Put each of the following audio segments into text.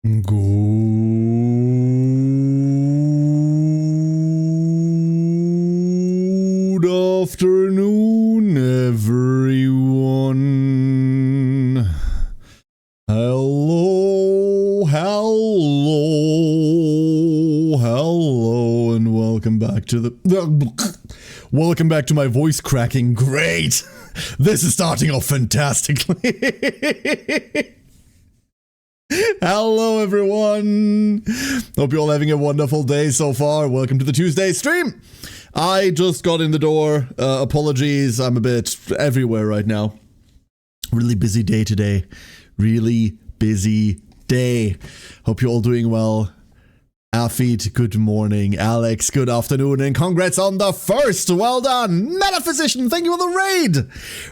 Good afternoon, everyone. Hello, and welcome back to the... Welcome back to my voice cracking. Great! This is starting off fantastically. Hello, everyone. Hope you're all having a wonderful day so far. Welcome to the Tuesday stream. I just got in the door. Apologies, I'm a bit everywhere right now. Really busy day today. Really busy day. Hope you're all doing well. Afid, good morning. Alex, good afternoon. And congrats on the first. Well done. Metaphysician, thank you for the raid.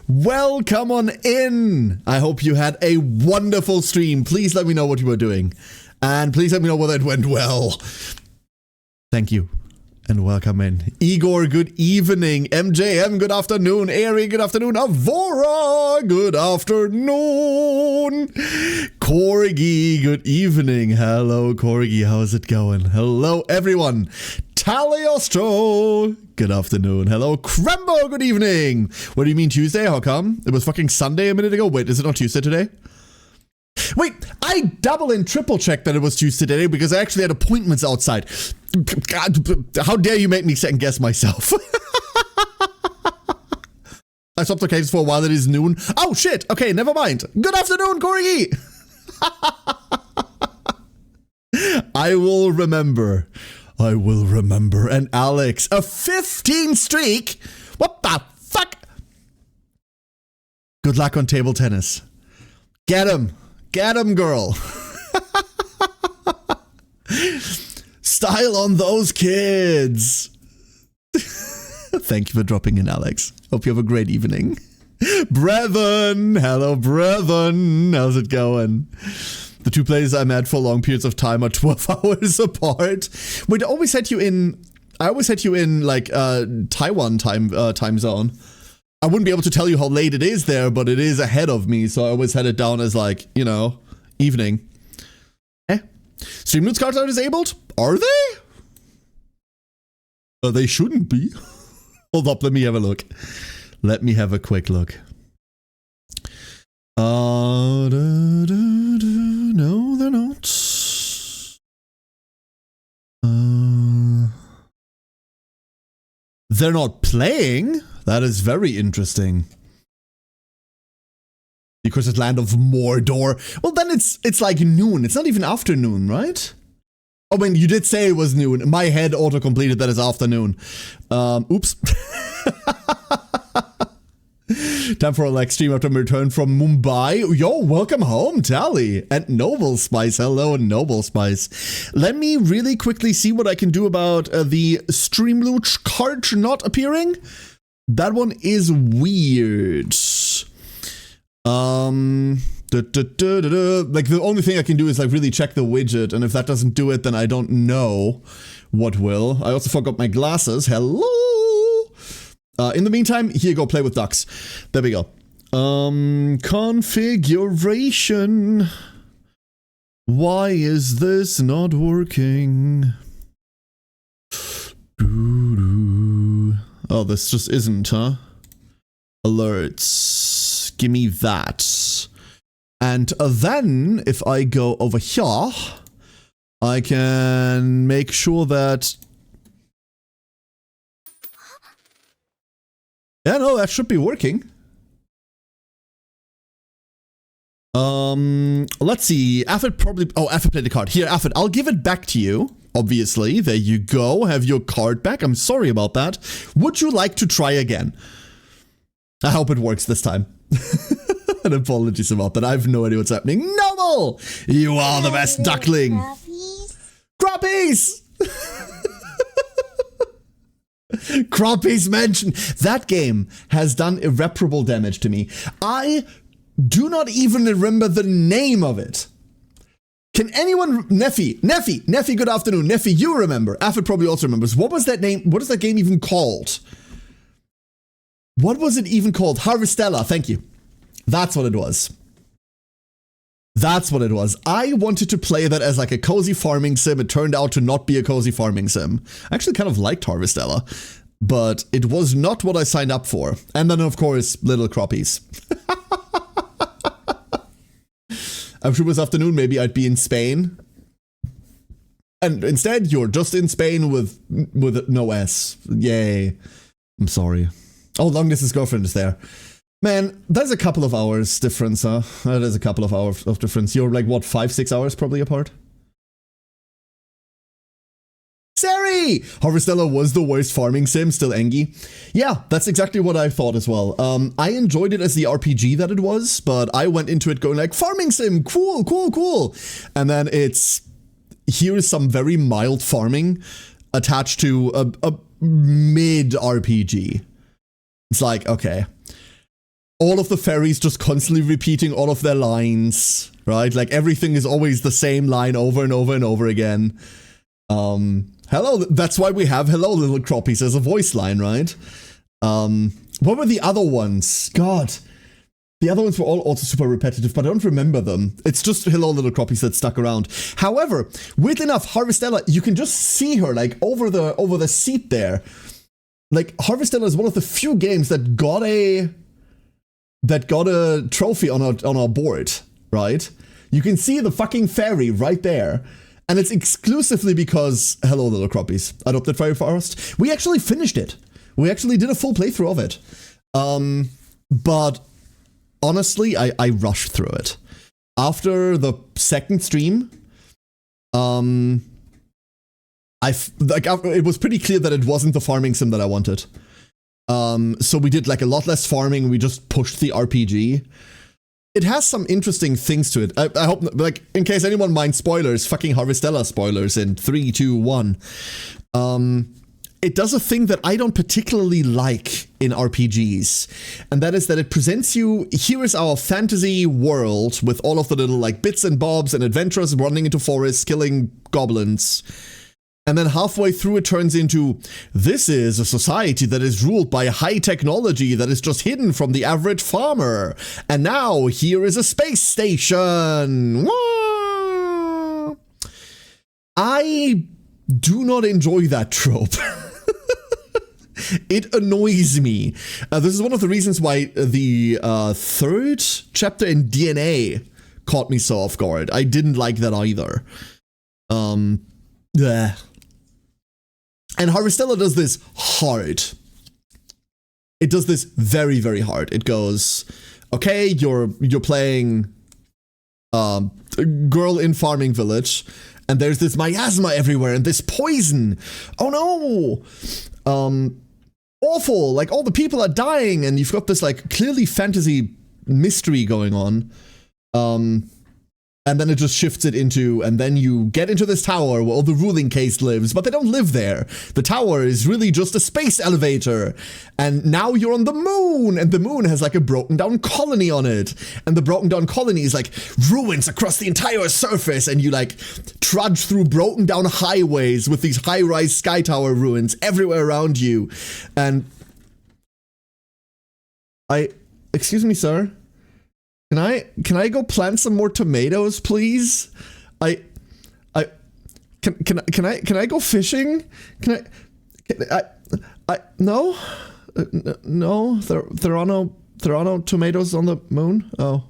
Welcome on in. I hope you had a wonderful stream. Please let me know what you were doing. And please let me know whether it went well. Thank you. And welcome in. Igor, good evening. MJM, good afternoon. Ari, good afternoon. Avora, good afternoon. Corgi, good evening. Hello, Corgi. How's it going? Hello, everyone. Taliostro, good afternoon. Hello, Krembo, good evening. What do you mean Tuesday? How come? It was fucking Sunday a minute ago. Wait, is it not Tuesday today? Wait, I double and triple checked that it was Tuesday today because I actually had appointments outside. God, how dare you make me second guess myself? I stopped the case for a while. It is noon. Oh shit. Okay, never mind. Good afternoon, Corey. I will remember. I will remember. And Alex, a 15 streak. What the fuck? Good luck on table tennis. Get him. Get him, girl. Style on those kids. Thank you for dropping in, Alex. Hope you have a great evening. Brevin. Hello, Brevin. How's it going? The two places I'm at for long periods of time are 12 hours apart. Wait, I always had you in like Taiwan time zone. I wouldn't be able to tell you how late it is there, but it is ahead of me, so I always had it down as like, you know, evening. Stream notes cards are disabled? Are they? They shouldn't be. Hold up, let me have a look. Let me have a quick look. No, they're not. They're not playing? That is very interesting. Because it's Land of Mordor. Well, then it's like noon. It's not even afternoon, right? Oh, I mean, you did say it was noon. My head auto-completed that it's afternoon. Oops. Time for a like stream after my return from Mumbai. Yo, welcome home, Tally. And Noble Spice. Hello, Noble Spice. Let me really quickly see what I can do about the Streamlooch card not appearing. That one is weird. Like the only thing I can do is like really check the widget, and if that doesn't do it, then I don't know what will. I also forgot my glasses. Hello. In the meantime, here you go, play with ducks. There we go. Configuration. Why is this not working? Oh, this just isn't, huh? Alerts. Give me that. And then, if I go over here, I can make sure that... Yeah, no, that should be working. Let's see. Affid probably... Oh, Affid played the card. Here, Affid, I'll give it back to you. Obviously, there you go. Have your card back. I'm sorry about that. Would you like to try again? I hope it works this time. And apologies about that. I have no idea what's happening. Noble! You are the best duckling. Crappies! Crappies mentioned. That game has done irreparable damage to me. I do not even remember the name of it. Can anyone... Neffy, good afternoon. Neffy, you remember. Affid probably also remembers. What was that name? What is that game even called? What was it even called? Harvestella, thank you. That's what it was. That's what it was. I wanted to play that as like a cozy farming sim. It turned out to not be a cozy farming sim. I actually kind of liked Harvestella, but it was not what I signed up for. And then, of course, little croppies. I'm sure this afternoon maybe I'd be in Spain. And instead, you're just in Spain with no S. Yay. I'm sorry. Oh, long distance girlfriend is there. Man, there's a couple of hours difference, huh? There's a couple of hours of difference. You're like, what, 5-6 hours probably apart? Sari! Harvestella was the worst farming sim, still Engie. Yeah, that's exactly what I thought as well. I enjoyed it as the RPG that it was, but I went into it going like, farming sim, cool, cool, cool. And then here is some very mild farming attached to a mid RPG. It's like, okay. All of the fairies just constantly repeating all of their lines, right? Like everything is always the same line over and over and over again. Hello, that's why we have hello little croppies as a voice line, right? What were the other ones? God, the other ones were all also super repetitive, but I don't remember them. It's just hello little croppies that stuck around. However, weirdly enough, Harvestella, you can just see her like over the seat there. Like Harvestella is one of the few games that got a trophy on our board, right? You can see the fucking fairy right there. And it's exclusively because, hello little croppies, Adopted Fairy Forest. We actually finished it. We actually did a full playthrough of it. But honestly, I rushed through it. After the second stream, it was pretty clear that it wasn't the farming sim that I wanted. So we did like a lot less farming. We just pushed the RPG. It has some interesting things to it. I hope, like, in case anyone minds spoilers, fucking Harvestella spoilers in 3, 2, 1. It does a thing that I don't particularly like in RPGs, and that is that it presents you, here is our fantasy world with all of the little, like, bits and bobs and adventurers running into forests, killing goblins. And then halfway through it turns into, this is a society that is ruled by high technology that is just hidden from the average farmer. And now here is a space station. Wah! I do not enjoy that trope. It annoys me. This is one of the reasons why the third chapter in DNA caught me so off guard. I didn't like that either. Yeah. And Harvestella does this hard. It does this very, very hard. It goes, okay, you're playing girl in farming village, and there's this miasma everywhere and this poison. Oh no! Awful, like all the people are dying, and you've got this like clearly fantasy mystery going on. And then it just shifts it into, and then you get into this tower where all the ruling caste lives, but they don't live there. The tower is really just a space elevator. And now you're on the moon, and the moon has like a broken down colony on it. And the broken down colony is like ruins across the entire surface, and you like trudge through broken down highways with these high-rise sky tower ruins everywhere around you. And excuse me, sir. Can I go plant some more tomatoes, please? Can I go fishing? No, no, there are no tomatoes on the moon. Oh,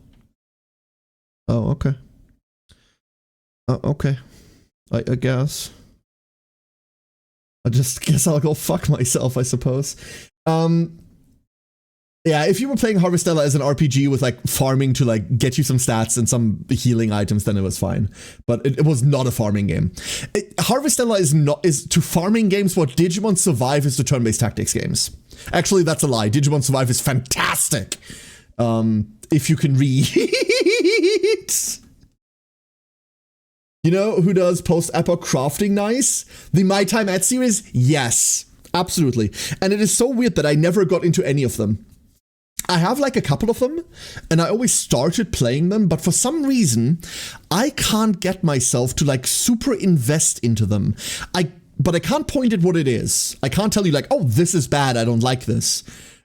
okay. Okay, I guess. I just guess I'll go fuck myself, I suppose. Yeah, if you were playing Harvestella as an RPG with like farming to like get you some stats and some healing items, then it was fine. But it was not a farming game. Harvestella is to farming games what Digimon Survive is to turn-based tactics games. Actually, that's a lie. Digimon Survive is fantastic. If you can read. You know who does post-epoch crafting nice? The My Time At series? Yes, absolutely. And it is so weird that I never got into any of them. I have like a couple of them, and I always started playing them, but for some reason, I can't get myself to like super invest into them. But I can't point at what it is. I can't tell you like, oh, this is bad, I don't like this.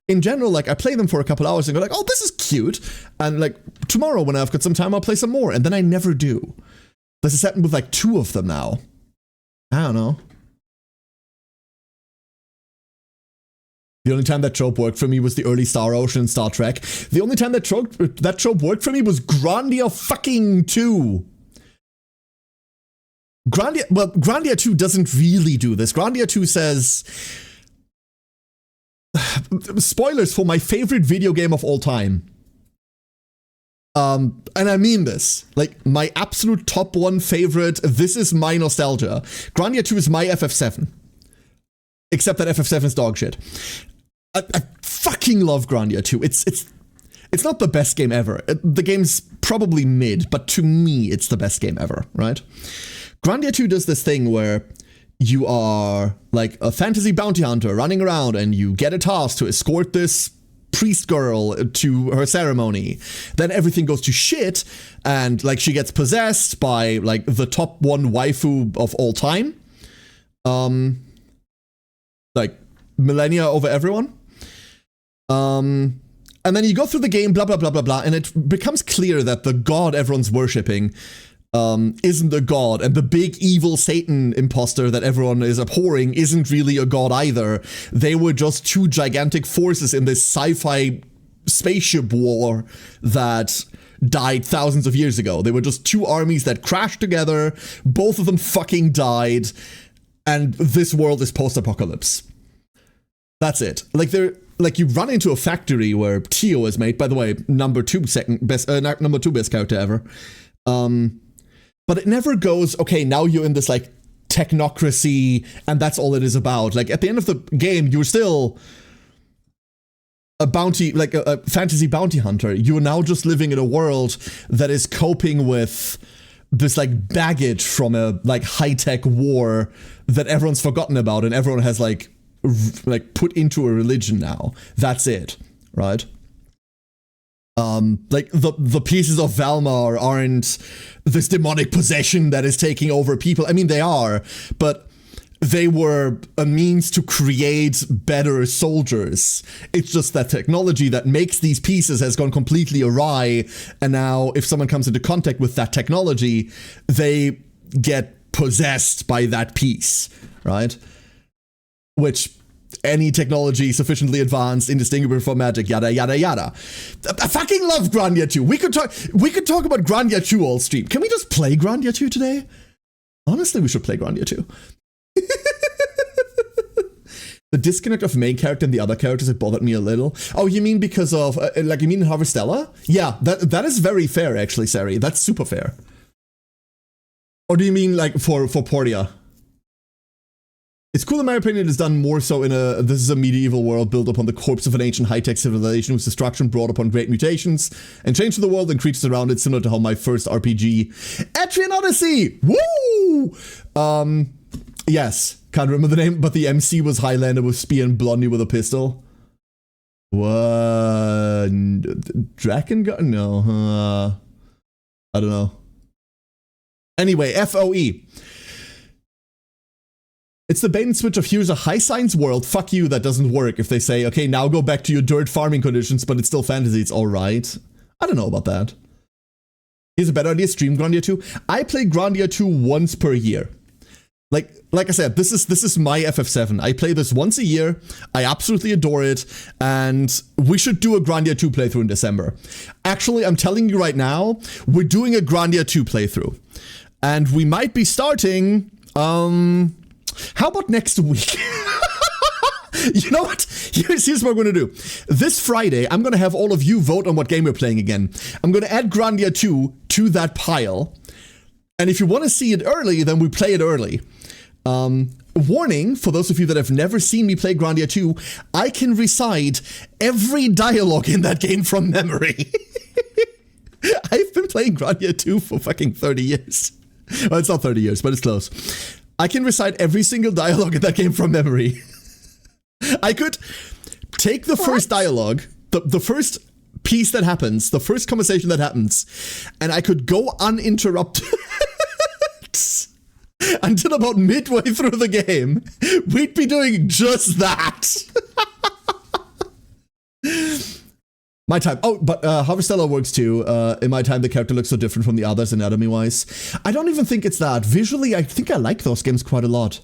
in general, like, I play them for a couple hours and go like, oh, this is cute. And like, tomorrow when I've got some time, I'll play some more. And then I never do. This has happened with like 2 of them now. I don't know. The only time that trope worked for me was the early Star Ocean and Star Trek. The only time that trope worked for me was Grandia fucking 2. Grandia 2 doesn't really do this. Grandia 2 says... spoilers for my favorite video game of all time. And I mean this. Like, my absolute top 1 favorite, this is my nostalgia. Grandia 2 is my FF7. Except that FF7 is dog shit. I fucking love Grandia 2. It's not the best game ever. The game's probably mid, but to me, it's the best game ever, right? Grandia 2 does this thing where you are like a fantasy bounty hunter running around and you get a task to escort this priest girl to her ceremony. Then everything goes to shit and like she gets possessed by like the top 1 waifu of all time. Like millennia over everyone. And then you go through the game, blah, blah, blah, blah, blah, and it becomes clear that the god everyone's worshipping isn't a god, and the big evil Satan imposter that everyone is abhorring isn't really a god either. They were just 2 gigantic forces in this sci-fi spaceship war that died thousands of years ago. They were just 2 armies that crashed together, both of them fucking died, and this world is post-apocalypse. That's it. Like, you run into a factory where Tio is made, by the way, number 2 best character ever. But it never goes, okay, now you're in this, like, technocracy, and that's all it is about. Like, at the end of the game, you're still a bounty, like, a fantasy bounty hunter. You're now just living in a world that is coping with this, like, baggage from a, like, high-tech war that everyone's forgotten about, and everyone has, like, put into a religion now. That's it, right? Like, the pieces of Valmar aren't this demonic possession that is taking over people. I mean, they are, but they were a means to create better soldiers. It's just that technology that makes these pieces has gone completely awry, and now if someone comes into contact with that technology, they get possessed by that piece, right? Which... any technology sufficiently advanced, indistinguishable from magic, yada yada yada. I fucking love Grandia 2. We could talk about Grandia 2 all stream. Can we just play Grandia 2 today? Honestly, we should play Grandia 2. The disconnect of main character and the other characters, it bothered me a little. Oh, you mean because of, like, you mean in Harvestella? Yeah, that is very fair, actually, Sari. That's super fair. Or do you mean, like, for Portia? It's cool in my opinion it is done more so in this is a medieval world built upon the corpse of an ancient high-tech civilization whose destruction brought upon great mutations and changed the world and creatures around it, similar to how my first RPG, Etrian Odyssey! Woo! Yes, can't remember the name, but the MC was Highlander with spear and Blondie with a pistol. What? Dragon Gun? No, I don't know. Anyway, FOE. It's the bait and switch of here's a high science world, fuck you, that doesn't work. If they say, okay, now go back to your dirt farming conditions, but it's still fantasy, it's alright. I don't know about that. Here's a better idea, stream Grandia 2. I play Grandia 2 once per year. Like I said, this is my FF7. I play this once a year, I absolutely adore it, and we should do a Grandia 2 playthrough in December. Actually, I'm telling you right now, we're doing a Grandia 2 playthrough. And we might be starting, how about next week? You know what? Here's what we're going to do. This Friday, I'm going to have all of you vote on what game we're playing again. I'm going to add Grandia 2 to that pile. And if you want to see it early, then we play it early. Warning, for those of you that have never seen me play Grandia 2, I can recite every dialogue in that game from memory. I've been playing Grandia 2 for fucking 30 years. Well, it's not 30 years, but it's close. I can recite every single dialogue in that game from memory. I could take the first dialogue, the first piece that happens, the first conversation that happens, and I could go uninterrupted until about midway through the game. We'd be doing just that. My time. Oh, but Harvestella works too. In my time, the character looks so different from the others anatomy-wise. I don't even think it's that. Visually, I think I like those games quite a lot.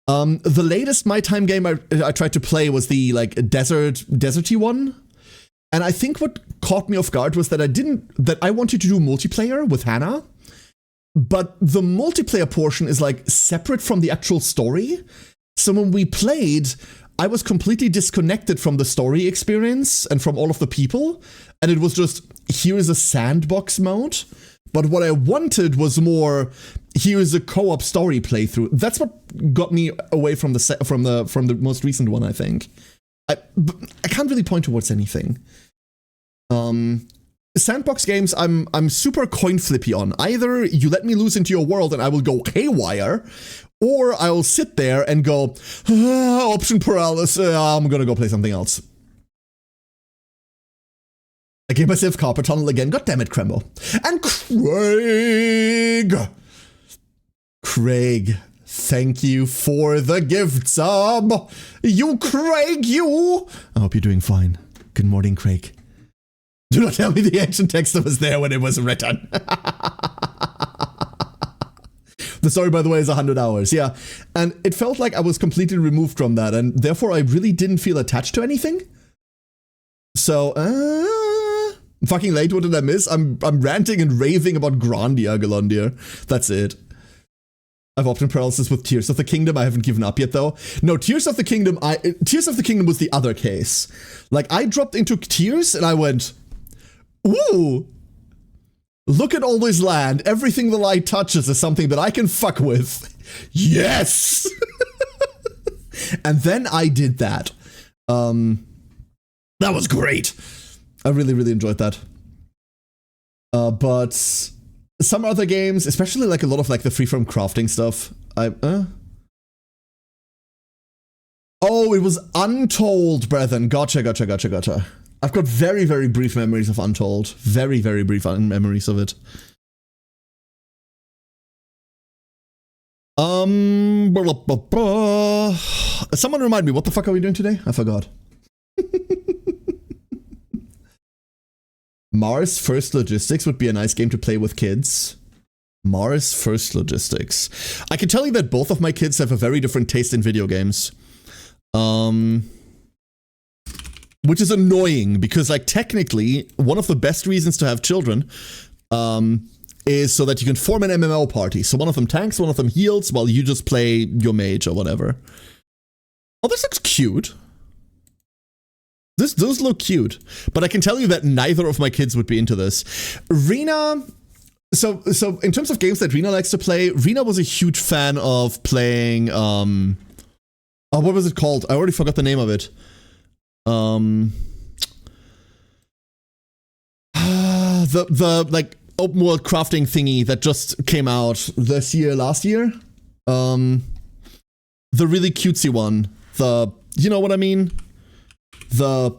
The latest My Time game I tried to play was the like deserty one. And I think what caught me off guard was that I wanted to do multiplayer with Hannah, but the multiplayer portion is like separate from the actual story. So when we played, I was completely disconnected from the story experience and from all of the people. And it was just, here is a sandbox mode. But what I wanted was more, here is a co-op story playthrough. That's what got me away from the most recent one, I think. I can't really point towards anything. Sandbox games, I'm super coin flippy on. Either you let me loose into your world and I will go haywire, or I will sit there and go, option paralysis, I'm gonna go play something else. I gave myself carpet tunnel again, goddammit, Crembo. And Craig, thank you for the gift sub. You Craig, you! I hope you're doing fine. Good morning, Craig. Do not tell me the ancient text that was there when it was written. The story, by the way, is 100 hours, yeah. And it felt like I was completely removed from that, and therefore I really didn't feel attached to anything. So, fucking late, what did I miss? I'm ranting and raving about Grandia, Galondir. That's it. I've opted paralysis with Tears of the Kingdom. I haven't given up yet, though. No, Tears of the Kingdom was the other case. Like, I dropped into Tears and I went, ooh, look at all this land. Everything the light touches is something that I can fuck with. Yes! And then I did that. That was great. I really, really enjoyed that. But some other games, especially like a lot of like the freeform crafting stuff, Oh, it was Untold, brethren. Gotcha. I've got very, very brief memories of Untold. Very, very brief memories of it. Someone remind me, what the fuck are we doing today? I forgot. Mars First Logistics would be a nice game to play with kids. Mars First Logistics. I can tell you that both of my kids have a very different taste in video games. Which is annoying because, like, technically, one of the best reasons to have children is so that you can form an MMO party. So one of them tanks, one of them heals, while you just play your mage or whatever. Oh, this looks cute. Those look cute, but I can tell you that neither of my kids would be into this. Rena, so in terms of games that Rena likes to play, Rena was a huge fan of playing, oh, what was it called? I already forgot the name of it. The like open world crafting thingy that just came out last year. The really cutesy one. You know what I mean? I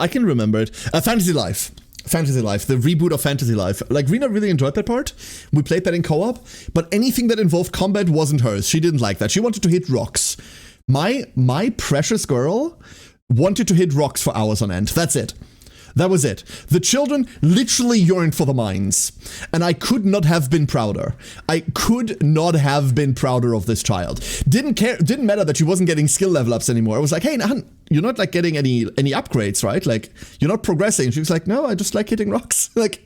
can remember it. Fantasy Life, the reboot of Fantasy Life. Like, Rena really enjoyed that part. We played that in co-op, but anything that involved combat wasn't hers. She didn't like that. She wanted to hit rocks. My precious girl wanted to hit rocks for hours on end. That's it. That was it. The children literally yearned for the mines. And I could not have been prouder. I could not have been prouder of this child. Didn't matter that she wasn't getting skill level ups anymore. I was like, hey, Nan, you're not like getting any upgrades, right? Like, you're not progressing. She was like, no, I just like hitting rocks. Like,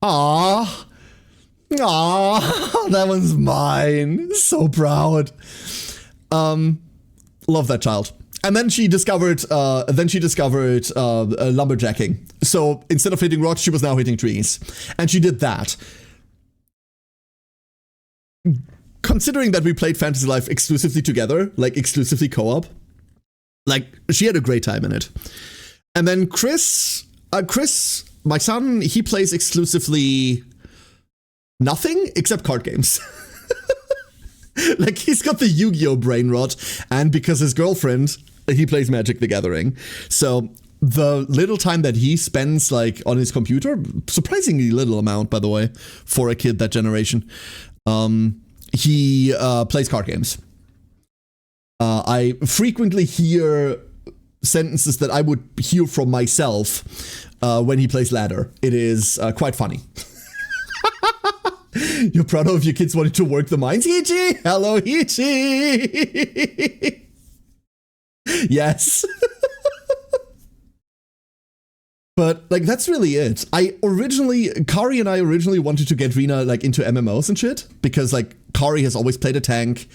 ah, that one's mine. So proud. Love that child. And then she discovered lumberjacking. So instead of hitting rocks, she was now hitting trees. And she did that. Considering that we played Fantasy Life exclusively together, like exclusively co-op, like, she had a great time in it. And then Chris, my son, he plays exclusively nothing except card games. Like, he's got the Yu-Gi-Oh! Brain rot, and because his girlfriend, he plays Magic the Gathering. So the little time that he spends, like, on his computer, surprisingly little amount, by the way, for a kid that generation, he plays card games. I frequently hear sentences that I would hear from myself when he plays ladder. It is quite funny. You're proud of your kids wanting to work the mines, Hichi? Hello, Hichi. Yes. But like that's really it. Kari and I originally wanted to get Rena like into MMOs and shit because like Kari has always played a tank.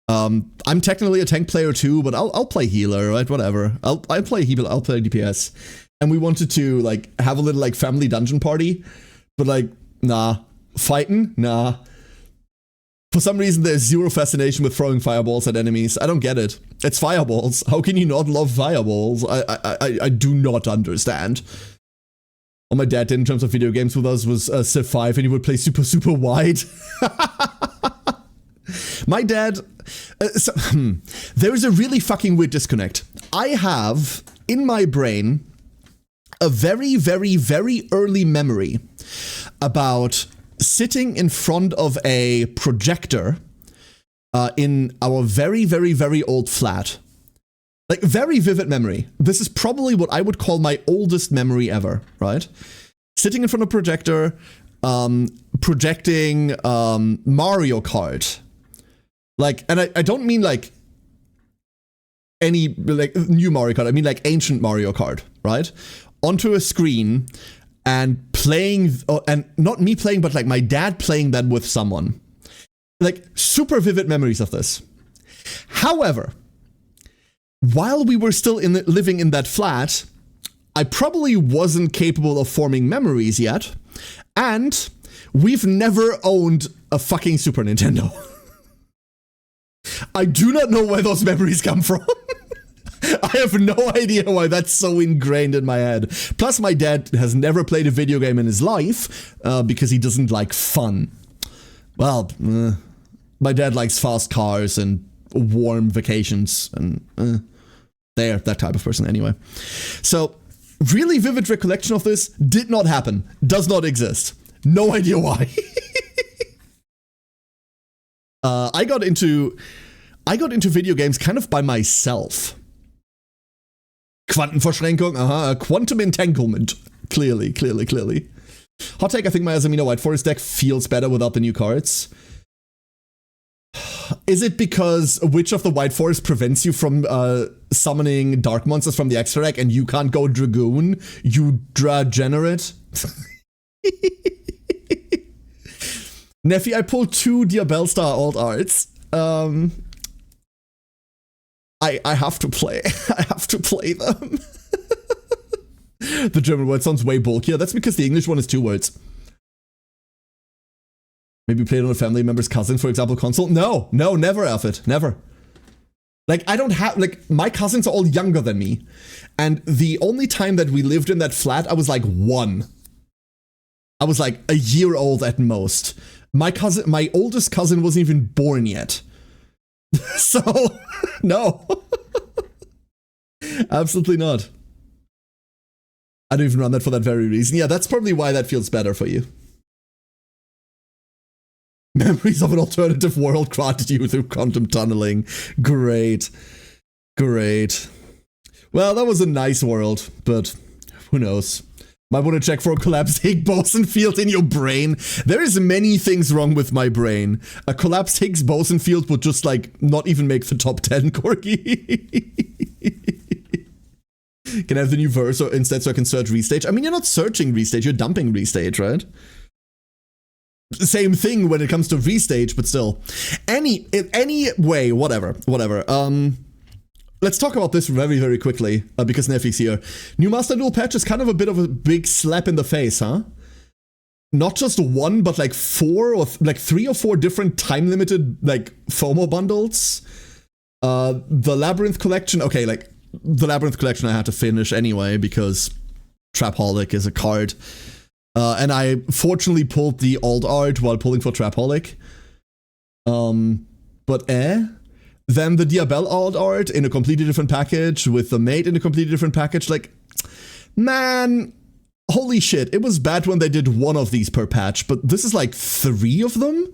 I'm technically a tank player too, but I'll play healer, right? Whatever. I'll play healer. I'll play DPS. And we wanted to like have a little like family dungeon party, but like nah, fighting nah. For some reason, there's zero fascination with throwing fireballs at enemies. I don't get it. It's fireballs. How can you not love fireballs? I do not understand. All my dad did in terms of video games with us was Civ 5, and he would play super, super wide. My dad... there is a really fucking weird disconnect. I have, in my brain, a very, very, very early memory about sitting in front of a projector in our very, very, very old flat. Like, very vivid memory. This is probably what I would call my oldest memory ever, right? Sitting in front of a projector, projecting Mario Kart. Like, and I don't mean like any like new Mario Kart. I mean like ancient Mario Kart, right? Onto a screen and playing, and not me playing, but like my dad playing that with someone. Like super vivid memories of this. However, while we were still living in that flat, I probably wasn't capable of forming memories yet, and we've never owned a fucking Super Nintendo. I do not know where those memories come from. I have no idea why that's so ingrained in my head. Plus, my dad has never played a video game in his life because he doesn't like fun. Well, my dad likes fast cars and warm vacations and they're that type of person anyway. So, really vivid recollection of this did not happen. Does not exist. No idea why. I got into video games kind of by myself. Quantenverschränkung, quantum entanglement. Clearly. Hot take, I think my Azamina White Forest deck feels better without the new cards. Is it because Witch of the White Forest prevents you from summoning dark monsters from the extra deck and you can't go Dragoon, you degenerate? Neffy, I pulled 2 Diabellstar alt arts. I have to play. I have to play them. The German word sounds way bulkier. That's because the English one is 2 words. Maybe play it on a family member's cousin, for example, console. No, never, Alfred. Never. Like, I don't have, like, my cousins are all younger than me. And the only time that we lived in that flat, I was like 1. I was like a year old at most. My oldest cousin wasn't even born yet. So, no. Absolutely not. I don't even run that for that very reason. Yeah, that's probably why that feels better for you. Memories of an alternative world granted you through quantum tunneling. Great. Well, that was a nice world, but who knows. Might want to check for a collapsed Higgs boson field in your brain. There is many things wrong with my brain. A collapsed Higgs boson field would just, like, not even make the top 10, Corgi. Can I have the new verse instead so I can search restage? I mean, you're not searching restage, you're dumping restage, right? Same thing when it comes to restage, but still. Anyway, whatever. Let's talk about this very, very quickly, because Neffy's here. New Master Duel patch is kind of a bit of a big slap in the face, huh? Not just 1, but like 4 or like 3 or 4 different time-limited, like, FOMO bundles. The Labyrinth collection, okay, like, the Labyrinth collection I had to finish anyway, because Trapaholic is a card. And I fortunately pulled the alt art while pulling for Trapaholic. Then the Diabell alt art in a completely different package, with the mate in a completely different package. Like, man, holy shit. It was bad when they did 1 of these per patch, but this is like 3 of them?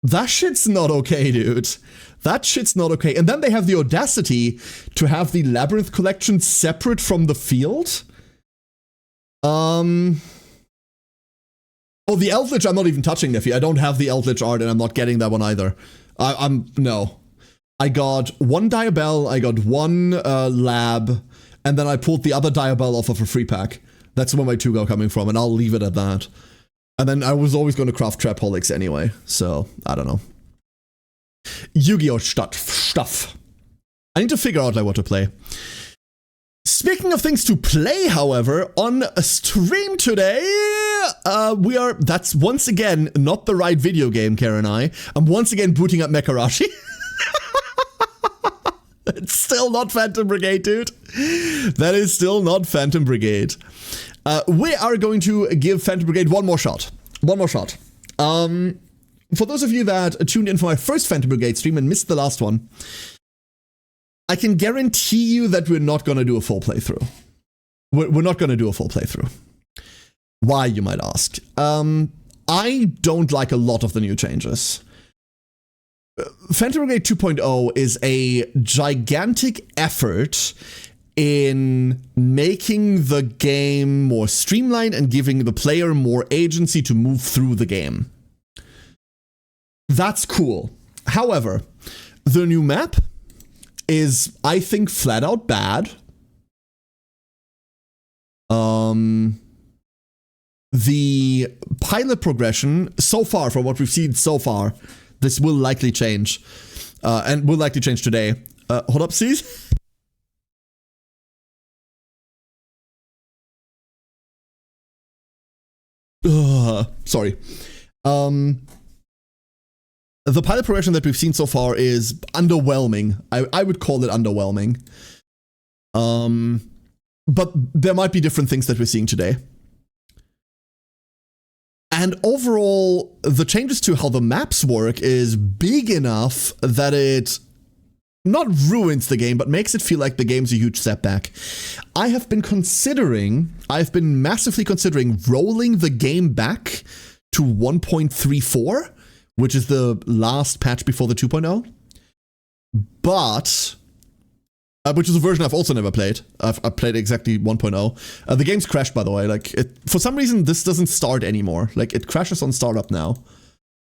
That shit's not okay, dude. That shit's not okay. And then they have the audacity to have the Labyrinth collection separate from the field. Oh, the Eldritch I'm not even touching, Neffy. I don't have the Eldritch art and I'm not getting that one either. No. I got one Diabell, I got one Lab, and then I pulled the other Diabell off of a free pack. That's where my 2 are coming from, and I'll leave it at that. And then I was always going to craft Trapaholics anyway, so I don't know. Yu-Gi-Oh! Stuff. I need to figure out like what to play. Speaking of things to play, however, on a stream today, that's once again not the right video game, Karen and I. I'm once again booting up Mekarashi. It's still not Phantom Brigade, dude. That is still not Phantom Brigade. We are going to give Phantom Brigade one more shot. One more shot. For those of you that tuned in for my first Phantom Brigade stream and missed the last one, I can guarantee you that we're not going to do a full playthrough. We're not going to do a full playthrough. Why, you might ask? I don't like a lot of the new changes. Phantom Brigade 2.0 is a gigantic effort in making the game more streamlined and giving the player more agency to move through the game. That's cool. However, the new map is, I think, flat out bad. The pilot progression, so far, from what we've seen so far, this will likely change. And will likely change today. Hold up, C's. Sorry. The pilot progression that we've seen so far is underwhelming. I would call it underwhelming. But there might be different things that we're seeing today. And overall, the changes to how the maps work is big enough that it not ruins the game, but makes it feel like the game's a huge setback. I've been massively considering rolling the game back to 1.34, which is the last patch before the 2.0. But, which is a version I've also never played. I've played exactly 1.0. The game's crashed, by the way. Like, for some reason, this doesn't start anymore. Like, it crashes on startup now.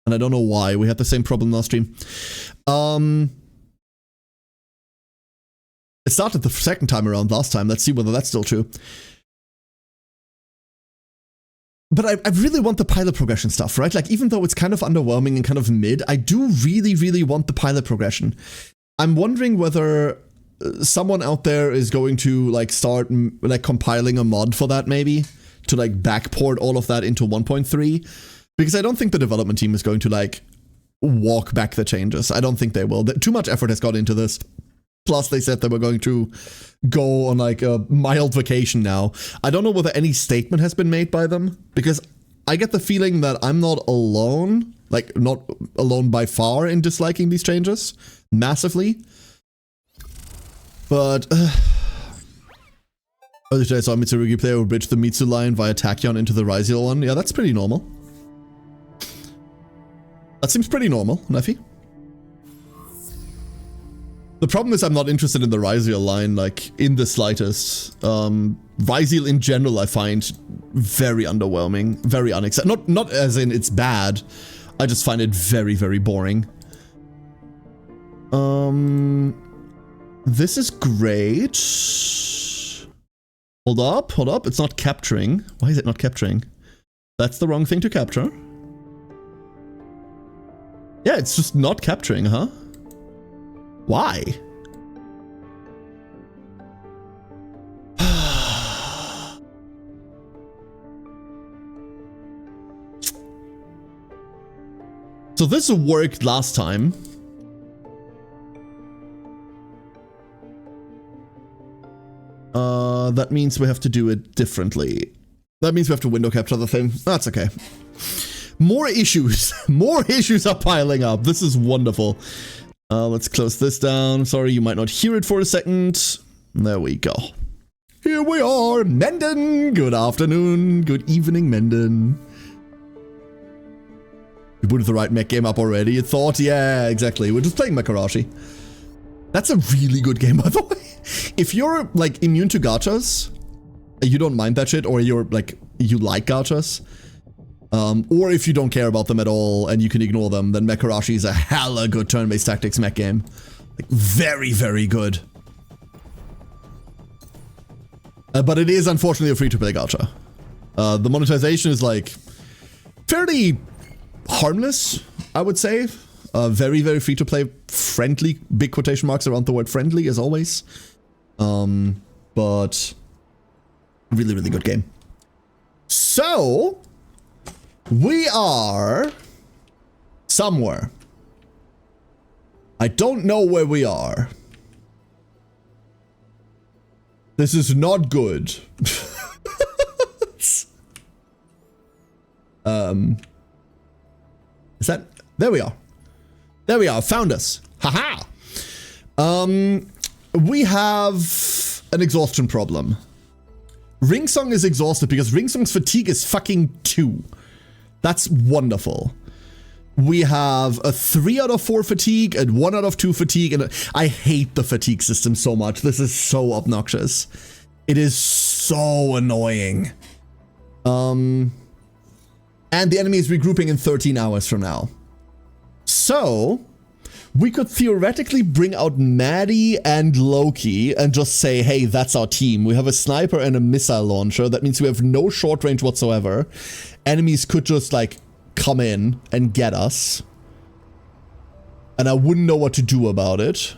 And I don't know why. We had the same problem last stream. It started the second time around last time. Let's see whether that's still true. But I really want the pilot progression stuff, right? Like, even though it's kind of underwhelming and kind of mid, I do really, really want the pilot progression. I'm wondering whether someone out there is going to, like, start, like, compiling a mod for that, maybe? To, like, backport all of that into 1.3? Because I don't think the development team is going to, like, walk back the changes. I don't think they will. Too much effort has gone into this. Plus, they said they were going to go on, like, a mild vacation now. I don't know whether any statement has been made by them, because I get the feeling that I'm not alone, like, not alone by far in disliking these changes, massively. But, earlier today I saw a Mitsurugi player who bridged the Mitsu line via Tachyon into the Ryziel one. Yeah, that's pretty normal. That seems pretty normal, Neffy. The problem is I'm not interested in the Ryziel line, like, in the slightest. Ryziel in general I find very underwhelming, very unexciting. Not as in it's bad, I just find it very, very boring. This is great. Hold up, it's not capturing. Why is it not capturing? That's the wrong thing to capture. Yeah, it's just not capturing, huh? Why? So this worked last time. That means we have to do it differently. That means we have to window capture the thing. That's okay. More issues. More issues are piling up. This is wonderful. Let's close this down. Sorry, you might not hear it for a second. There we go. Here we are, Menden. Good afternoon. Good evening, Menden. We booted the right mech game up already. You thought, yeah, exactly. We're just playing Mekarashi. That's a really good game, by the way. If you're like immune to gachas, you don't mind that shit, or you're like, you like gachas, or if you don't care about them at all and you can ignore them, then Mekarashi is a hella good turn-based tactics mech game. Like, very, very good. But it is unfortunately a free-to-play gacha. The monetization is like fairly harmless, I would say. Very, very free-to-play friendly, big quotation marks around the word friendly as always. But really, really good game. So, we are somewhere. I don't know where we are. This is not good. Is that... There we are. There we are. Found us. Haha. We have an exhaustion problem. Ringsong is exhausted because Ringsong's fatigue is fucking 2. That's wonderful. We have a 3 out of 4 fatigue and 1 out of 2 fatigue, and I hate the fatigue system so much. This is so obnoxious. It is so annoying. And the enemy is regrouping in 13 hours from now. So, we could theoretically bring out Maddie and Loki and just say, hey, that's our team. We have a sniper and a missile launcher. That means we have no short range whatsoever. Enemies could just, like, come in and get us. And I wouldn't know what to do about it.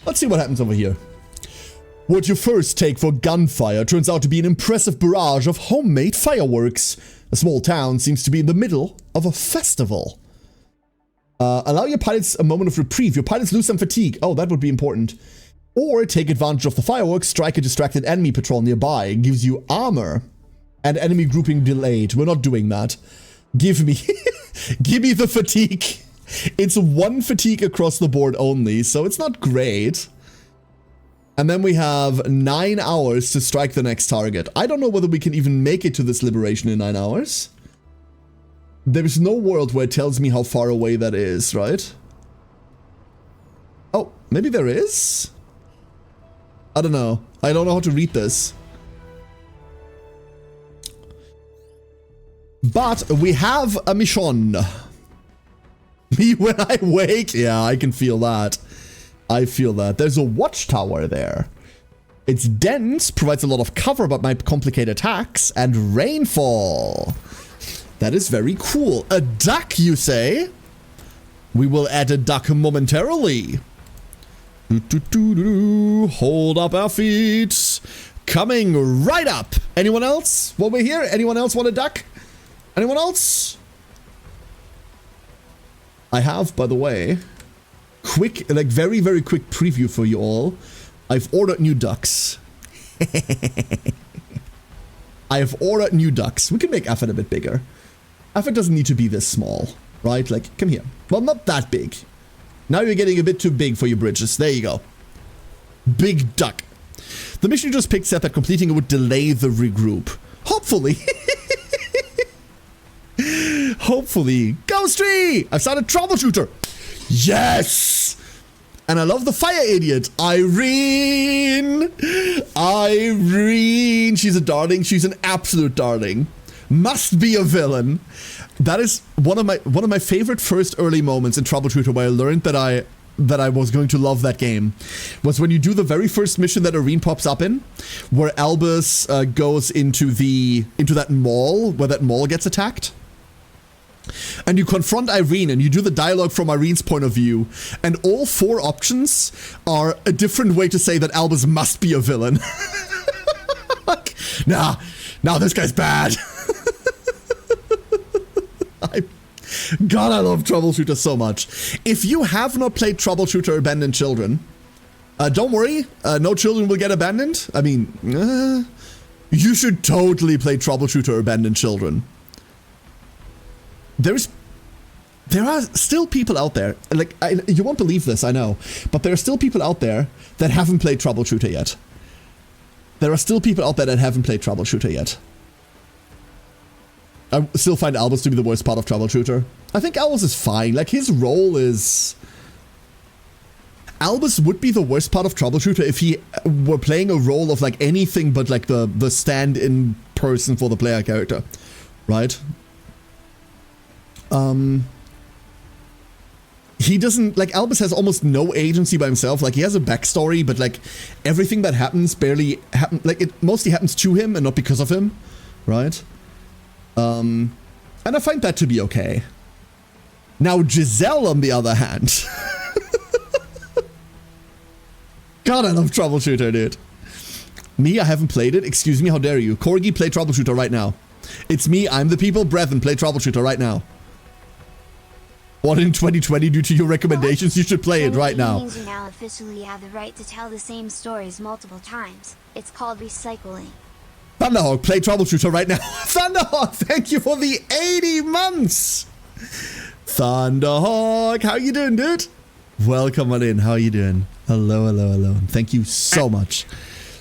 Let's see what happens over here. What you first take for gunfire turns out to be an impressive barrage of homemade fireworks. A small town seems to be in the middle of a festival. Allow your pilots a moment of reprieve. Your pilots lose some fatigue. Oh, that would be important. Or take advantage of the fireworks, strike a distracted enemy patrol nearby. It gives you armor. And enemy grouping delayed. We're not doing that. Give me... give me the fatigue. It's 1 fatigue across the board only, so it's not great. And then we have 9 hours to strike the next target. I don't know whether we can even make it to this liberation in 9 hours. There's no world where it tells me how far away that is, right? Oh, maybe there is? I don't know. I don't know how to read this. But we have a mission. Me when I wake? Yeah, I can feel that. I feel that. There's a watchtower there. It's dense, provides a lot of cover but might complicate attacks, and rainfall. That is very cool. A duck, you say? We will add a duck momentarily. Hold up our feet. Coming right up. Anyone else? While we're here, anyone else want a duck? Anyone else? I have, by the way, quick, like very, very quick preview for you all. I've ordered new ducks. I have ordered new ducks. We can make Affet a bit bigger. Affet doesn't need to be this small, right? Like, come here. Well, not that big. Now you're getting a bit too big for your bridges. There you go. Big duck. The mission you just picked said that completing it would delay the regroup. Hopefully. Hopefully. Ghost Tree! I've started Troubleshooter. Yes! And I love the fire idiot. Irene! Irene! She's a darling. She's an absolute darling. Must be a villain. That is one of my favorite first early moments in Troubleshooter where I learned that I was going to love that game, was when you do the very first mission that Irene pops up in, where Albus goes into that mall, where that mall gets attacked. And you confront Irene and you do the dialogue from Irene's point of view, and all 4 options are a different way to say that Albus must be a villain. Like, nah, this guy's bad. God, I love Troubleshooter so much. If you have not played Troubleshooter Abandoned Children, don't worry, no children will get abandoned. I mean, you should totally play Troubleshooter Abandoned Children. There are still people out there, like, you won't believe this, I know, but there are still people out there that haven't played Troubleshooter yet. There are still people out there that haven't played Troubleshooter yet. I still find Albus to be the worst part of Troubleshooter. I think Albus is fine. Like, his role is... Albus would be the worst part of Troubleshooter if he were playing a role of, like, anything but, like, the stand-in person for the player character. Right? He doesn't... Like, Albus has almost no agency by himself. Like, he has a backstory, but, like, everything that happens barely happens... Like, it mostly happens to him and not because of him. Right? And I find that to be okay. Now, Giselle, on the other hand... God, I love Troubleshooter, dude. Me, I haven't played it. Excuse me, how dare you? Corgi, play Troubleshooter right now. It's me, I'm the people. Brethren, play Troubleshooter right now. What, in 2020, due to your recommendations, you should play it right now. Means you now officially have the right to tell the same stories multiple times. It's called recycling. Thunderhawk, play Troubleshooter right now. Thunderhawk, thank you for the 80 months. Thunderhawk, how you doing, dude? Welcome on in. How you doing? Hello, hello, hello. Thank you so much.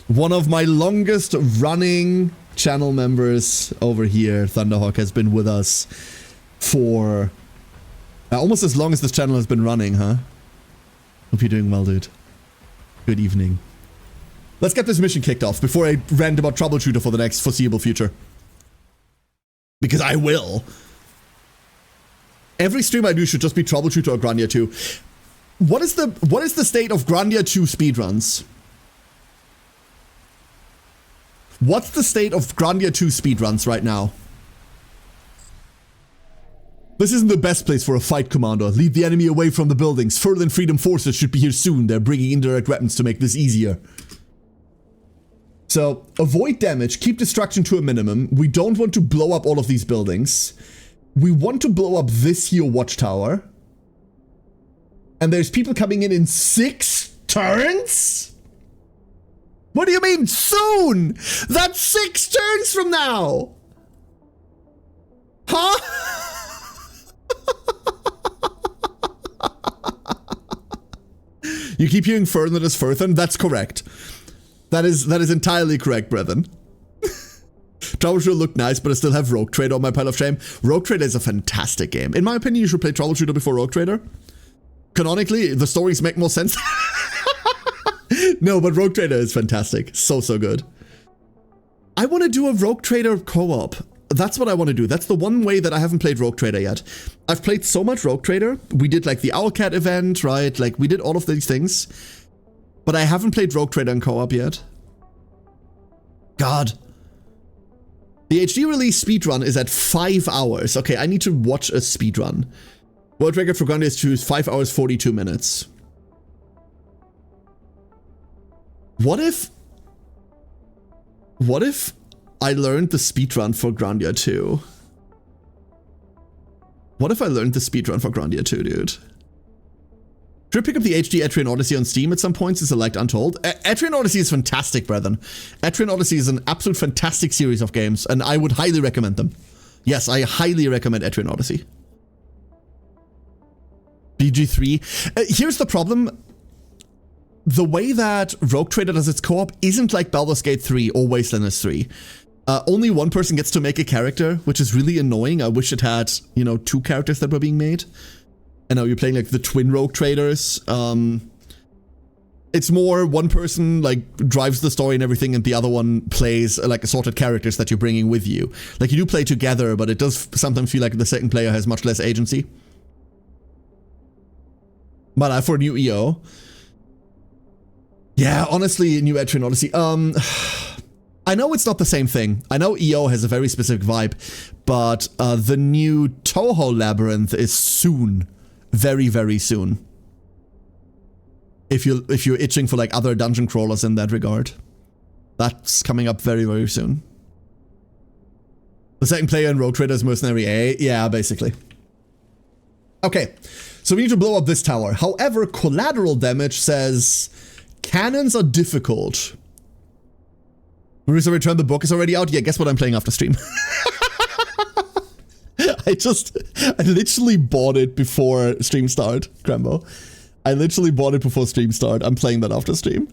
One of my longest running channel members over here, Thunderhawk, has been with us for almost as long as this channel has been running, huh? Hope you're doing well, dude. Good evening. Let's get this mission kicked off before I rant about Troubleshooter for the next foreseeable future. Because I will. Every stream I do should just be Troubleshooter or Grandia 2. What is the state of Grandia 2 speedruns? What's the state of Grandia 2 speedruns right now? This isn't the best place for a fight, Commander. Lead the enemy away from the buildings. Furlan Freedom Forces should be here soon. They're bringing indirect weapons to make this easier. So, avoid damage, keep destruction to a minimum. We don't want to blow up all of these buildings. We want to blow up this here watchtower. And there's people coming in 6 turns? What do you mean, soon? That's 6 turns from now! Huh? You keep hearing Furlan as Furthan? That's correct. That is entirely correct, brethren. Troubleshooter looked nice, but I still have Rogue Trader on my pile of shame. Rogue Trader is a fantastic game. In my opinion, you should play Troubleshooter before Rogue Trader. Canonically, the stories make more sense. No, but Rogue Trader is fantastic. So good. I want to do a Rogue Trader co-op. That's what I want to do. That's the one way that I haven't played Rogue Trader yet. I've played so much Rogue Trader. We did like the Owlcat event, right? Like we did all of these things. But I haven't played Rogue Trader in co-op yet. God. The HD release speedrun is at 5 hours. Okay, I need to watch a speedrun. World record for Grandia 2 is 5 hours 42 minutes. What if I learned the speedrun for Grandia 2? What if I learned the speedrun for Grandia 2, dude? Should I pick up the HD Etrian Odyssey on Steam at some points to select Untold? Etrian Odyssey is fantastic, brethren. Etrian Odyssey is an absolute fantastic series of games, and I would highly recommend them. Yes, I highly recommend Etrian Odyssey. BG3. Here's the problem. The way that Rogue Trader does its co-op isn't like Baldur's Gate 3 or Wastelanders 3. Only one person gets to make a character, which is really annoying. I wish it had, you know, 2 characters that were being made. And now you're playing like the twin Rogue Traders. It's more one person like drives the story and everything, and the other one plays like assorted characters that you're bringing with you. Like you do play together, but it does sometimes feel like the second player has much less agency. But for new EO. Yeah, honestly, new Etrian Odyssey. I know it's not the same thing. I know EO has a very specific vibe, but the new Toho Labyrinth is soon. Very, very soon. If you're itching for like other dungeon crawlers in that regard. That's coming up very, very soon. The second player in Rogue Trader's Mercenary A? Yeah, basically. Okay, so we need to blow up this tower. However, collateral damage says cannons are difficult. Marissa Return the book is already out? Yeah, guess what I'm playing after stream? I literally bought it before stream start, Crambo. I literally bought it before stream start. I'm playing that after stream.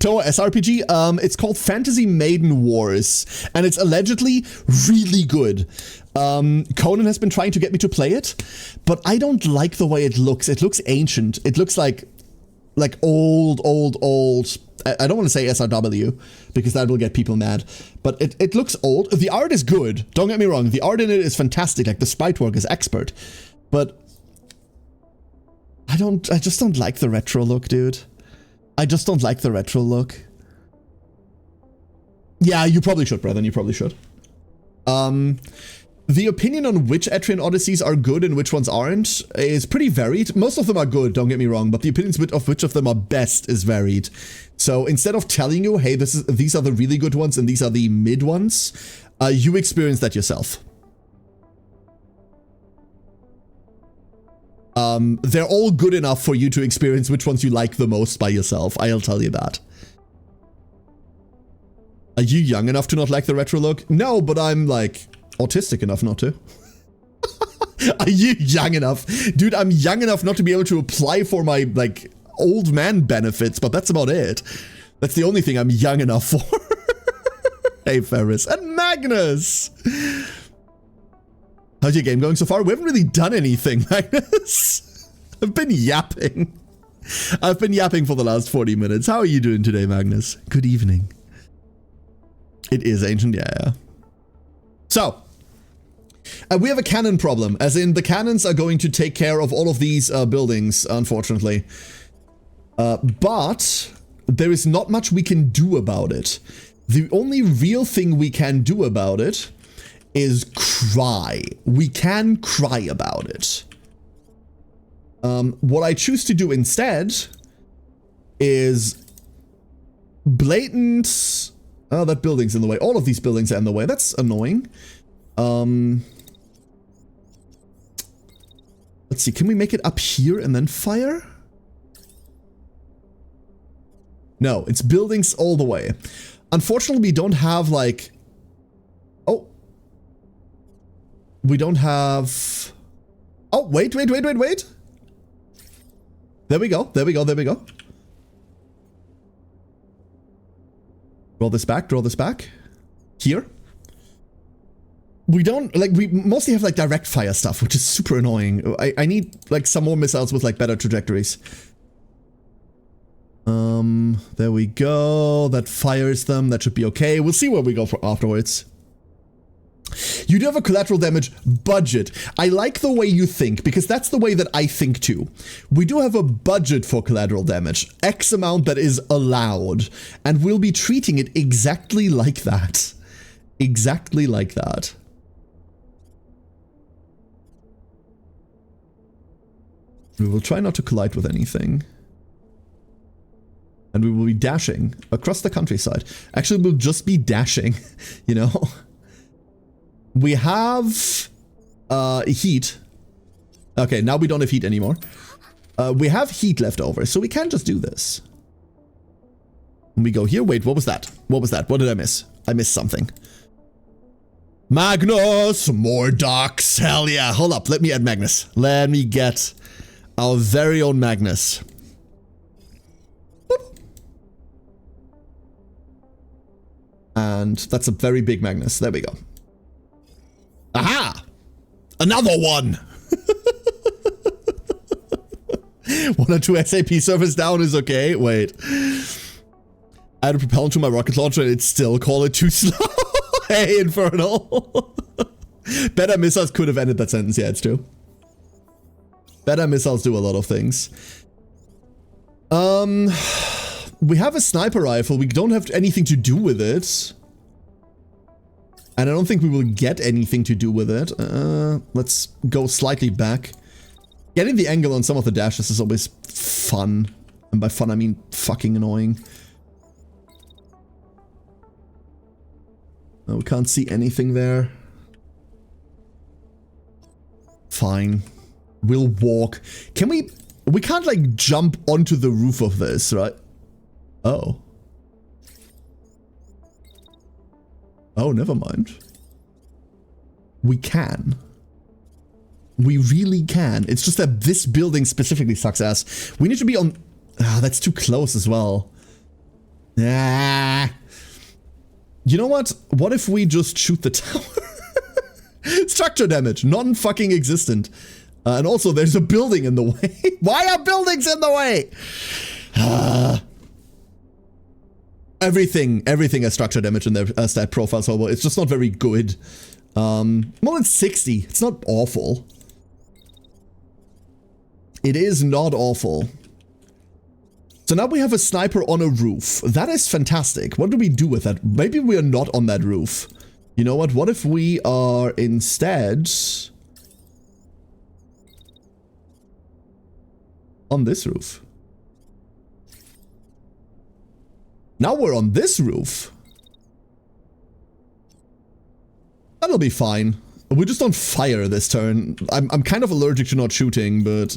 Toa SRPG, it's called Fantasy Maiden Wars, and it's allegedly really good. Conan has been trying to get me to play it, but I don't like the way it looks. It looks ancient. It looks like old. I don't want to say SRW, because that will get people mad, but it looks old. The art is good, don't get me wrong. The art in it is fantastic, like the sprite work is expert, but I just don't like the retro look, dude. I just don't like the retro look. Yeah, you probably should, brethren, you probably should. The opinion on which Etrian Odysseys are good and which ones aren't is pretty varied. Most of them are good, don't get me wrong, but the opinions of which of them are best is varied. So instead of telling you, hey, these are the really good ones and these are the mid ones, you experience that yourself. They're all good enough for you to experience which ones you like the most by yourself, I'll tell you that. Are you young enough to not like the retro look? No, but I'm like autistic enough not to. Are you young enough? Dude, I'm young enough not to be able to apply for my, like, old man benefits, but that's about it. That's the only thing I'm young enough for. Hey, Ferris. And Magnus! How's your game going so far? We haven't really done anything, Magnus. I've been yapping. I've been yapping for the last 40 minutes. How are you doing today, Magnus? Good evening. It is ancient, yeah. So, we have a cannon problem, as in the cannons are going to take care of all of these buildings, unfortunately. But there is not much we can do about it. The only real thing we can do about it is cry. We can cry about it. What I choose to do instead is blatant... Oh, that building's in the way. All of these buildings are in the way. That's annoying. Let's see. Can we make it up here and then fire? No, it's buildings all the way. Unfortunately, we don't have, like... Oh. We don't have... Oh, wait. There we go. Draw this back. Here. We don't, like, we mostly have, like, direct fire stuff, which is super annoying. I need, like, some more missiles with, like, better trajectories. There we go. That fires them. That should be okay. We'll see where we go for afterwards. You do have a collateral damage budget. I like the way you think, because that's the way that I think too. We do have a budget for collateral damage. X amount that is allowed. And we'll be treating it exactly like that. Exactly like that. We will try not to collide with anything. And we will be dashing across the countryside. Actually, we'll just be dashing, you know? We have heat. Okay, now we don't have heat anymore. We have heat left over, so we can just do this. We go here. Wait, what was that? What did I miss? I missed something. Magnus! More ducks! Hell yeah! Hold up, let me add Magnus. Let me get our very own Magnus. And that's a very big Magnus. There we go. Aha! Another one! 1 or 2 SAP servers down is okay. Wait. I had a propellant to my rocket launcher and it's still call it too slow. Hey, Infernal. Better missiles could have ended that sentence. Yeah, it's true. Better missiles do a lot of things. We have a sniper rifle. We don't have anything to do with it. And I don't think we will get anything to do with it. Let's go slightly back. Getting the angle on some of the dashes is always fun. And by fun, I mean fucking annoying. Oh, we can't see anything there. Fine. We'll walk. Can we... We can't, like, jump onto the roof of this, right? Oh. Oh, never mind. We can. We really can. It's just that this building specifically sucks ass. We need to be on... Ah, that's too close as well. Nah. You know what? What if we just shoot the tower? Structure damage, non-fucking existent. And also, there's a building in the way. Why are buildings in the way? Everything has structure damage in their stat profile, so it's just not very good. Well, it's 60. It's not awful. It is not awful. So now we have a sniper on a roof. That is fantastic. What do we do with that? Maybe we are not on that roof. You know what? What if we are instead on this roof? Now we're on this roof. That'll be fine. We just don't fire this turn. I'm kind of allergic to not shooting, but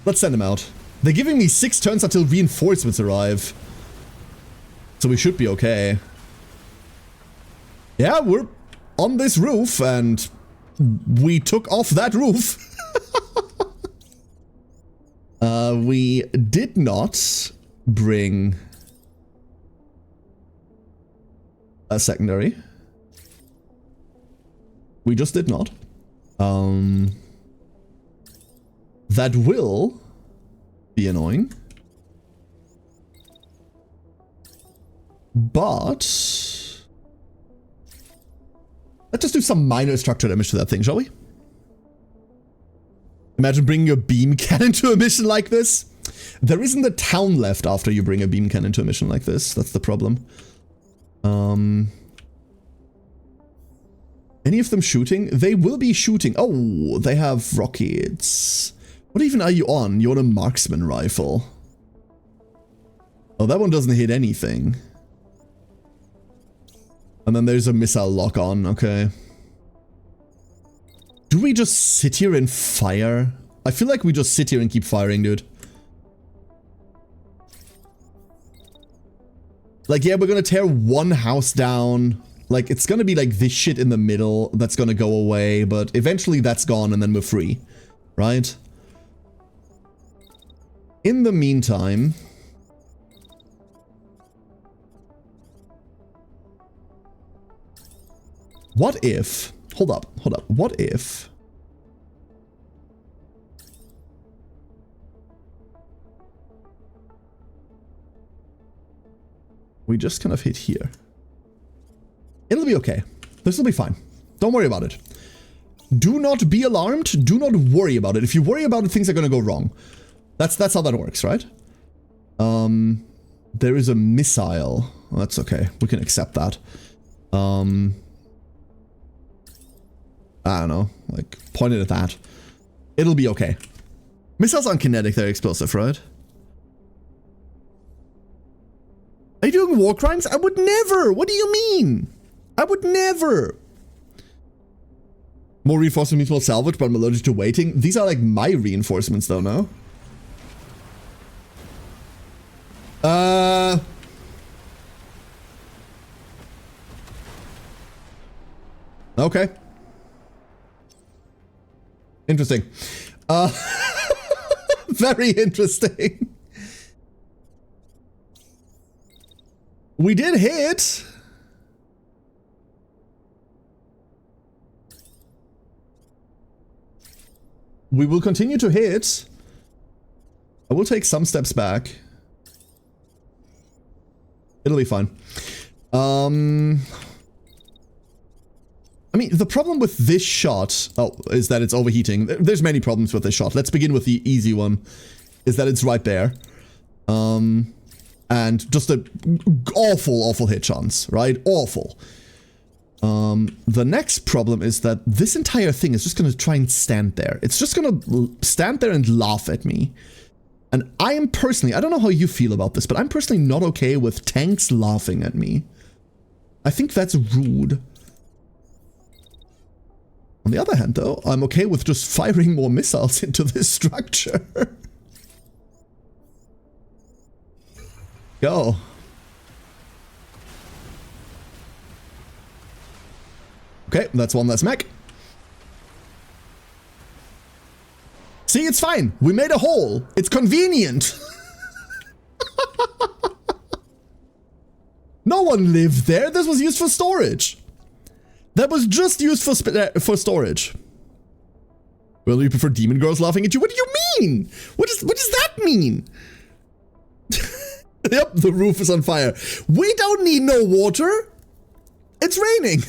let's send them out. They're giving me 6 turns until reinforcements arrive. So we should be okay. Yeah, we're on this roof and we took off that roof. We did not bring a secondary. We just did not. That will be annoying. But let's just do some minor structure damage to that thing, shall we? Imagine bringing a beam cannon to a mission like this. There isn't a town left after you bring a beam cannon to a mission like this. That's the problem. Any of them shooting? They will be shooting. Oh, they have rockets. What even are you on? You're on a marksman rifle. Oh, that one doesn't hit anything. And then there's a missile lock on. Okay. Do we just sit here and fire? I feel like we just sit here and keep firing, dude. Like, yeah, we're gonna tear one house down. Like, it's gonna be like this shit in the middle that's gonna go away, but eventually that's gone and then we're free. Right? In the meantime... what if... hold up. What if... we just kind of hit here? It'll be okay. This will be fine. Don't worry about it. Do not be alarmed. Do not worry about it. If you worry about it, things are gonna go wrong. That's how that works, right? There is a missile. Well, that's okay. We can accept that. I don't know. Like, point it at that. It'll be okay. Missiles aren't kinetic, they're explosive, right? Are you doing war crimes? I would never! What do you mean? I would never! More reinforcement means more salvage, but I'm allergic to waiting. These are like my reinforcements though, no? Okay. Interesting. Very interesting. We did hit. We will continue to hit. I will take some steps back. It'll be fine. I mean, the problem with this shot, is that it's overheating. There's many problems with this shot. Let's begin with the easy one, is that it's right there. And just a awful hit chance, right? Awful. The next problem is that this entire thing is just gonna try and stand there. It's just gonna stand there and laugh at me. And I am personally, I don't know how you feel about this, but I'm personally not okay with tanks laughing at me. I think that's rude. On the other hand, though, I'm okay with just firing more missiles into this structure. Go. Okay, that's one less mech. See, it's fine. We made a hole. It's convenient. No one lived there. This was used for storage. That was just used for storage. Well, you prefer demon girls laughing at you? What do you mean? What does that mean? Yep, the roof is on fire. We don't need no water. It's raining.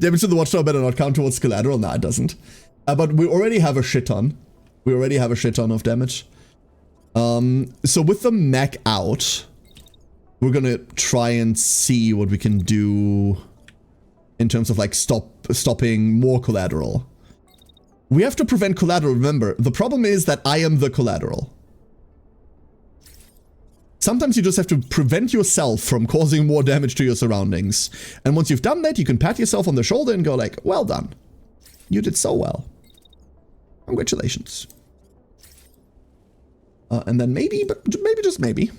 Damage to the watchtower better not count towards collateral. Nah, it doesn't. But we already have a shit ton. We already have a shit ton of damage. So with the mech out, we're gonna try and see what we can do in terms of like stopping more collateral. We have to prevent collateral. Remember, the problem is that I am the collateral. Sometimes you just have to prevent yourself from causing more damage to your surroundings. And once you've done that, you can pat yourself on the shoulder and go like, well done. You did so well. Congratulations. And then maybe, but maybe just maybe,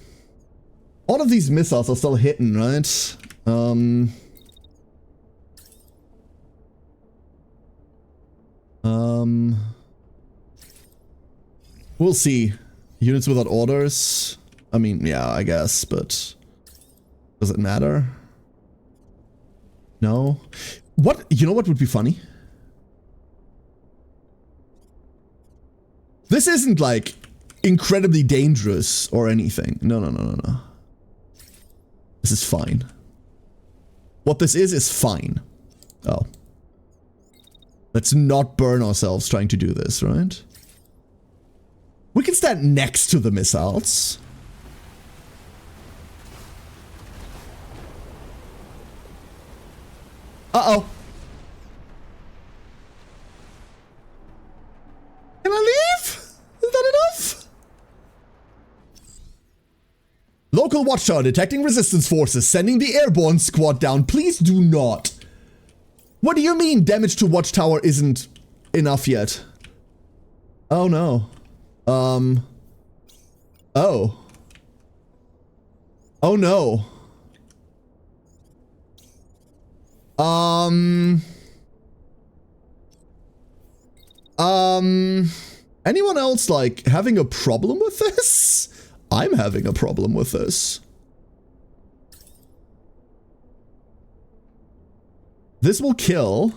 all of these missiles are still hitting, right? We'll see. Units without orders. I mean, yeah, I guess, but does it matter? No. What? You know what would be funny? This isn't like incredibly dangerous or anything. No. This is fine. What this is fine. Oh. Let's not burn ourselves trying to do this, right? We can stand next to the missiles. Uh-oh. Can I leave? Is that enough? Local watchtower detecting resistance forces, sending the airborne squad down. Please do not. What do you mean damage to watchtower isn't enough yet? Oh no. Oh. Oh no. Anyone else like having a problem with this? I'm having a problem with this. This will kill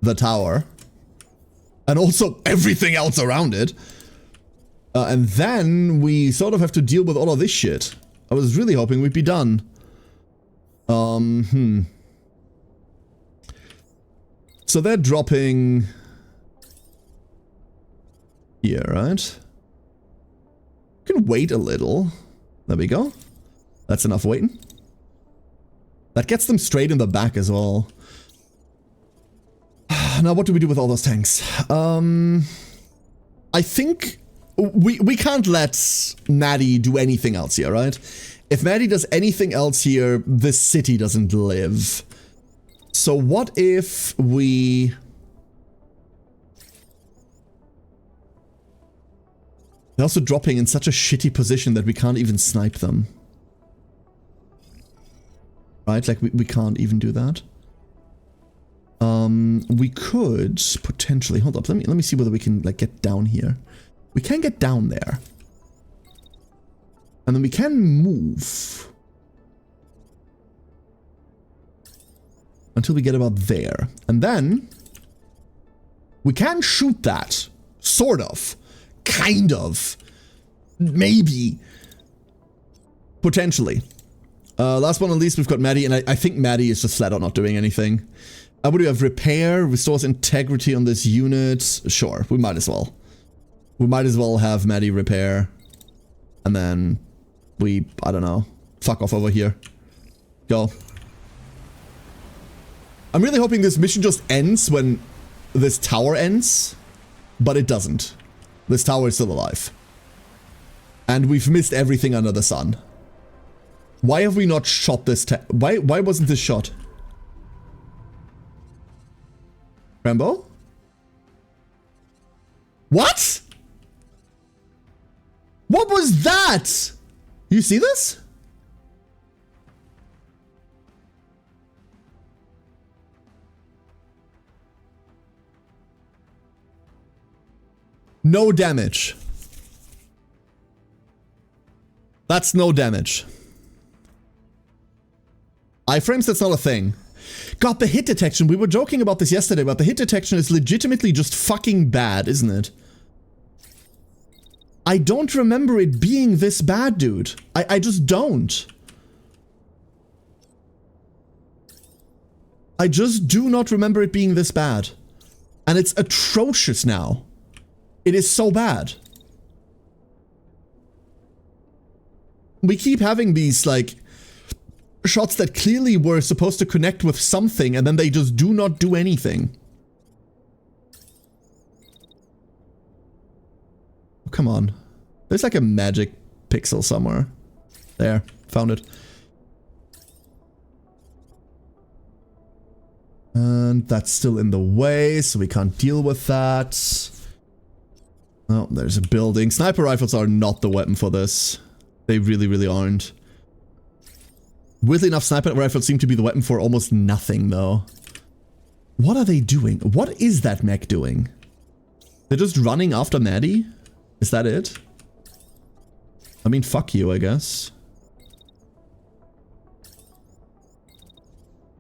the tower and also everything else around it. And then we sort of have to deal with all of this shit. I was really hoping we'd be done. So they're dropping here, right? You can wait a little. There we go. That's enough waiting. That gets them straight in the back as well. Now, what do we do with all those tanks? I think we can't let Maddie do anything else here, right? If Maddie does anything else here, this city doesn't live. So what if we... They're also dropping in such a shitty position that we can't even snipe them. Right? Like, we can't even do that. We could potentially... Hold up, let me see whether we can, like, get down here. We can get down there. And then we can move. Until we get about there. And then... we can shoot that. Sort of. Kind of. Maybe. Potentially. Last but not least, we've got Maddie, and I think Maddie is just flat out not doing anything. What do we have? Repair, restores integrity on this unit. Sure, we might as well. We might as well have Maddie repair. And then we, I don't know, fuck off over here. Go. I'm really hoping this mission just ends when this tower ends, but it doesn't. This tower is still alive. And we've missed everything under the sun. Why have we not shot this why wasn't this shot? Rambo? What? What was that? You see this? No damage. That's no damage. Iframes, that's not a thing. God, the hit detection. We were joking about this yesterday, but the hit detection is legitimately just fucking bad, isn't it? I don't remember it being this bad, dude. I just don't. I just do not remember it being this bad. And it's atrocious now. It is so bad. We keep having these, like, shots that clearly were supposed to connect with something, and then they just do not do anything. Oh, come on. There's like a magic pixel somewhere. There, found it. And that's still in the way, so we can't deal with that. Oh, there's a building. Sniper rifles are not the weapon for this. They really, really aren't. Weirdly enough, sniper rifles seem to be the weapon for almost nothing, though. What are they doing? What is that mech doing? They're just running after Maddie? Is that it? I mean, fuck you, I guess.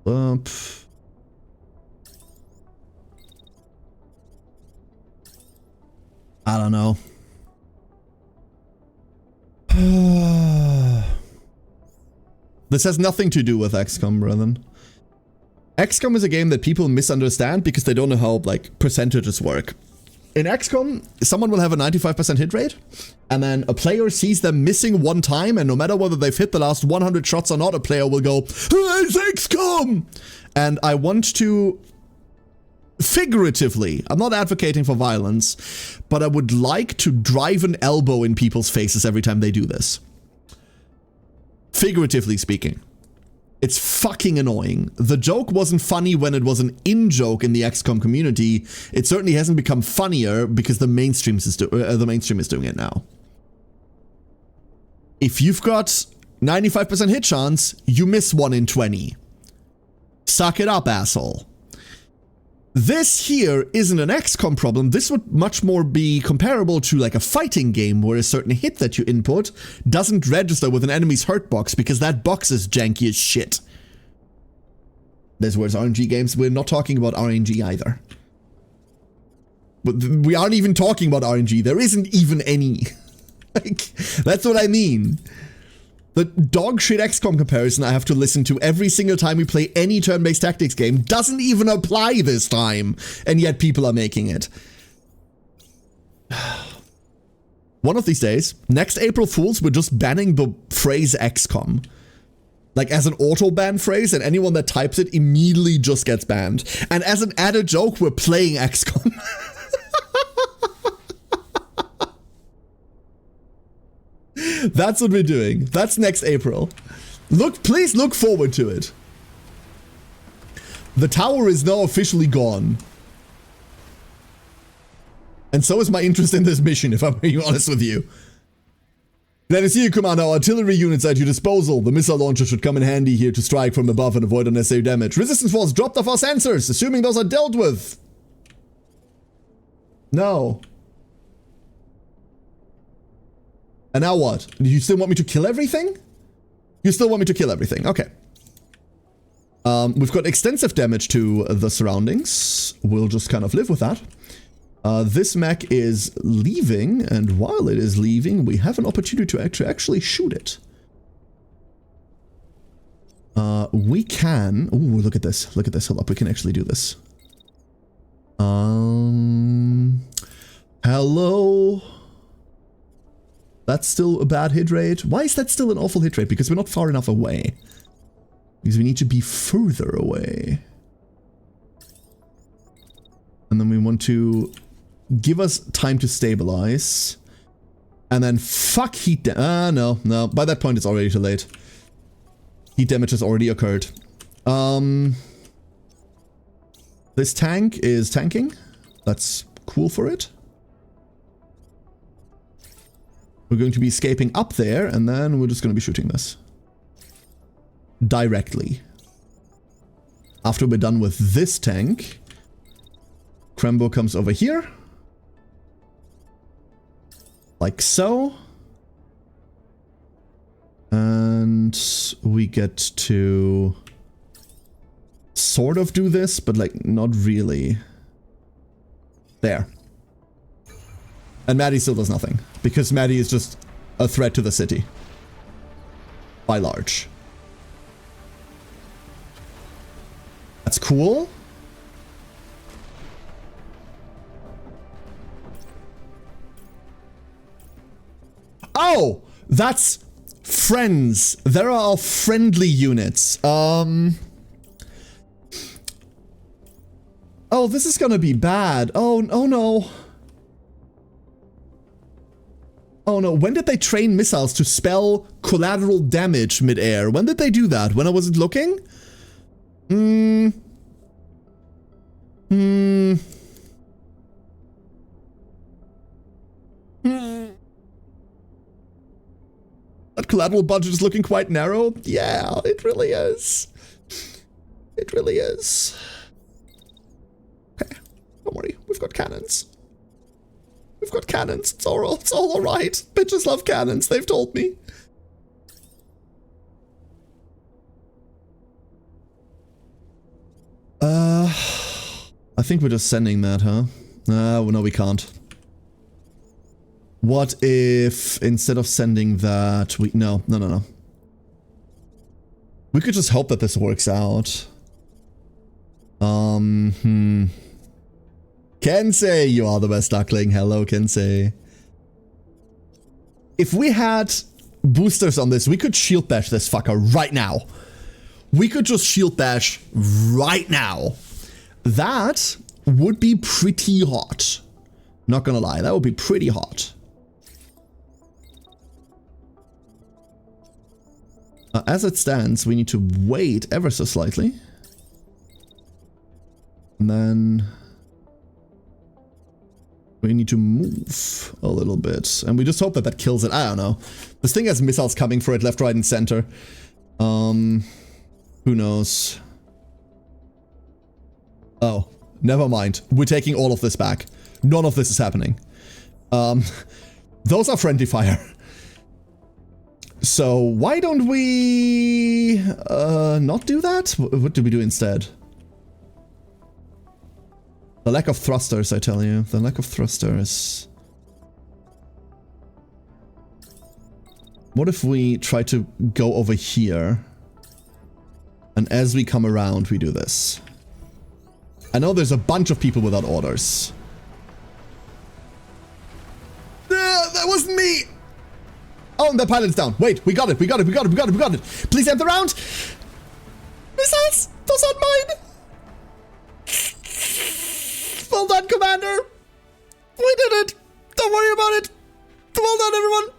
I don't know. This has nothing to do with XCOM, brethren. XCOM is a game that people misunderstand because they don't know how, like, percentages work. In XCOM, someone will have a 95% hit rate, and then a player sees them missing one time, and no matter whether they've hit the last 100 shots or not, a player will go, "It's XCOM!" And I want to, figuratively, I'm not advocating for violence, but I would like to drive an elbow in people's faces every time they do this. Figuratively speaking. It's fucking annoying. The joke wasn't funny when it was an in-joke in the XCOM community. It certainly hasn't become funnier because the mainstream is doing it now. If you've got 95% hit chance, you miss 1 in 20. Suck it up, asshole. This here isn't an XCOM problem. This would much more be comparable to like a fighting game where a certain hit that you input doesn't register with an enemy's hurt box because that box is janky as shit. There's where's RNG games. We're not talking about RNG either. But we aren't even talking about RNG. There isn't even any. Like, that's what I mean. The dog shit XCOM comparison I have to listen to every single time we play any turn-based tactics game doesn't even apply this time, and yet people are making it. One of these days, next April Fools, we're just banning the phrase XCOM. Like as an auto-ban phrase, and anyone that types it immediately just gets banned. And as an added joke, we're playing XCOM. That's what we're doing. That's next April. Please look forward to it. The tower is now officially gone. And so is my interest in this mission, if I'm being honest with you. Glad to see you, Commander. Artillery units at your disposal. The missile launcher should come in handy here to strike from above and avoid unnecessary damage. Resistance force dropped off our sensors, assuming those are dealt with. No. And now what? Do you still want me to kill everything? You still want me to kill everything. Okay. We've got extensive damage to the surroundings. We'll just kind of live with that. This mech is leaving, and while it is leaving, we have an opportunity to actually shoot it. We can... Ooh, look at this. Look at this. Hold up. We can actually do this. Hello? That's still a bad hit rate. Why is that still an awful hit rate? Because we're not far enough away. Because we need to be further away. And then we want to give us time to stabilize. And then fuck heat damage. No. By that point, it's already too late. Heat damage has already occurred. This tank is tanking. That's cool for it. We're going to be escaping up there, and then we're just going to be shooting this. Directly. After we're done with this tank, Krembo comes over here. Like so. And we get to sort of do this, but like not really. There. And Maddie still does nothing, because Maddie is just a threat to the city. By large. That's cool. Oh! That's friends. There are friendly units. Oh, this is gonna be bad. Oh no. Oh no, when did they train missiles to spell collateral damage mid-air? When did they do that? When I wasn't looking? That collateral budget is looking quite narrow. Yeah, it really is. It really is. Okay, don't worry, we've got cannons. We've got cannons. It's all alright. Bitches love cannons, they've told me. I think we're just sending that, huh? No, we can't. What if instead of sending that, we... No. We could just hope that this works out. Kensei, you are the best duckling. Hello, Kensei. If we had boosters on this, we could shield bash this fucker right now. We could just shield bash right now. That would be pretty hot. Not gonna lie, that would be pretty hot. As it stands, we need to wait ever so slightly. And then we need to move a little bit. And we just hope that that kills it. I don't know. This thing has missiles coming for it left, right, and center. Who knows? Oh, never mind. We're taking all of this back. None of this is happening. Those are friendly fire. So why don't we not do that? What do we do instead? The lack of thrusters, I tell you. The lack of thrusters. What if we try to go over here? And as we come around, we do this. I know there's a bunch of people without orders. That wasn't me! Oh, and the pilot's down. Wait, we got it. Please end the round. Missiles! Those aren't mine! Well done, Commander! We did it! Don't worry about it! Well done, everyone!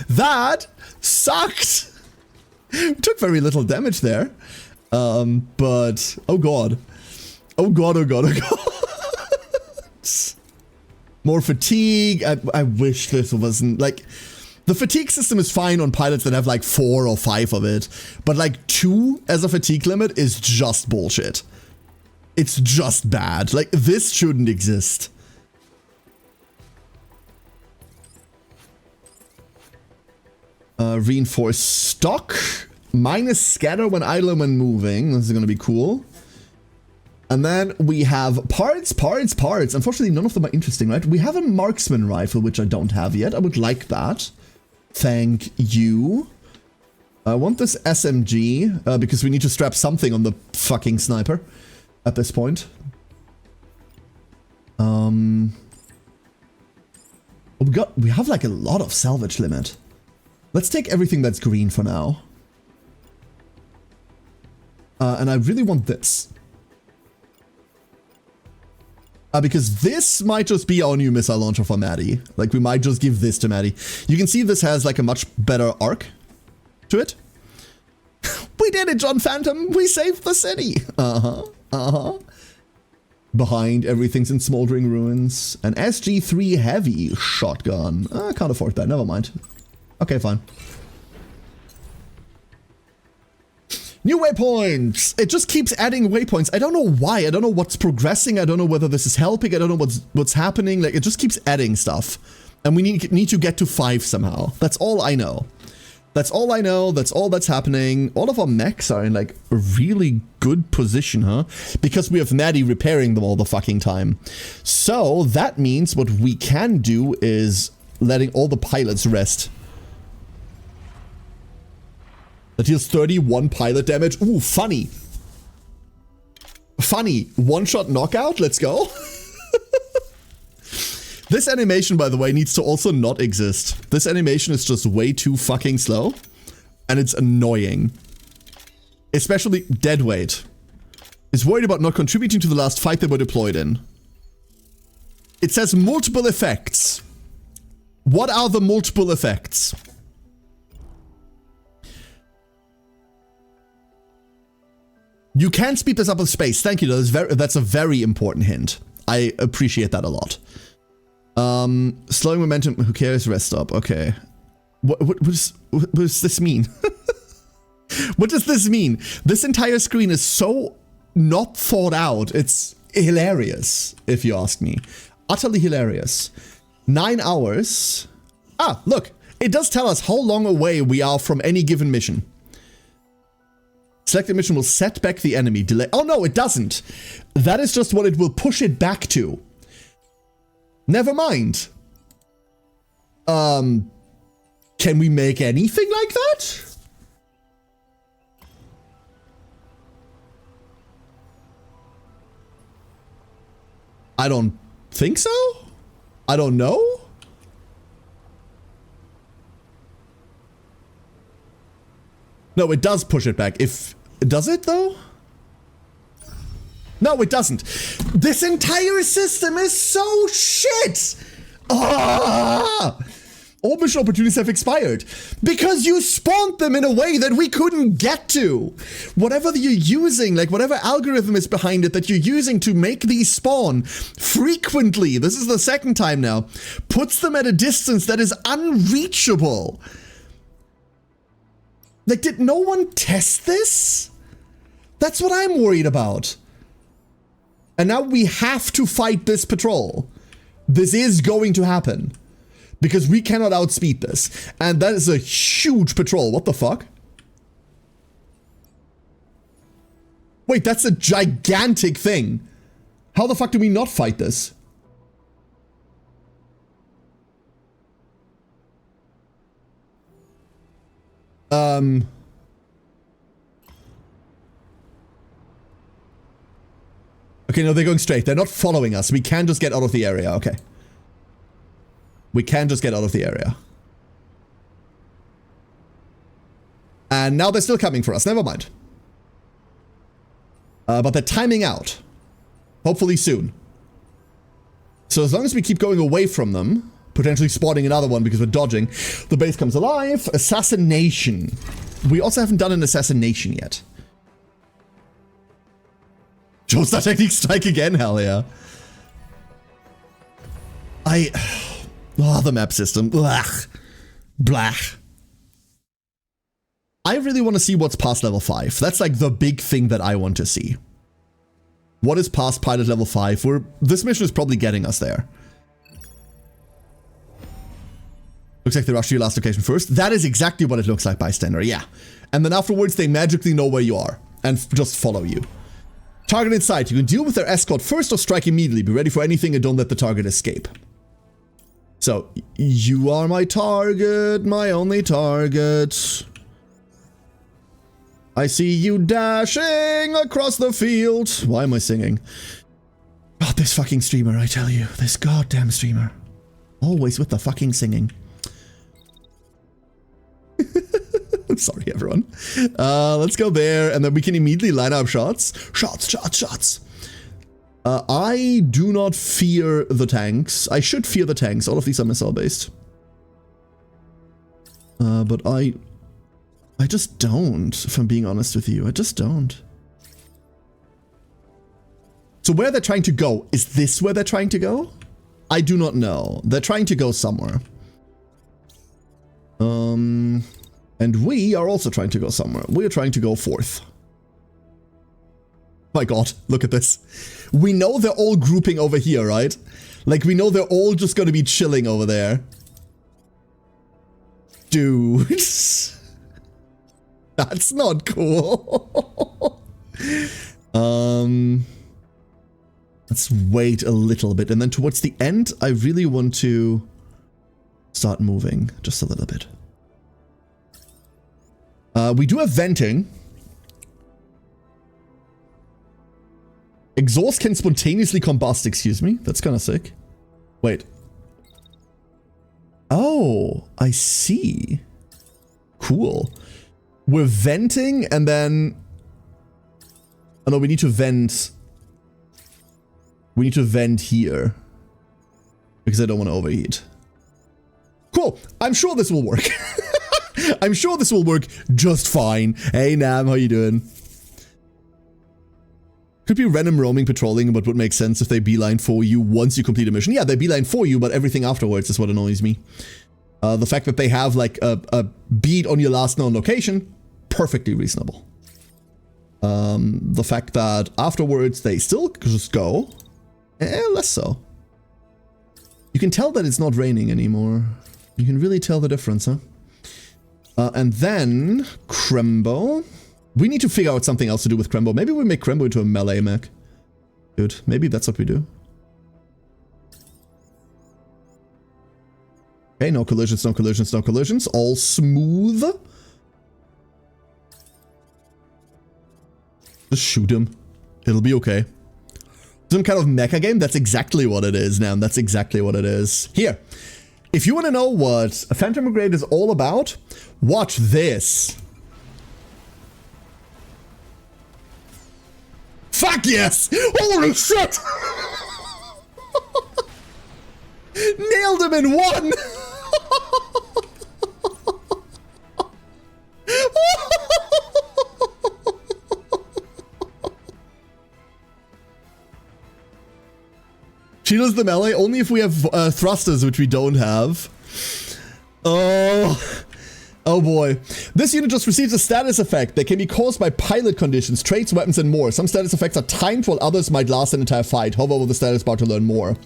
That sucked! We took very little damage there. But... Oh god. Oh god. More fatigue. I wish this wasn't... Like, the fatigue system is fine on pilots that have like 4 or 5 of it. But like 2 as a fatigue limit is just bullshit. It's just bad. Like, this shouldn't exist. Reinforce stock. Minus scatter when idle and when moving. This is going to be cool. And then we have parts. Unfortunately, none of them are interesting, right? We have a marksman rifle, which I don't have yet. I would like that. Thank you. I want this SMG, because we need to strap something on the fucking sniper at this point. We have like a lot of salvage limit. Let's take everything that's green for now. And I really want this. Because this might just be our new missile launcher for Maddie. Like, we might just give this to Maddie. You can see this has like a much better arc to it. We did it, John Phantom! We saved the city! Behind everything's in smoldering ruins. An SG-3 heavy shotgun. I can't afford that, never mind. Okay, fine. New waypoints! It just keeps adding waypoints. I don't know why. I don't know what's progressing. I don't know whether this is helping. I don't know what's happening. Like, it just keeps adding stuff. And we need to get to 5 somehow. That's all I know. That's all I know. That's all that's happening. All of our mechs are in, like, a really good position, huh? Because we have Maddie repairing them all the fucking time. So, that means what we can do is letting all the pilots rest. That deals 31 pilot damage. Ooh, funny. Funny. One-shot knockout? Let's go. This animation, by the way, needs to also not exist. This animation is just way too fucking slow. And it's annoying. Especially deadweight. Is worried about not contributing to the last fight they were deployed in. It says multiple effects. What are the multiple effects? You can speed this up with space. Thank you. That's a very important hint. I appreciate that a lot. Slowing momentum. Who cares? Rest stop. Okay. What does this mean? What does this mean? This entire screen is so not thought out. It's hilarious, if you ask me. Utterly hilarious. 9 hours. Ah, look. It does tell us how long away we are from any given mission. Selected mission will set back the enemy. Delay. Oh no, it doesn't. That is just what it will push it back to. Never mind. Can we make anything like that? I don't think so. I don't know. No, it does push it back. Does it though? No, it doesn't. This entire system is so shit. Ah! All mission opportunities have expired because you spawned them in a way that we couldn't get to. Whatever you're using, like whatever algorithm is behind it that you're using to make these spawn frequently, this is the second time now, puts them at a distance that is unreachable. Like, did no one test this? That's what I'm worried about. And now we have to fight this patrol. This is going to happen. Because we cannot outspeed this. And that is a huge patrol. What the fuck? Wait, that's a gigantic thing. How the fuck do we not fight this? Okay, no, they're going straight. They're not following us. We can just get out of the area. Okay. We can just get out of the area. And now they're still coming for us. Never mind. But they're timing out. Hopefully soon. So as long as we keep going away from them, potentially spawning another one because we're dodging, the base comes alive. Assassination. We also haven't done an assassination yet. Joestar technique strike again? Hell yeah. Oh, the map system. Blech. Blech. I really want to see what's past level 5. That's like the big thing that I want to see. What is past pilot level 5? This mission is probably getting us there. Looks like they rush to your last location first. That is exactly what it looks like, bystander. Yeah. And then afterwards, they magically know where you are and just follow you. Target in sight. You can deal with their escort first or strike immediately. Be ready for anything and don't let the target escape. So, you are my target, my only target. I see you dashing across the field. Why am I singing? God, this fucking streamer, I tell you. This goddamn streamer. Always with the fucking singing. Sorry, everyone. Let's go there, and then we can immediately line up shots. Shots. I do not fear the tanks. I should fear the tanks. All of these are missile-based. But I just don't, if I'm being honest with you. I just don't. So where they're trying to go, is this where they're trying to go? I do not know. They're trying to go somewhere. And we are also trying to go somewhere. We are trying to go forth. My god, look at this. We know they're all grouping over here, right? Like, we know they're all just gonna be chilling over there. Dude. That's not cool. Let's wait a little bit. And then towards the end, I really want to start moving just a little bit. We do have venting. Exhaust can spontaneously combust, excuse me. That's kind of sick. Wait. Oh, I see. Cool. We're venting and then... Oh no, we need to vent. We need to vent here. Because I don't want to overheat. Cool. I'm sure this will work. I'm sure this will work just fine. Hey Nam, how you doing? Could be random roaming patrolling, but would make sense if they beeline for you once you complete a mission. Yeah, they beeline for you, but everything afterwards is what annoys me. The fact that they have like a beat on your last known location, perfectly reasonable. The fact that afterwards they still just go, less so. You can tell that it's not raining anymore. You can really tell the difference, huh? And then Krembo. We need to figure out something else to do with Krembo. Maybe we make Krembo into a melee mech. Good. Maybe that's what we do. Okay, no collisions, no collisions, no collisions. All smooth. Just shoot him. It'll be okay. Some kind of mecha game? That's exactly what it is, Nam. That's exactly what it is. Here. If you want to know what a Phantom Brigade is all about, watch this. Fuck yes! Holy shit! Nailed him in one! She does the melee only if we have thrusters, which we don't have. Oh boy. This unit just receives a status effect that can be caused by pilot conditions, traits, weapons, and more. Some status effects are timed while others might last an entire fight. Hover over the status bar to learn more.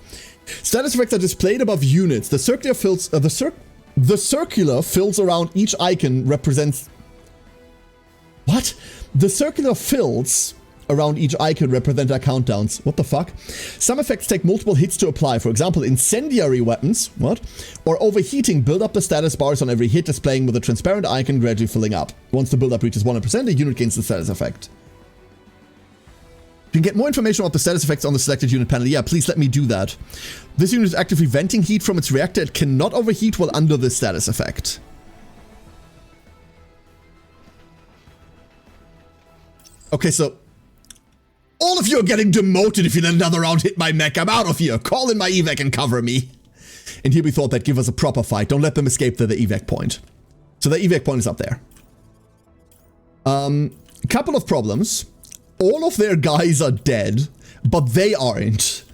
Status effects are displayed above units. The circular fills the circular fills around each icon represents... What? The circular fills around each icon represent our countdowns. What the fuck? Some effects take multiple hits to apply. For example, incendiary weapons, what? Or overheating build up the status bars on every hit, displaying with a transparent icon gradually filling up. Once the build-up reaches 100%, the unit gains the status effect. You can get more information about the status effects on the selected unit panel. Yeah, please let me do that. This unit is actively venting heat from its reactor. It cannot overheat while under this status effect. Okay, so... all of you are getting demoted if you let another round hit my mech. I'm out of here. Call in my evac and cover me. And here we thought that'd give us a proper fight. Don't let them escape to the evac point. So the evac point is up there. Couple of problems. All of their guys are dead, but they aren't.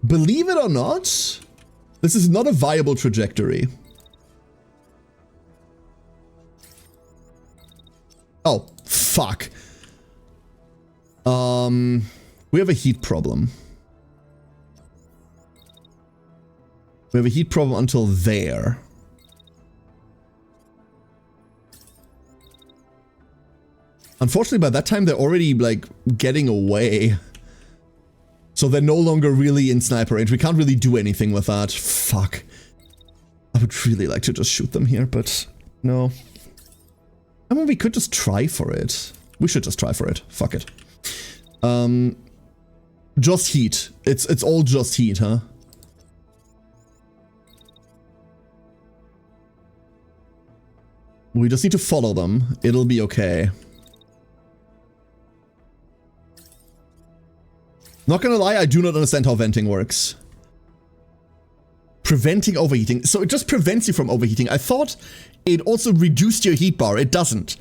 Believe it or not, this is not a viable trajectory. Oh, fuck. We have a heat problem. We have a heat problem until there. Unfortunately, by that time, they're already, like, getting away. So they're no longer really in sniper range. We can't really do anything with that. Fuck. I would really like to just shoot them here, but no. I mean, we could just try for it. We should just try for it. Fuck it. Just heat. It's all just heat, huh? We just need to follow them. It'll be okay. Not gonna lie, I do not understand how venting works. Preventing overheating. So it just prevents you from overheating. I thought it also reduced your heat bar. It doesn't.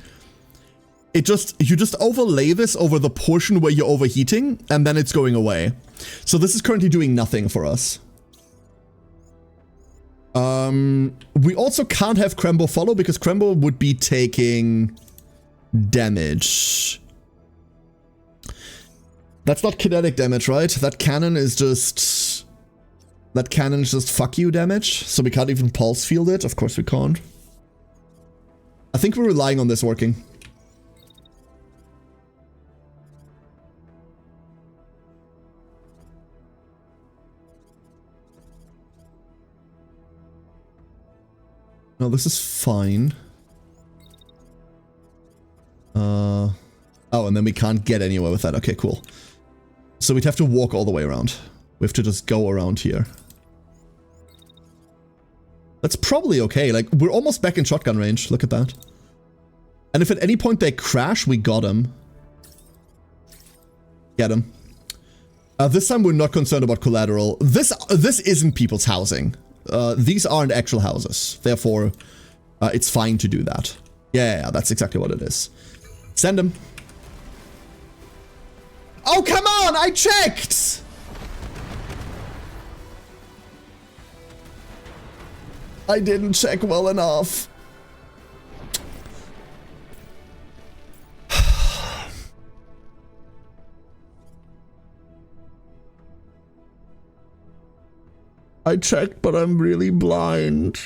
you just overlay this over the portion where you're overheating, and then it's going away. So this is currently doing nothing for us. We also can't have Krembo follow because Krembo would be taking damage. That's not kinetic damage, right? That cannon is just fuck you damage. So we can't even pulse field it. Of course we can't. I think we're relying on this working. No, this is fine. Oh, and then we can't get anywhere with that. Okay, cool. So we'd have to walk all the way around. We have to just go around here. That's probably okay. Like, we're almost back in shotgun range. Look at that. And if at any point they crash, we got him. Get him. This time we're not concerned about collateral. This isn't people's housing. These aren't actual houses. Therefore, it's fine to do that. Yeah, that's exactly what it is. Send him. Oh, come on! I checked! I didn't check well enough. I checked, but I'm really blind.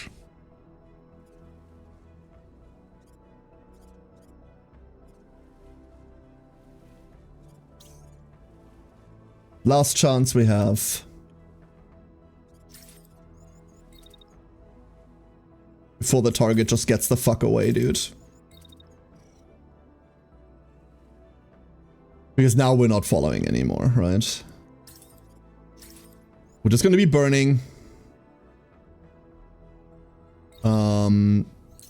Last chance we have. Before the target just gets the fuck away, dude. Because now we're not following anymore, right? We're just gonna be burning.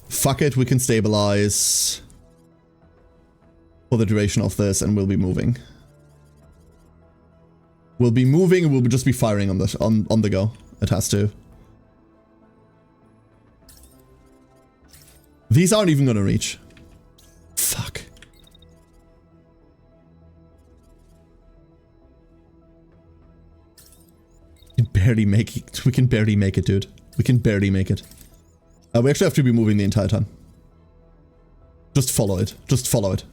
Fuck it, we can stabilize for the duration of this and we'll be moving. We'll be moving and we'll just be firing on the go. It has to. These aren't even gonna reach. Fuck. We can barely make it. We can barely make it, dude. We can barely make it. We actually have to be moving the entire time. Just follow it. Just follow it.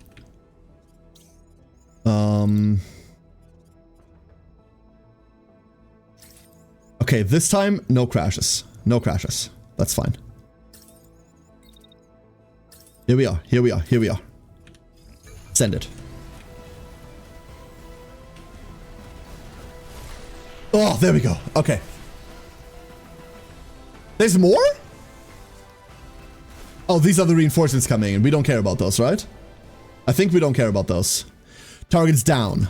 Okay, this time, no crashes. No crashes. That's fine. Here we are. Here we are. Here we are. Send it. Oh, there we go. Okay. There's more? Oh, these are the reinforcements coming in. We don't care about those, right? I think we don't care about those. Targets down.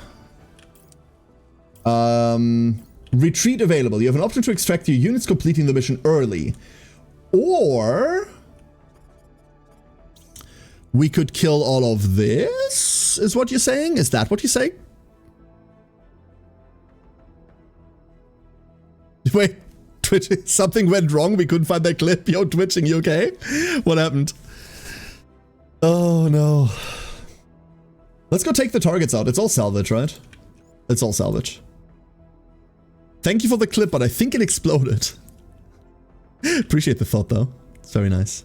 Retreat available. You have an option to extract your units completing the mission early. Or we could kill all of this, is what you're saying? Is that what you're saying? Wait, Twitch, something went wrong. We couldn't find that clip. Yo, twitching, you okay? What happened? Oh, no. Let's go take the targets out. It's all salvage, right? It's all salvage. Thank you for the clip, but I think it exploded. Appreciate the thought, though. It's very nice.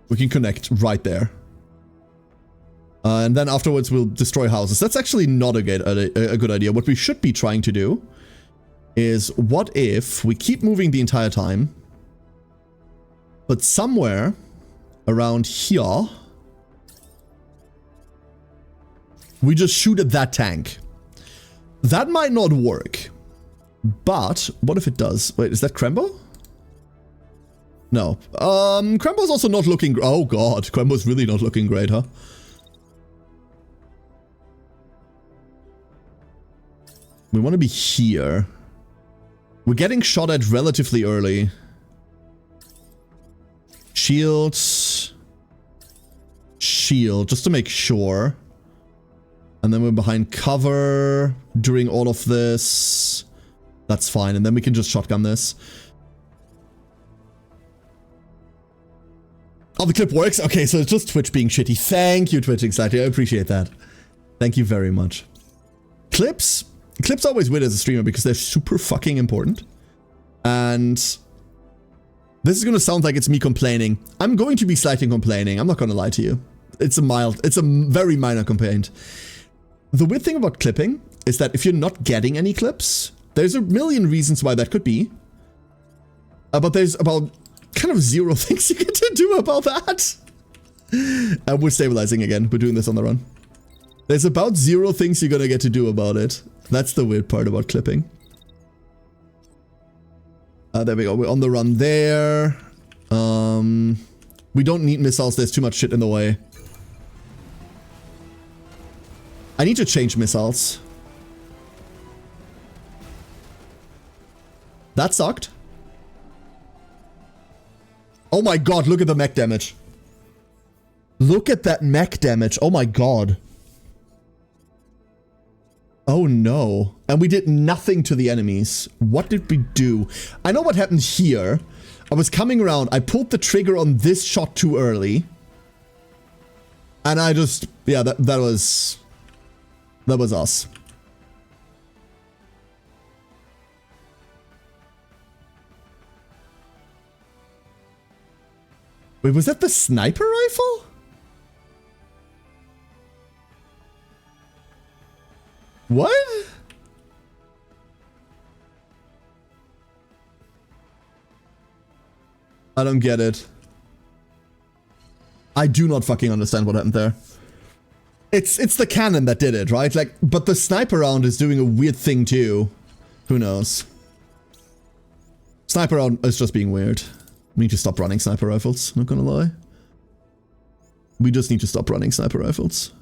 We can connect right there. And then afterwards we'll destroy houses. That's actually not a good idea. What we should be trying to do is, what if we keep moving the entire time, but somewhere around here we just shoot at that tank. That might not work, but what if it does? Wait, is that Krembo? No. Krembo's also not looking... Oh god, Krembo's really not looking great, huh? We want to be here. We're getting shot at relatively early. Shield. Shield, just to make sure. And then we're behind cover during all of this. That's fine. And then we can just shotgun this. Oh, the clip works? Okay, so it's just Twitch being shitty. Thank you, Twitch Anxiety. I appreciate that. Thank you very much. Clips always win as a streamer because they're super fucking important. And this is going to sound like it's me complaining. I'm going to be slightly complaining. I'm not going to lie to you. It's a very minor complaint. The weird thing about clipping is that if you're not getting any clips, there's a million reasons why that could be. But there's about kind of 0 things you get to do about that. And we're stabilizing again. We're doing this on the run. There's about 0 things you're gonna get to do about it. That's the weird part about clipping. There we go. We're on the run there. We don't need missiles. There's too much shit in the way. I need to change missiles. That sucked. Oh my god, look at the mech damage. Look at that mech damage. Oh my god. Oh no. And we did nothing to the enemies. What did we do? I know what happened here. I was coming around. I pulled the trigger on this shot too early. And I just... yeah, that was us. Wait, was that the sniper rifle? What? I don't get it. I do not fucking understand what happened there. It's the cannon that did it, right? Like, but the sniper round is doing a weird thing too. Who knows? Sniper round is just being weird. We need to stop running sniper rifles, not gonna lie. We just need to stop running sniper rifles.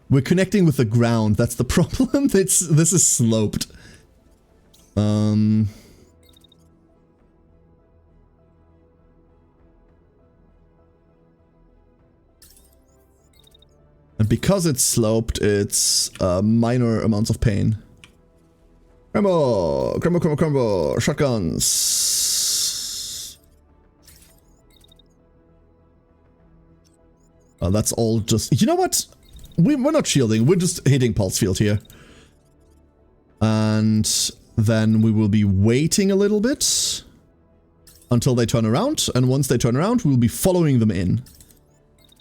We're connecting with the ground, that's the problem. This is sloped. And because it's sloped, it's minor amounts of pain. Crumble! Crumble, crumble, crumble! Shotguns! That's all just... you know what? We're not shielding, we're just hitting pulse field here. And then we will be waiting a little bit until they turn around, and once they turn around, we'll be following them in.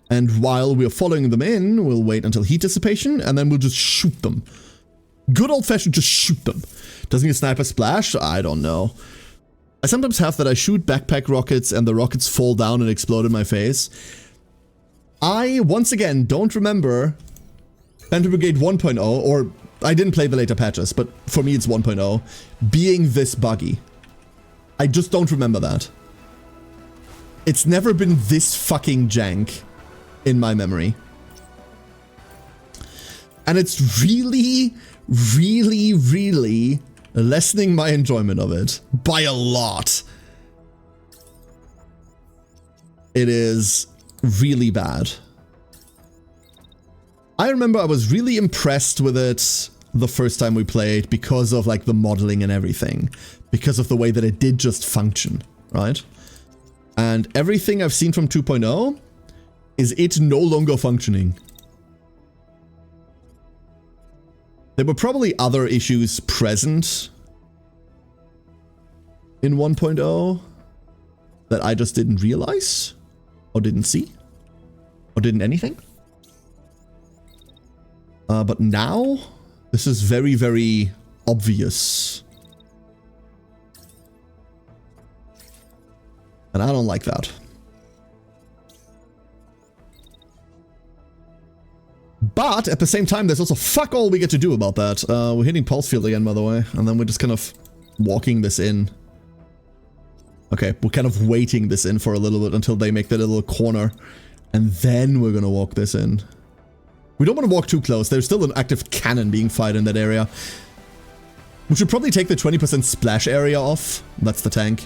And while we're following them in, we'll wait until heat dissipation, and then we'll just shoot them. Good old-fashioned just shoot them. Doesn't your sniper splash? I don't know. I sometimes have that I shoot backpack rockets and the rockets fall down and explode in my face. I, once again, don't remember Phantom Brigade 1.0, or I didn't play the later patches, but for me it's 1.0, being this buggy. I just don't remember that. It's never been this fucking jank in my memory. And it's really, really, really lessening my enjoyment of it by a lot. It is really bad. I remember I was really impressed with it the first time we played because of like the modeling and everything. Because of the way that it did just function, right? And everything I've seen from 2.0 is it no longer functioning. There were probably other issues present in 1.0 that I just didn't realize, or didn't see, or didn't anything. But now, this is very, very obvious. And I don't like that. But at the same time, there's also fuck all we get to do about that. We're hitting pulse field again, by the way. And then we're just kind of walking this in. Okay, we're kind of waiting this in for a little bit until they make that little corner. And then we're gonna walk this in. We don't want to walk too close. There's still an active cannon being fired in that area. We should probably take the 20% splash area off. That's the tank.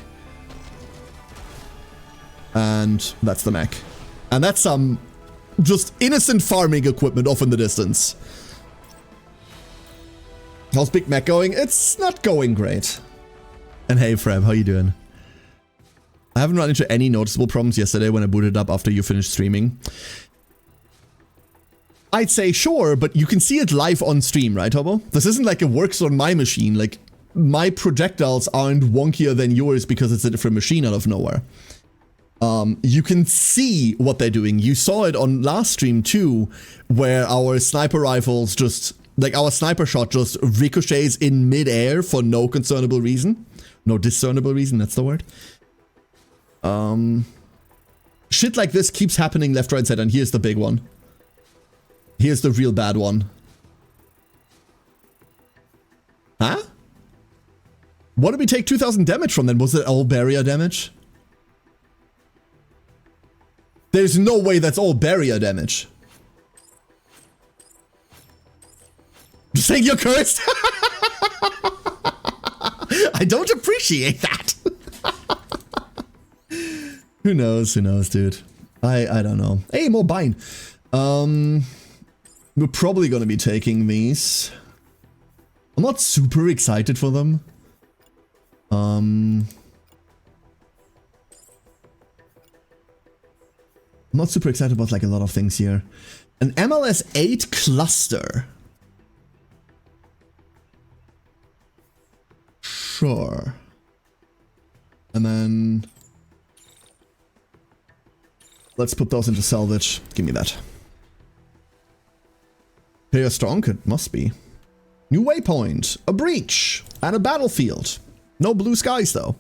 And that's the mech. And that's some just innocent farming equipment off in the distance. How's Big Mac going? It's not going great. And hey Freb, how you doing? I haven't run into any noticeable problems yesterday when I booted up after you finished streaming. I'd say sure, but you can see it live on stream, right, Hobo? This isn't like it works on my machine. Like, my projectiles aren't wonkier than yours because it's a different machine out of nowhere. You can see what they're doing. You saw it on last stream too, where our sniper rifles just, like our sniper shot just ricochets in midair for no discernible reason. No discernible reason, that's the word. Shit like this keeps happening left, right, center, and here's the big one. Here's the real bad one. Huh? What did we take 2,000 damage from then? Was it all barrier damage? There's no way that's all barrier damage. Just saying you're cursed? I don't appreciate that. Who knows, dude? I don't know. Hey, more Bine. We're probably gonna be taking these. I'm not super excited for them. I'm not super excited about like a lot of things here. An MLS 8 cluster. Sure. And then let's put those into salvage. Give me that. Player strong? It must be. New waypoint, a breach, and a battlefield. No blue skies though.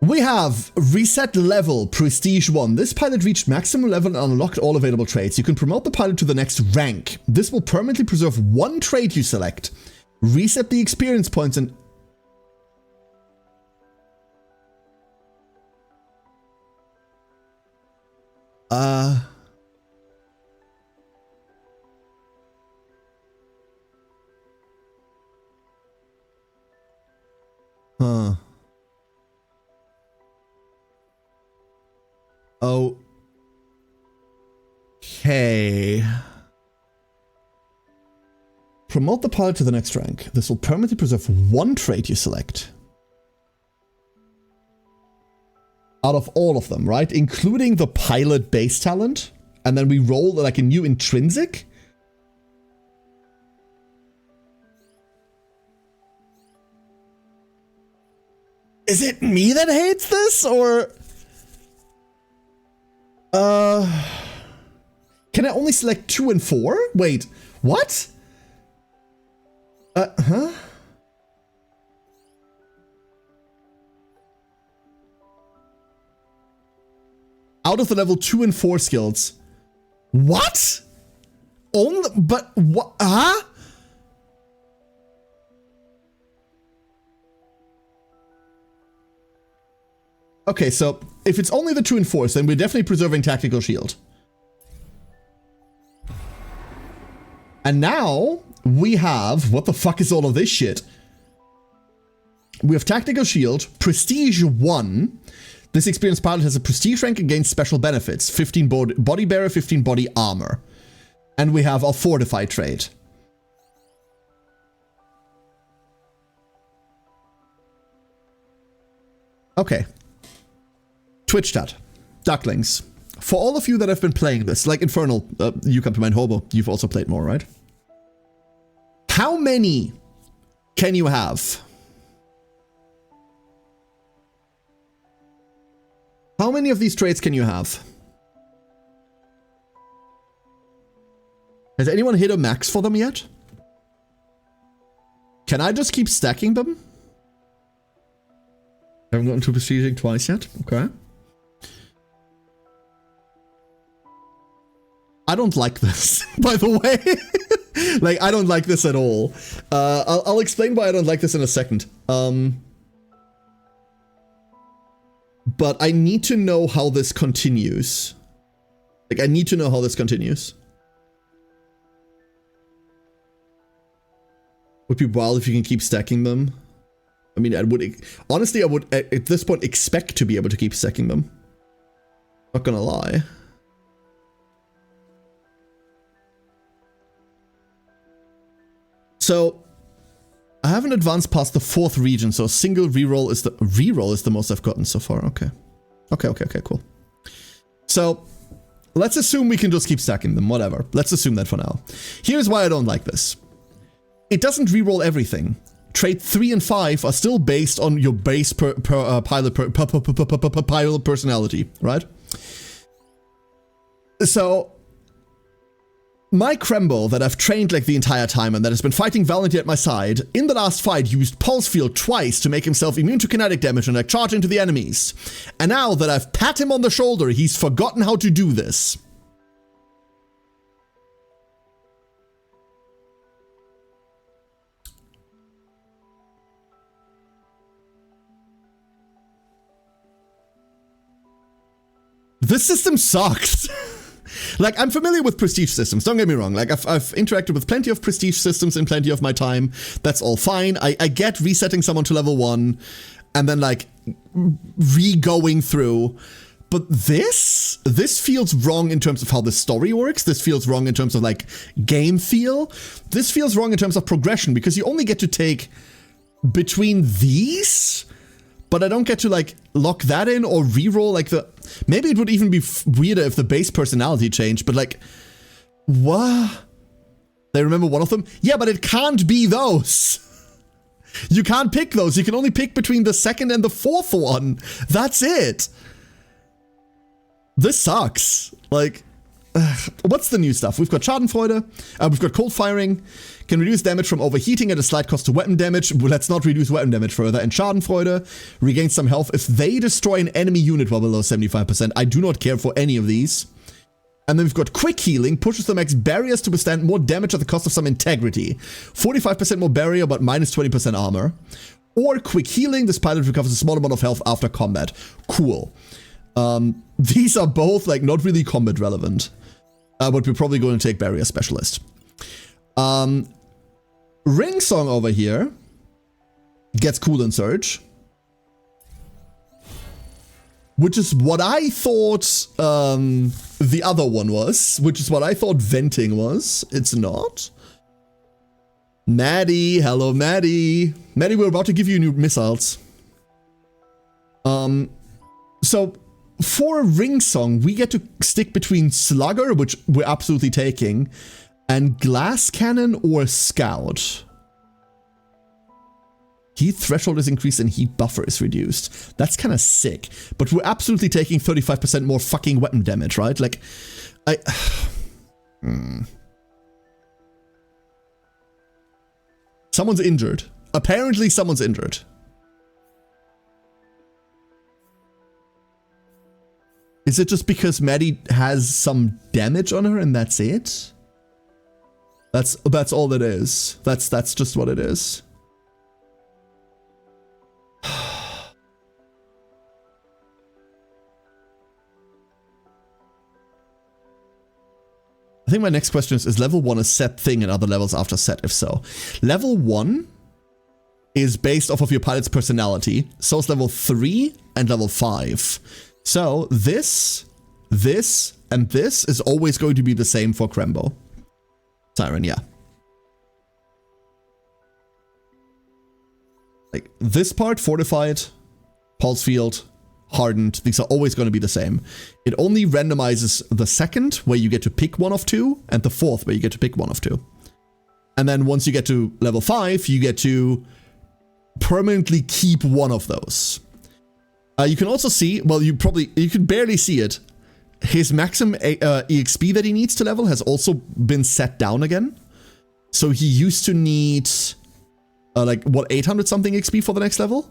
We have reset level, prestige 1. This pilot reached maximum level and unlocked all available traits. You can promote the pilot to the next rank. This will permanently preserve one trait you select. Reset the experience points and... Huh. Okay. Promote the pilot to the next rank. This will permanently preserve one trait you select. Out of all of them, right? Including the pilot base talent. And then we roll like a new intrinsic. Is it me that hates this, or... Can I only select 2 and 4? Wait, what? Huh? Out of the level 2 and 4 skills. What? Only, but what? Huh? Okay, so if it's only the 2 and 4s, then we're definitely preserving tactical shield. And now we have, what the fuck is all of this shit? We have tactical shield, prestige 1. This experienced pilot has a prestige rank and gains special benefits. 15 body bearer, 15 body armor. And we have a fortify trait. Okay. Twitch chat. Ducklings. For all of you that have been playing this, like Infernal, you come to mind, Hobo, you've also played more, right? How many can you have? How many of these traits can you have? Has anyone hit a max for them yet? Can I just keep stacking them? Haven't gotten to prestiging twice yet. Okay. I don't like this, by the way. Like, I don't like this at all. I'll explain why I don't like this in a second. But I need to know how this continues. Like, I need to know how this continues. Would be wild if you can keep stacking them. I mean, honestly, I would, at this point, expect to be able to keep stacking them. Not gonna lie. So, I haven't advanced past the 4th region, so single reroll is the most I've gotten so far. Okay. Okay, cool. So let's assume we can just keep stacking them, whatever. Let's assume that for now. Here's why I don't like this. It doesn't reroll everything. Trait 3 and 5 are still based on your base pilot personality, right? So my Krembo that I've trained like the entire time and that has been fighting valiantly at my side, in the last fight used Pulse Field twice to make himself immune to kinetic damage and like charge into the enemies. And now that I've pat him on the shoulder, he's forgotten how to do this. This system sucks. Like, I'm familiar with prestige systems, don't get me wrong. Like, I've interacted with plenty of prestige systems in plenty of my time. That's all fine. I get resetting someone to level 1 and then, like, re-going through. But this feels wrong in terms of how the story works. This feels wrong in terms of, like, game feel. This feels wrong in terms of progression, because you only get to take between these, but I don't get to, like, lock that in or reroll, like, the... Maybe it would even be weirder if the base personality changed, but, like... What? They remember one of them? Yeah, but it can't be those! You can't pick those. You can only pick between the 2nd and the 4th one. That's it! This sucks. Like... What's the new stuff? We've got Schadenfreude, we've got Cold Firing, can reduce damage from overheating at a slight cost to weapon damage. Let's not reduce weapon damage further. And Schadenfreude regains some health if they destroy an enemy unit while below 75%. I do not care for any of these. And then we've got Quick Healing, pushes the max barriers to withstand more damage at the cost of some integrity. 45% more barrier, but minus 20% armor. Or Quick Healing, this pilot recovers a small amount of health after combat. Cool. These are both, like, not really combat relevant. But we're probably going to take Barrier Specialist. Ring Song over here gets Cool and Surge, which is what I thought the other one was, which is what I thought Venting was. It's not. Maddie, hello Maddie. Maddie, we're about to give you new missiles. So for a Ring Song, we get to stick between Slugger, which we're absolutely taking, and Glass Cannon or Scout. Heat threshold is increased and heat buffer is reduced. That's kind of sick. But we're absolutely taking 35% more fucking weapon damage, right? Like, Someone's injured. Apparently someone's injured. Is it just because Maddie has some damage on her and that's it? That's all it is. That's just what it is. I think my next question is level 1 a set thing and other levels after set? If so, level 1 is based off of your pilot's personality. So is level 3 and level 5. So this, and this is always going to be the same for Krembo. Siren, yeah. Like this part, fortified, pulse field, hardened, these are always going to be the same. It only randomizes the 2nd, where you get to pick one of 2, and the 4th, where you get to pick one of 2. And then once you get to level 5, you get to permanently keep one of those. You can also see, well, you can barely see it. His maximum EXP that he needs to level has also been set down again. So he used to need, like, what, 800 something XP for the next level?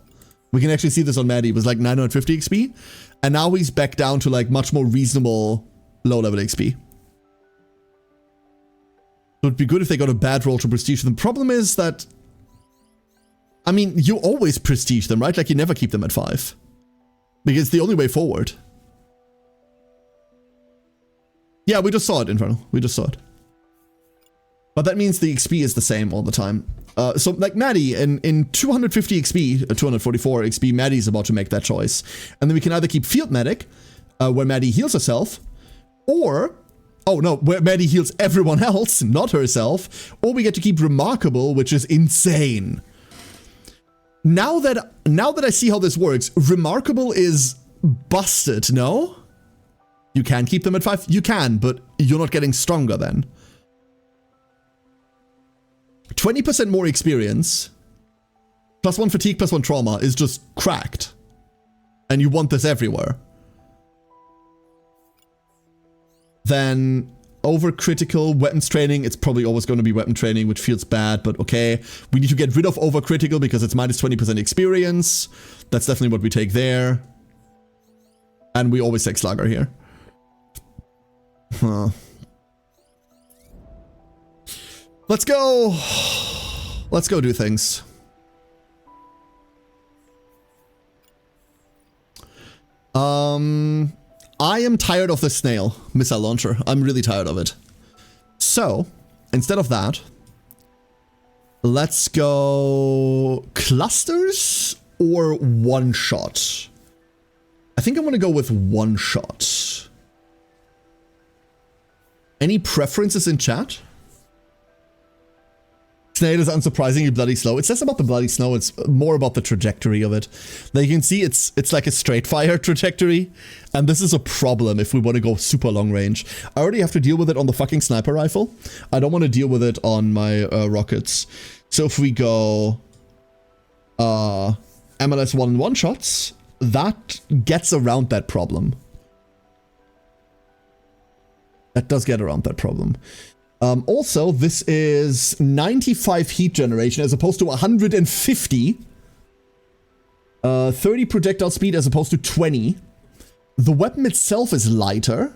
We can actually see this on Maddie. It was like 950 XP. And now he's back down to, like, much more reasonable low-level XP. So it'd be good if they got a bad roll to prestige them. The problem is that, I mean, you always prestige them, right? Like, you never keep them at 5. Because it's the only way forward. Yeah, we just saw it, Infernal. We just saw it. But that means the XP is the same all the time. So, like, Maddie, in 250 XP, 244 XP, Maddie's about to make that choice. And then we can either keep Field Medic, where Maddie heals herself, or... Oh, no, where Maddie heals everyone else, not herself. Or we get to keep Remarkable, which is insane. Now that I see how this works, Remarkable is busted, no? You can keep them at 5? You can, but you're not getting stronger then. 20% more experience, +1 fatigue, +1 trauma is just cracked. And you want this everywhere. Then overcritical weapons training, it's probably always going to be weapon training, which feels bad, but okay. We need to get rid of overcritical because it's minus 20% experience. That's definitely what we take there. And we always take Slugger here. Huh. Let's go. Let's go do things. I am tired of the snail missile launcher. I'm really tired of it. So, instead of that, let's go clusters or one shot. I think I'm gonna go with one shot. Any preferences in chat? Snail is unsurprisingly bloody slow. It's less about the bloody snow, it's more about the trajectory of it. Now you can see it's like a straight fire trajectory, and this is a problem if we want to go super long range. I already have to deal with it on the fucking sniper rifle. I don't want to deal with it on my rockets. So if we go MLS 1-1 shots, that gets around that problem. That does get around that problem. Also, this is 95 heat generation as opposed to 150. 30 projectile speed as opposed to 20. The weapon itself is lighter.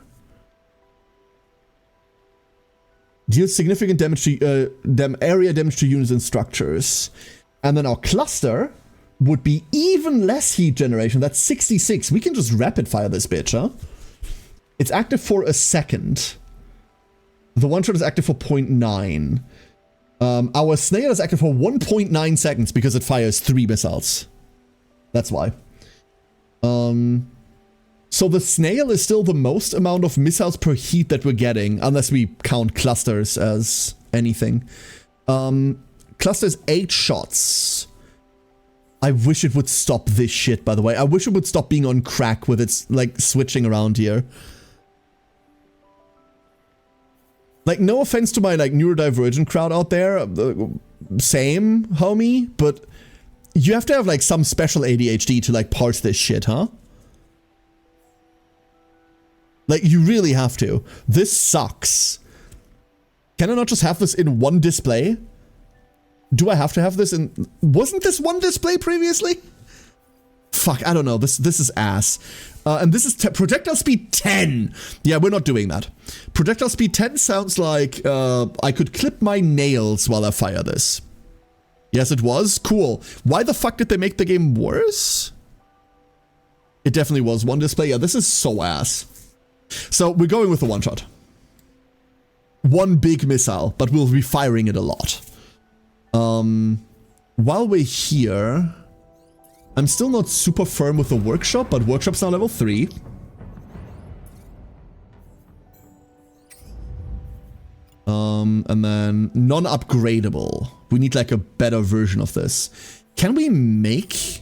Deals significant damage to area damage to units and structures. And then our cluster would be even less heat generation. That's 66. We can just rapid fire this bitch, huh? It's active for a second. The one shot is active for 0.9. Our snail is active for 1.9 seconds because it fires 3 missiles. That's why. So the snail is still the most amount of missiles per heat that we're getting, unless we count clusters as anything. Clusters 8 shots. I wish it would stop this shit, by the way. I wish it would stop being on crack with its, like, switching around here. Like, no offense to my, like, neurodivergent crowd out there. Same, homie. But you have to have, like, some special ADHD to, like, parse this shit, huh? Like, you really have to. This sucks. Can I not just have this in one display? Do I have to have this in... Wasn't this one display previously? Fuck, I don't know. This is ass. And this is projectile speed 10. Yeah, we're not doing that. Projectile speed 10 sounds like I could clip my nails while I fire this. Yes, it was. Cool. Why the fuck did they make the game worse? It definitely was one display. Yeah, this is so ass. So we're going with the one shot. One big missile, but we'll be firing it a lot. While we're here... I'm still not super firm with the workshop, but workshop's now level 3. And then non-upgradable. We need like a better version of this. Can we make...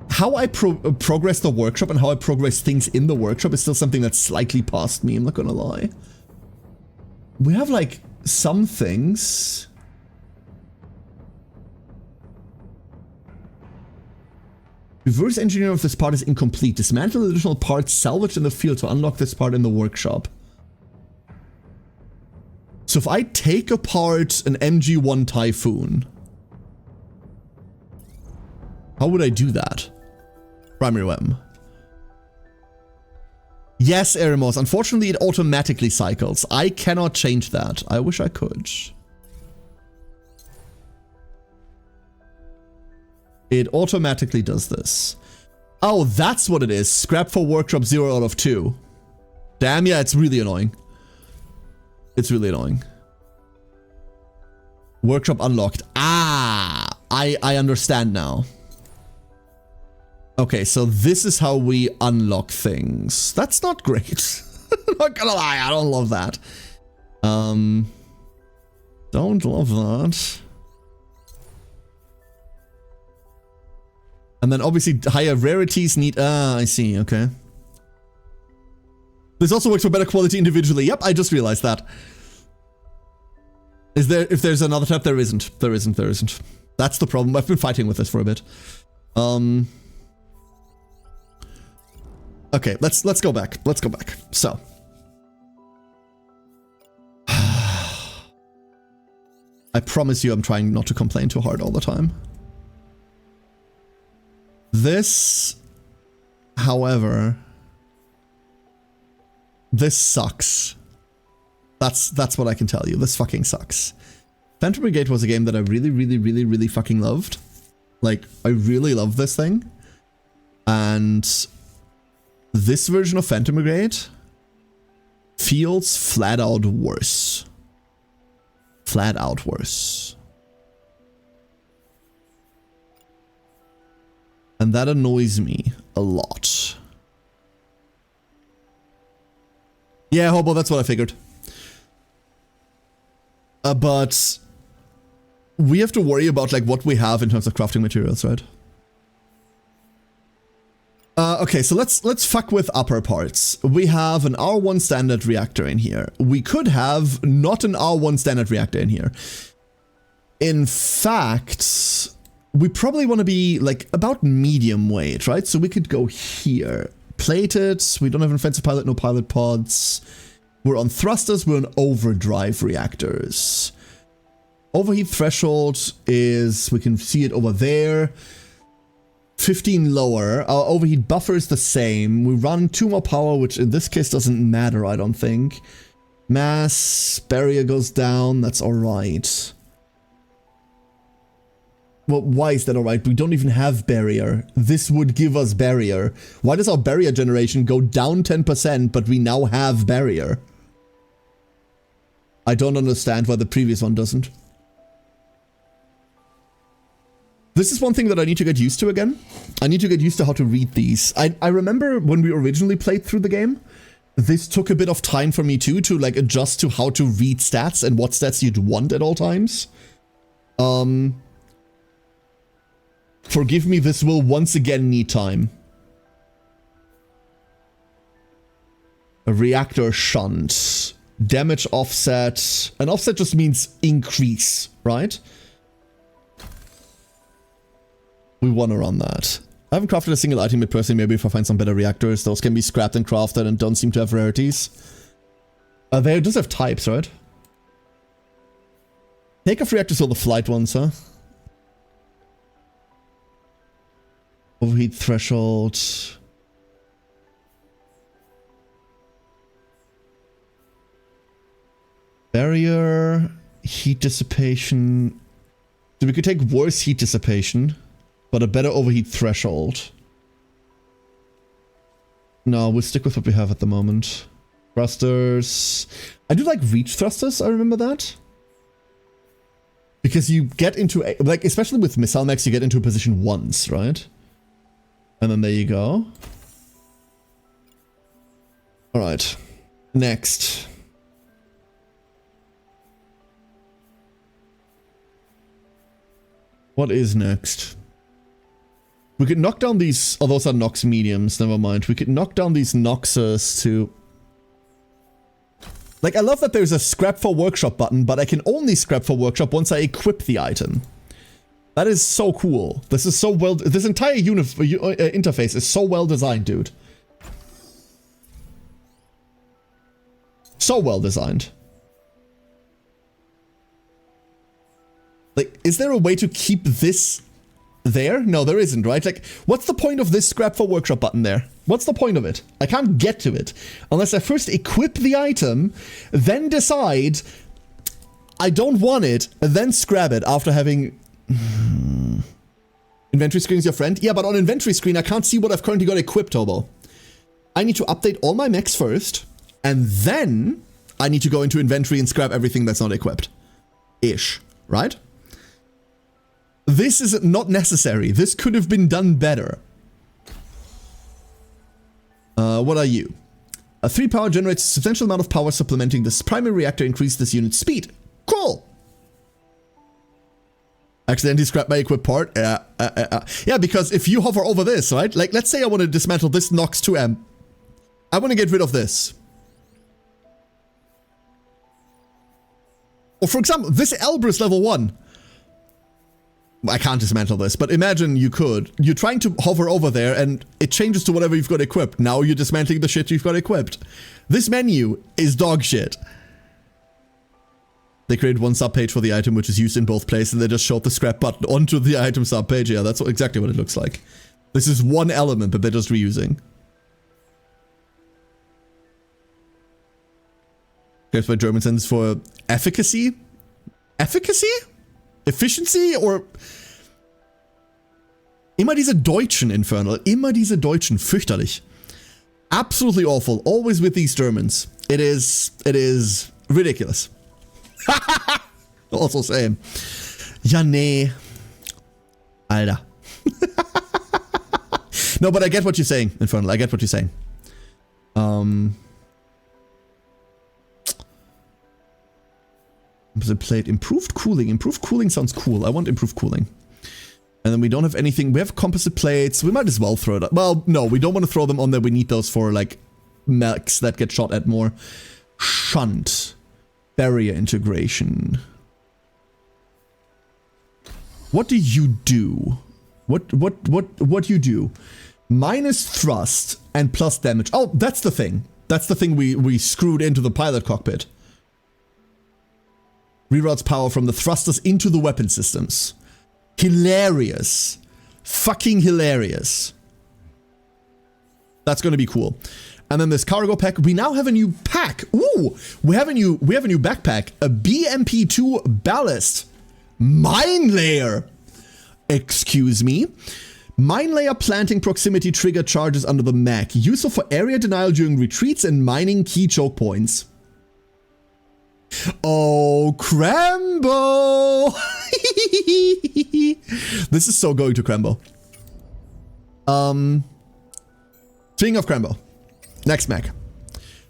How I progress the workshop and how I progress things in the workshop is still something that's slightly past me, I'm not gonna lie. We have like some things... Reverse engineering of this part is incomplete. Dismantle additional parts salvaged in the field to unlock this part in the workshop. So if I take apart an MG1 Typhoon, how would I do that? Primary weapon. Yes, Eremos. Unfortunately, it automatically cycles. I cannot change that. I wish I could. It automatically does this. Oh, that's what it is. Scrap for workshop 0 out of 2. Damn, yeah, it's really annoying. It's really annoying. Workshop unlocked. Ah, I understand now. Okay, so this is how we unlock things. That's not great. Not gonna lie, I don't love that. Don't love that. And then obviously higher rarities need... Ah, I see, okay. This also works for better quality individually. Yep, I just realized that. Is there... If there's another tab, there isn't. There isn't. That's the problem. I've been fighting with this for a bit. Okay, let's go back. So. I promise you I'm trying not to complain too hard all the time. This, however, this sucks. That's what I can tell you. This fucking sucks. Phantom Brigade was a game that I really fucking loved. Like, I really love this thing. And this version of Phantom Brigade feels flat out worse. Flat out worse. And that annoys me a lot. Yeah, Hobo, that's what I figured. But we have to worry about like what we have in terms of crafting materials, right? Okay, so let's fuck with upper parts. We have an R1 standard reactor in here. We could have not an R1 standard reactor in here. In fact, we probably want to be like about medium weight, right? So we could go here. Plated, we don't have an offensive pilot, no pilot pods. We're on thrusters, we're on overdrive reactors. Overheat threshold is, we can see it over there. 15 lower. Our overheat buffer is the same. We run 2 more power, which in this case doesn't matter, I don't think. Mass, barrier goes down, that's alright. Well, why is that alright? We don't even have barrier. This would give us barrier. Why does our barrier generation go down 10%, but we now have barrier? I don't understand why the previous one doesn't. This is one thing that I need to get used to again. I need to get used to how to read these. I remember when we originally played through the game, this took a bit of time for me too, to like adjust to how to read stats and what stats you'd want at all times. Forgive me, this will once again need time. A reactor shunt. Damage offset. An offset just means increase, right? We want to run that. I haven't crafted a single item yet personally. Maybe if I find some better reactors. Those can be scrapped and crafted and don't seem to have rarities. They just have types, right? Take off reactors all the flight ones, huh? Overheat threshold. Barrier. Heat dissipation. So we could take worse heat dissipation, but a better overheat threshold. No, we'll stick with what we have at the moment. Thrusters. I do like reach thrusters, I remember that. Because you get into, like, especially with missile mechs, you get into a position once, right? And then there you go. Alright. Next. What is next? We could knock down these... Oh, those are Nox mediums. Never mind. We could knock down these Noxers to... Like, I love that there's a scrap for workshop button, but I can only scrap for workshop once I equip the item. That is so cool. This is so well... This entire interface is so well designed, dude. So well designed. Like, is there a way to keep this there? No, there isn't, right? Like, what's the point of this scrap for workshop button there? What's the point of it? I can't get to it unless I first equip the item, then decide I don't want it, and then scrap it after having... Inventory screen is your friend? Yeah, but on inventory screen, I can't see what I've currently got equipped, Hobo. I need to update all my mechs first, and then I need to go into inventory and scrap everything that's not equipped. Ish, right? This is not necessary. This could have been done better. What are you? A 3 power generates a substantial amount of power supplementing this primary reactor, increase this unit's speed. Cool! Accidentally scrap my equip part. Yeah, because if you hover over this, right? Like, let's say I want to dismantle this Nox 2M. I want to get rid of this. Or for example, this Elbrus level 1. I can't dismantle this, but imagine you could. You're trying to hover over there and it changes to whatever you've got equipped. Now you're dismantling the shit you've got equipped. This menu is dog shit. They created one subpage for the item which is used in both places and they just showed the scrap button onto the item subpage. Yeah, that's exactly what it looks like. This is one element that they're just reusing. Here's my German sentence for efficacy? Efficacy? Efficiency? Or... Immer diese Deutschen, Infernal. Immer diese Deutschen. Fürchterlich. Absolutely awful. Always with these Germans. It is ridiculous. Also same. Ja, nee. Alter. No, but I get what you're saying, Infernal. I get what you're saying. Composite plate. Improved cooling. Improved cooling sounds cool. I want improved cooling. And then we don't have anything. We have composite plates. We might as well throw it up. Well, no, we don't want to throw them on there. We need those for, like, mechs that get shot at more. Shunt. Barrier integration. What do you do? What you do? Minus thrust and plus damage. Oh, that's the thing. That's the thing we screwed into the pilot cockpit. Reroutes power from the thrusters into the weapon systems. Hilarious. Fucking hilarious. That's gonna be cool. And then this cargo pack. We now have a new pack. Ooh, we have a new backpack. A BMP2 ballast. Mine layer. Excuse me. Mine layer planting proximity trigger charges under the mech. Useful for area denial during retreats and mining key choke points. Oh, Crambo! This is so going to Crambo. Speaking of Crambo. Next mech.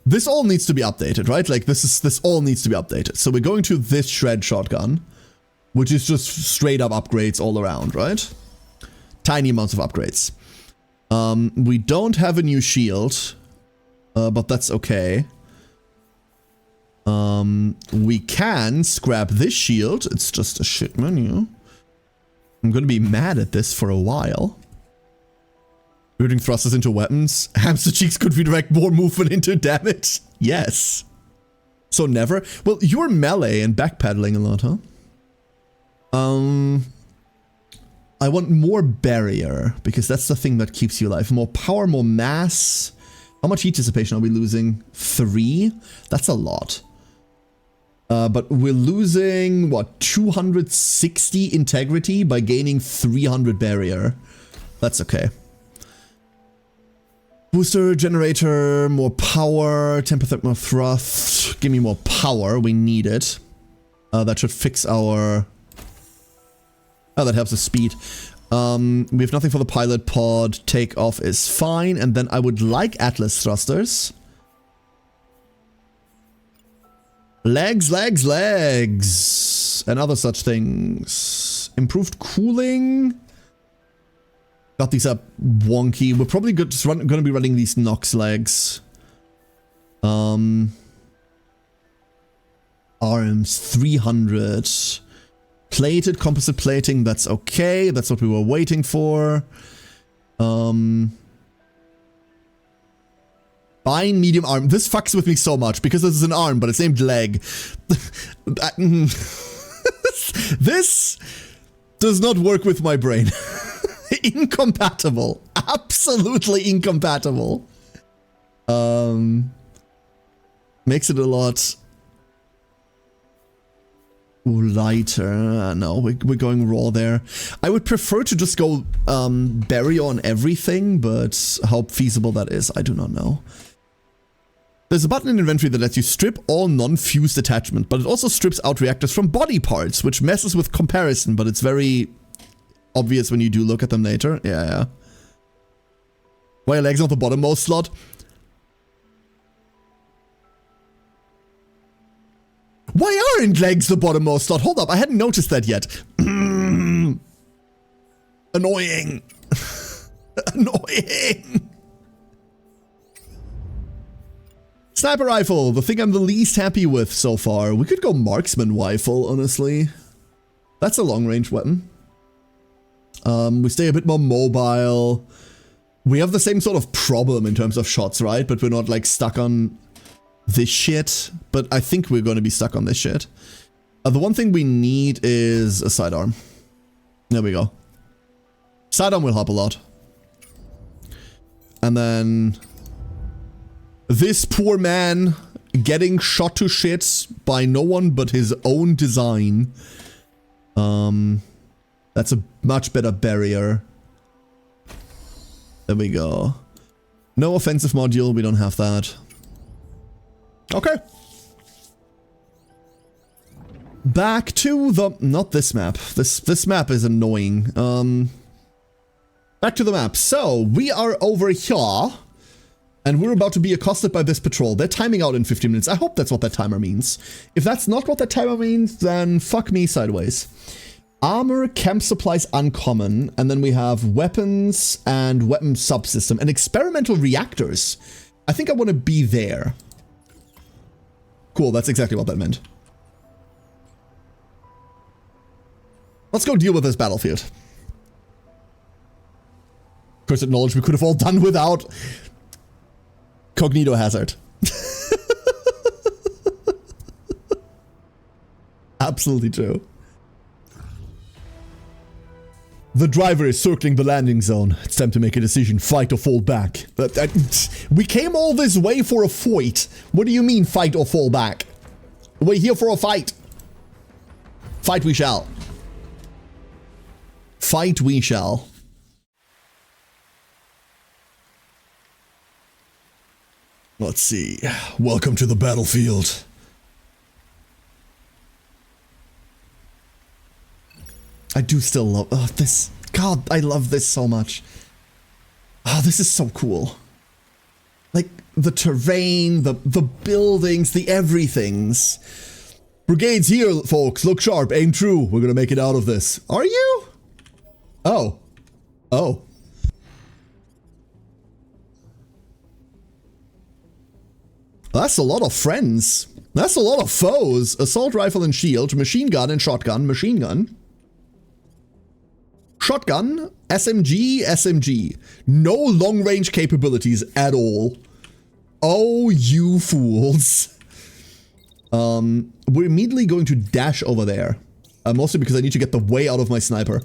This all needs to be updated, right? Like, this all needs to be updated. So we're going to this shred shotgun, which is just straight up upgrades all around, right? Tiny amounts of upgrades. We don't have a new shield, but that's okay. We can scrap this shield. It's just a shit menu. I'm gonna be mad at this for a while. Routing thrusters into weapons. Hamster cheeks could redirect more movement into damage. Yes. So never. Well, you're melee and backpedaling a lot, huh? I want more barrier because that's the thing that keeps you alive. More power, more mass. How much heat dissipation are we losing? 3? That's a lot. But we're losing, what, 260 integrity by gaining 300 barrier. That's okay. Booster, generator, more power, 10% more thrust. Give me more power, we need it. That should fix our... Oh, that helps the speed. We have nothing for the pilot pod. Takeoff is fine. And then I would like Atlas thrusters. Legs, legs, legs. And other such things. Improved cooling. God, these are wonky. We're probably gonna be running these Nox legs. Arms 300. Plated composite plating, that's okay. That's what we were waiting for. Bind medium arm. This fucks with me so much because this is an arm, but it's named leg. This does not work with my brain. Incompatible. Absolutely incompatible. Makes it a lot lighter. No, we're going raw there. I would prefer to just go barrier on everything, but how feasible that is, I do not know. There's a button in inventory that lets you strip all non-fused attachment, but it also strips out reactors from body parts, which messes with comparison, but it's very obvious when you do look at them later. Yeah. Why are legs not the bottommost slot? Why aren't legs the bottommost slot? Hold up, I hadn't noticed that yet. Annoying. Annoying. Sniper rifle, the thing I'm the least happy with so far. We could go marksman rifle, honestly. That's a long range weapon. We stay a bit more mobile. We have the same sort of problem in terms of shots, right? But we're not like stuck on this shit. But I think we're going to be stuck on this shit. The one thing we need is a sidearm. There we go. Sidearm will help a lot. And then this poor man getting shot to shit by no one but his own design. That's a much better barrier. There we go. No offensive module, we don't have that. Okay. Back to the... not this map. This map is annoying. Back to the map. So, we are over here. And we're about to be accosted by this patrol. They're timing out in 15 minutes. I hope that's what that timer means. If that's not what that timer means, then fuck me sideways. Armor, camp supplies, uncommon. And then we have weapons and weapon subsystem. And experimental reactors. I think I want to be there. Cool, that's exactly what that meant. Let's go deal with this battlefield. Cursed knowledge we could have all done without. Cognito hazard. Absolutely true. The driver is circling the landing zone. It's time to make a decision, fight or fall back. We came all this way for a fight. What do you mean fight or fall back? We're here for a fight. Fight we shall. Fight we shall. Let's see. Welcome to the battlefield. I do still love this. God, I love this so much. Oh, this is so cool. Like, the terrain, the buildings, the everythings. Brigade's here, folks. Look sharp, aim true. We're gonna make it out of this. Are you? Oh. Oh. That's a lot of friends. That's a lot of foes. Assault rifle and shield, machine gun and shotgun, machine gun. Shotgun, SMG, SMG. No long-range capabilities at all. Oh, you fools. We're immediately going to dash over there. Mostly because I need to get the way out of my sniper.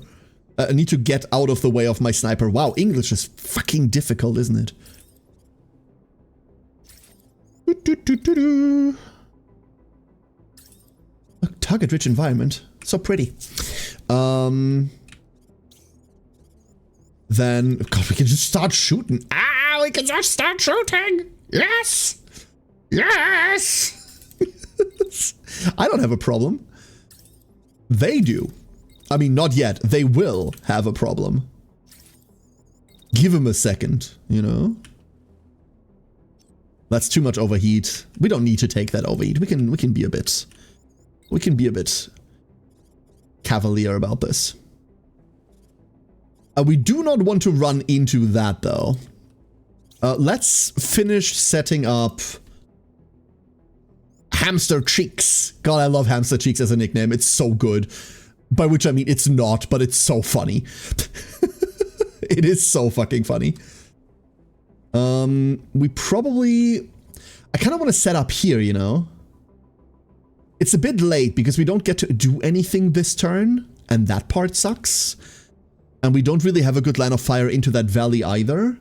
I need to get out of the way of my sniper. Wow, English is fucking difficult, isn't it? A target-rich environment. So pretty. Then, God, we can just start shooting. Ah, we can just start shooting. Yes. Yes. I don't have a problem. They do. I mean, not yet. They will have a problem. Give them a second, you know? That's too much overheat. We don't need to take that overheat. We can be a bit... we can be a bit cavalier about this. We do not want to run into that, though. Let's finish setting up Hamster Cheeks. God, I love Hamster Cheeks as a nickname. It's so good. By which I mean it's not, but it's so funny. It is so fucking funny. We probably... I kind of want to set up here, you know? It's a bit late because we don't get to do anything this turn, and that part sucks. And we don't really have a good line of fire into that valley either.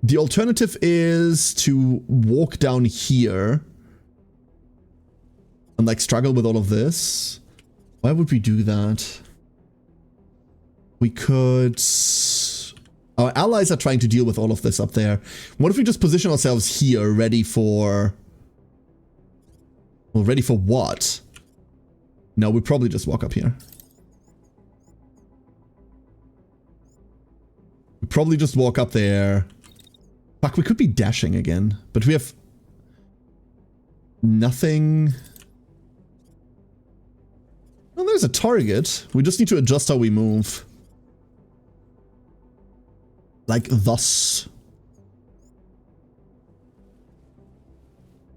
The alternative is to walk down here and like struggle with all of this. Why would we do that? We could... Our allies are trying to deal with all of this up there. What if we just position ourselves here, ready for... well, ready for what? No, we probably just walk up here. We probably just walk up there. Fuck, we could be dashing again. But we have... nothing... well, there's a target. We just need to adjust how we move. Like thus.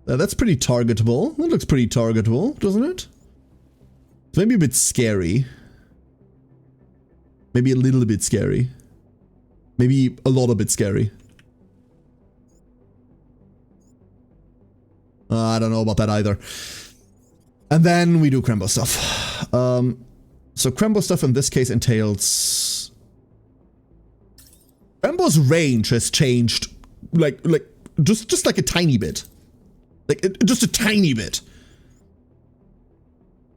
That's pretty targetable. That looks pretty targetable, doesn't it? It's maybe a bit scary. Maybe a little bit scary. Maybe a lot of bit scary. I don't know about that either. And then we do Krembo stuff. So Krembo stuff in this case entails... Krembo's range has changed like just like a tiny bit. Just a tiny bit.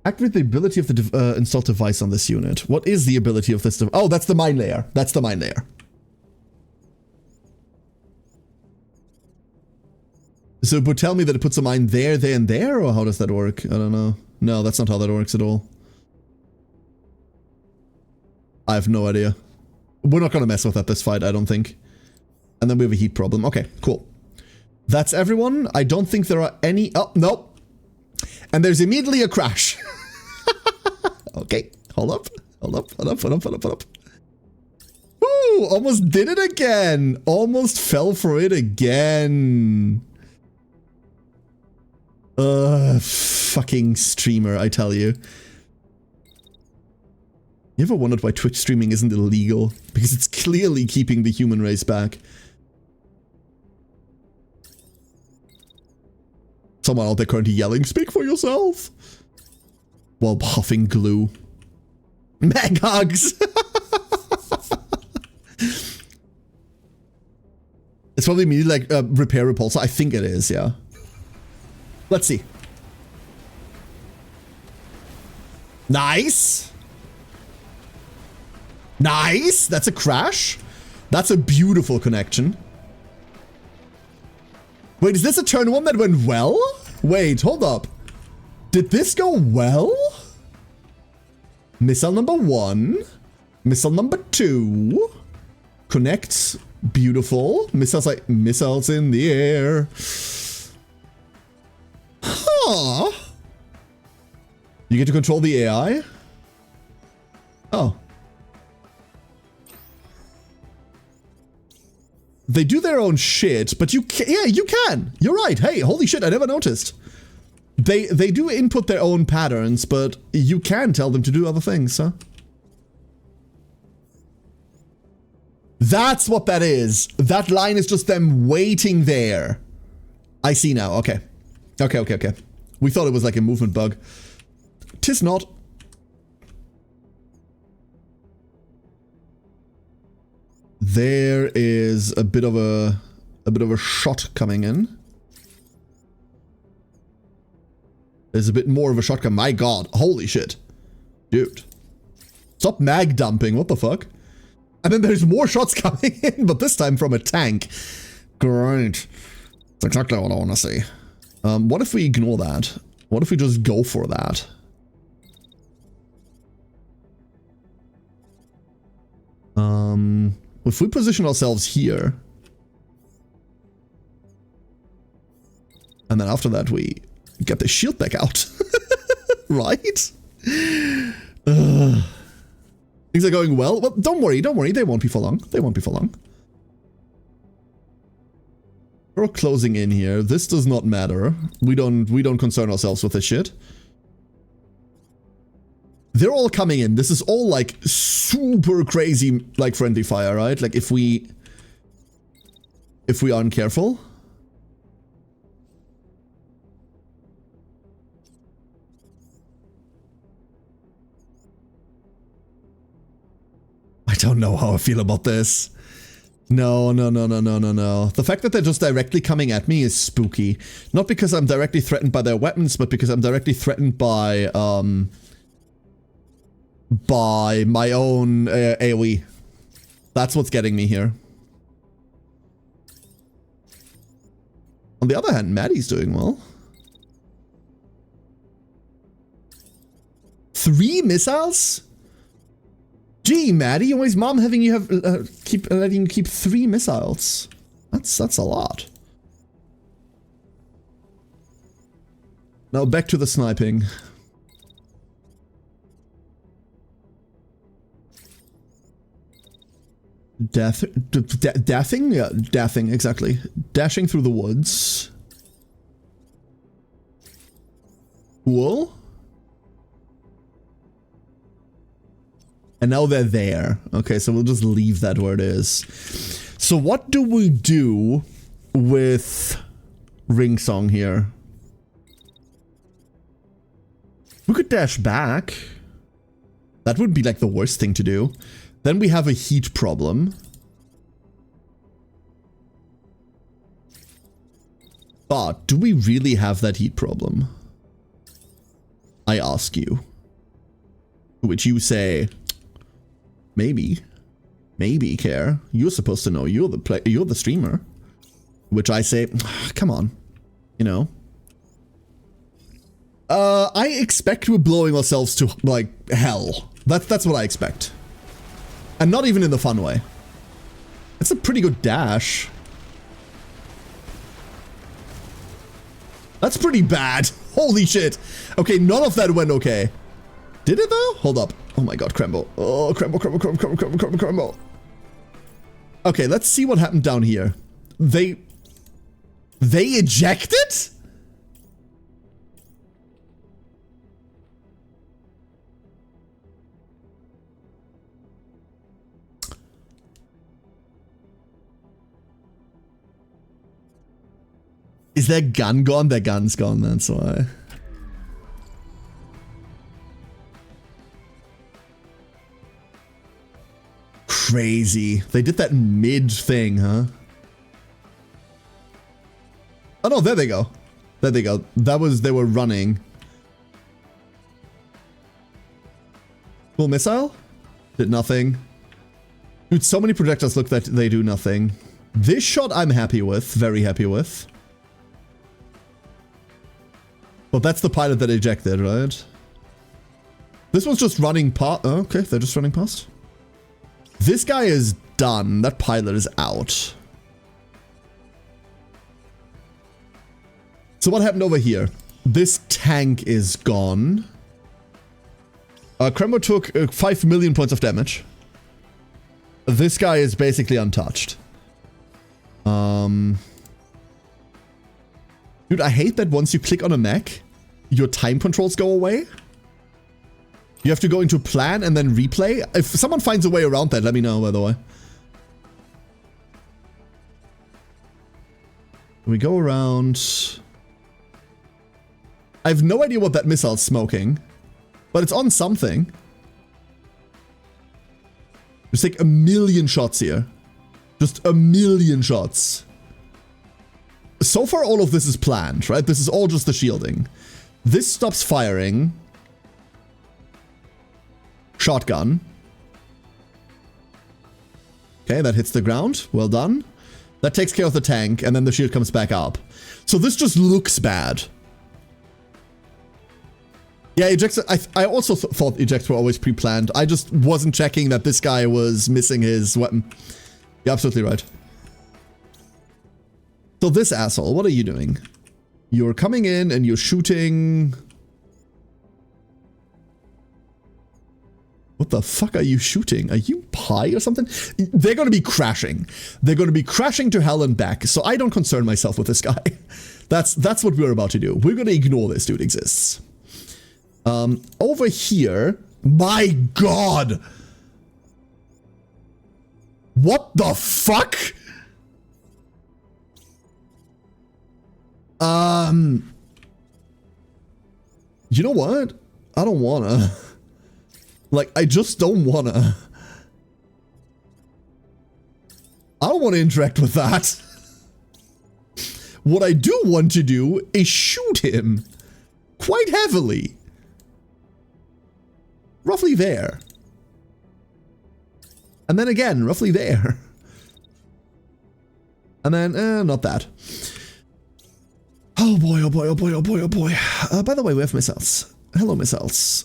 Activate the ability of the installed device on this unit. What is the ability of this? Oh, that's the mine layer. That's the mine layer. So it would tell me that it puts a mine there, and there, or how does that work? I don't know. No, that's not how that works at all. I have no idea. We're not gonna mess with that this fight, I don't think. And then we have a heat problem. Okay, cool. That's everyone. I don't think there are any... Oh, nope. And there's immediately a crash. Okay, hold up. Ooh, almost did it again. Almost fell for it again. Fucking streamer, I tell you. You ever wondered why Twitch streaming isn't illegal? Because it's clearly keeping the human race back. Someone out there currently yelling, "Speak for yourself!" While huffing glue. Mag hugs! It's probably me, like, repair repulsor. I think it is, yeah. Let's see. Nice! Nice! That's a crash. That's a beautiful connection. Wait, is this a turn 1 that went well? Wait, hold up. Did this go well? Missile number 1. Missile number 2. Connects. Beautiful. Missiles like missiles in the air. Huh. You get to control the AI? Oh. They do their own shit, but you can, yeah, you can. You're right. Hey, holy shit, I never noticed. They do input their own patterns, but you can tell them to do other things, huh? That's what that is. That line is just them waiting there. I see now. Okay. Okay. We thought it was like a movement bug. 'Tis not. There is a bit of a shot coming in. There's a bit more of a shot coming. My god, holy shit. Dude. Stop mag dumping, what the fuck? And then there's more shots coming in, but this time from a tank. Great. That's exactly what I want to see. What if we ignore that? What if we just go for that? If we position ourselves here, and then after that we get the shield back out, right? Things are going well. Well, don't worry, they won't be for long. We're closing in here. This does not matter. We don't concern ourselves with this shit. They're all coming in. This is all like super crazy, like friendly fire, right? Like if we aren't careful. I don't know how I feel about this. No. The fact that they're just directly coming at me is spooky. Not because I'm directly threatened by their weapons, but because I'm directly threatened by my own AoE. That's what's getting me here. On the other hand, Maddie's doing well. 3 missiles? Gee, Maddie, why is mom having you letting you keep 3 missiles? That's a lot. Now back to the sniping. Daffing? Yeah, daffing, exactly. Dashing through the woods. Cool. And now they're there. Okay, so we'll just leave that where it is. So what do we do with Ring Song here? We could dash back. That would be like the worst thing to do. Then we have a heat problem. But do we really have that heat problem? I ask you. To which you say, maybe. Maybe, Care. You're supposed to know. You're the streamer. Which I say, come on. You know. I expect we're blowing ourselves to, like, hell. That's what I expect. And not even in the fun way. It's a pretty good dash. That's pretty bad. Holy shit. Okay, none of that went okay. Did it though? Hold up. Oh my god, Crembo. Oh, Crembo. Okay, let's see what happened down here. They ejected? Is their gun gone? Their gun's gone, that's why. Crazy. They did that mid thing, huh? Oh no, there they go. There they go. That was, they were running. Cool missile? Did nothing. Dude, so many projectiles look that they do nothing. This shot I'm happy with, very happy with. Well, that's the pilot that ejected, right? This one's just running past. Oh, okay, they're just running past. This guy is done. That pilot is out. So what happened over here? This tank is gone. Krembo took 5 million points of damage. This guy is basically untouched. Dude, I hate that once you click on a mech, your time controls go away. You have to go into plan and then replay. If someone finds a way around that, let me know, by the way. We go around. I have no idea what that missile's smoking, but it's on something. There's like a million shots here. Just a million shots. So far, all of this is planned, right? This is all just the shielding. This stops firing. Shotgun. Okay, that hits the ground. Well done. That takes care of the tank, and then the shield comes back up. So this just looks bad. Yeah, ejects. I also thought ejects were always pre-planned. I just wasn't checking that this guy was missing his weapon. You're absolutely right. So this asshole, what are you doing? You're coming in and you're shooting. What the fuck are you shooting? Are you pie or something? They're going to be crashing. They're going to be crashing to hell and back. So I don't concern myself with this guy. That's what we're about to do. We're going to ignore this dude exists. Over here, my god. What the fuck? You know what? I don't wanna. Like, I just don't wanna. I don't want to interact with that. What I do want to do is shoot him. Quite heavily. Roughly there. And then again, roughly there. And then, not that. Oh boy, oh boy, oh boy, oh boy, oh boy. By the way, we have missiles. Hello, missiles.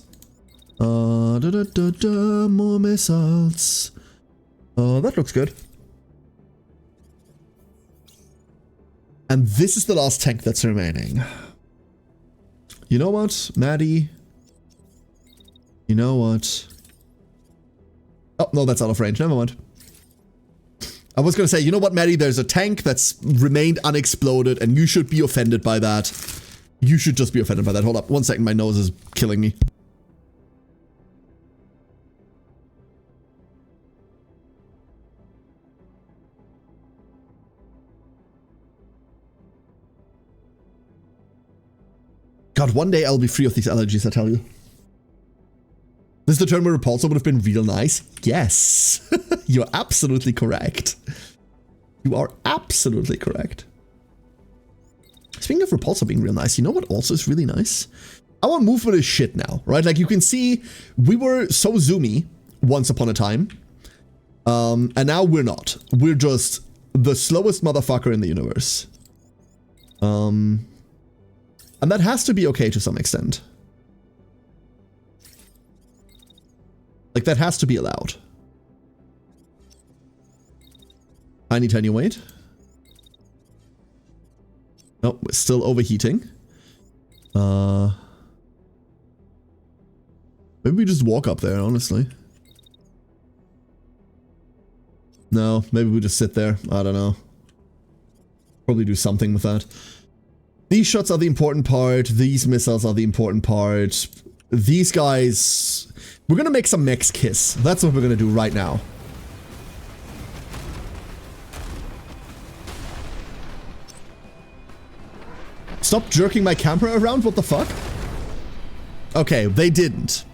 More missiles. That looks good. And this is the last tank that's remaining. You know what, Maddie? You know what? Oh, no, that's out of range. Never mind. I was gonna say, you know what, Maddie? There's a tank that's remained unexploded, and you should be offended by that. You should just be offended by that. Hold up, 1 second, my nose is killing me. God, one day I'll be free of these allergies, I tell you. This is the turn where Repulsor would have been real nice. Yes, you're absolutely correct. You are absolutely correct. Speaking of Repulsor being real nice, you know what also is really nice? Our movement is shit now, right? Like you can see, we were so zoomy once upon a time. And now we're not. We're just the slowest motherfucker in the universe. And that has to be okay to some extent. Like that has to be allowed. Tiny, tiny weight. Nope, we're still overheating. Maybe we just walk up there, honestly. No, maybe we just sit there. I don't know. Probably do something with that. These shots are the important part. These missiles are the important part. These guys... We're gonna make some mechs kiss. That's what we're gonna do right now. Stop jerking my camera around, what the fuck? Okay, they didn't.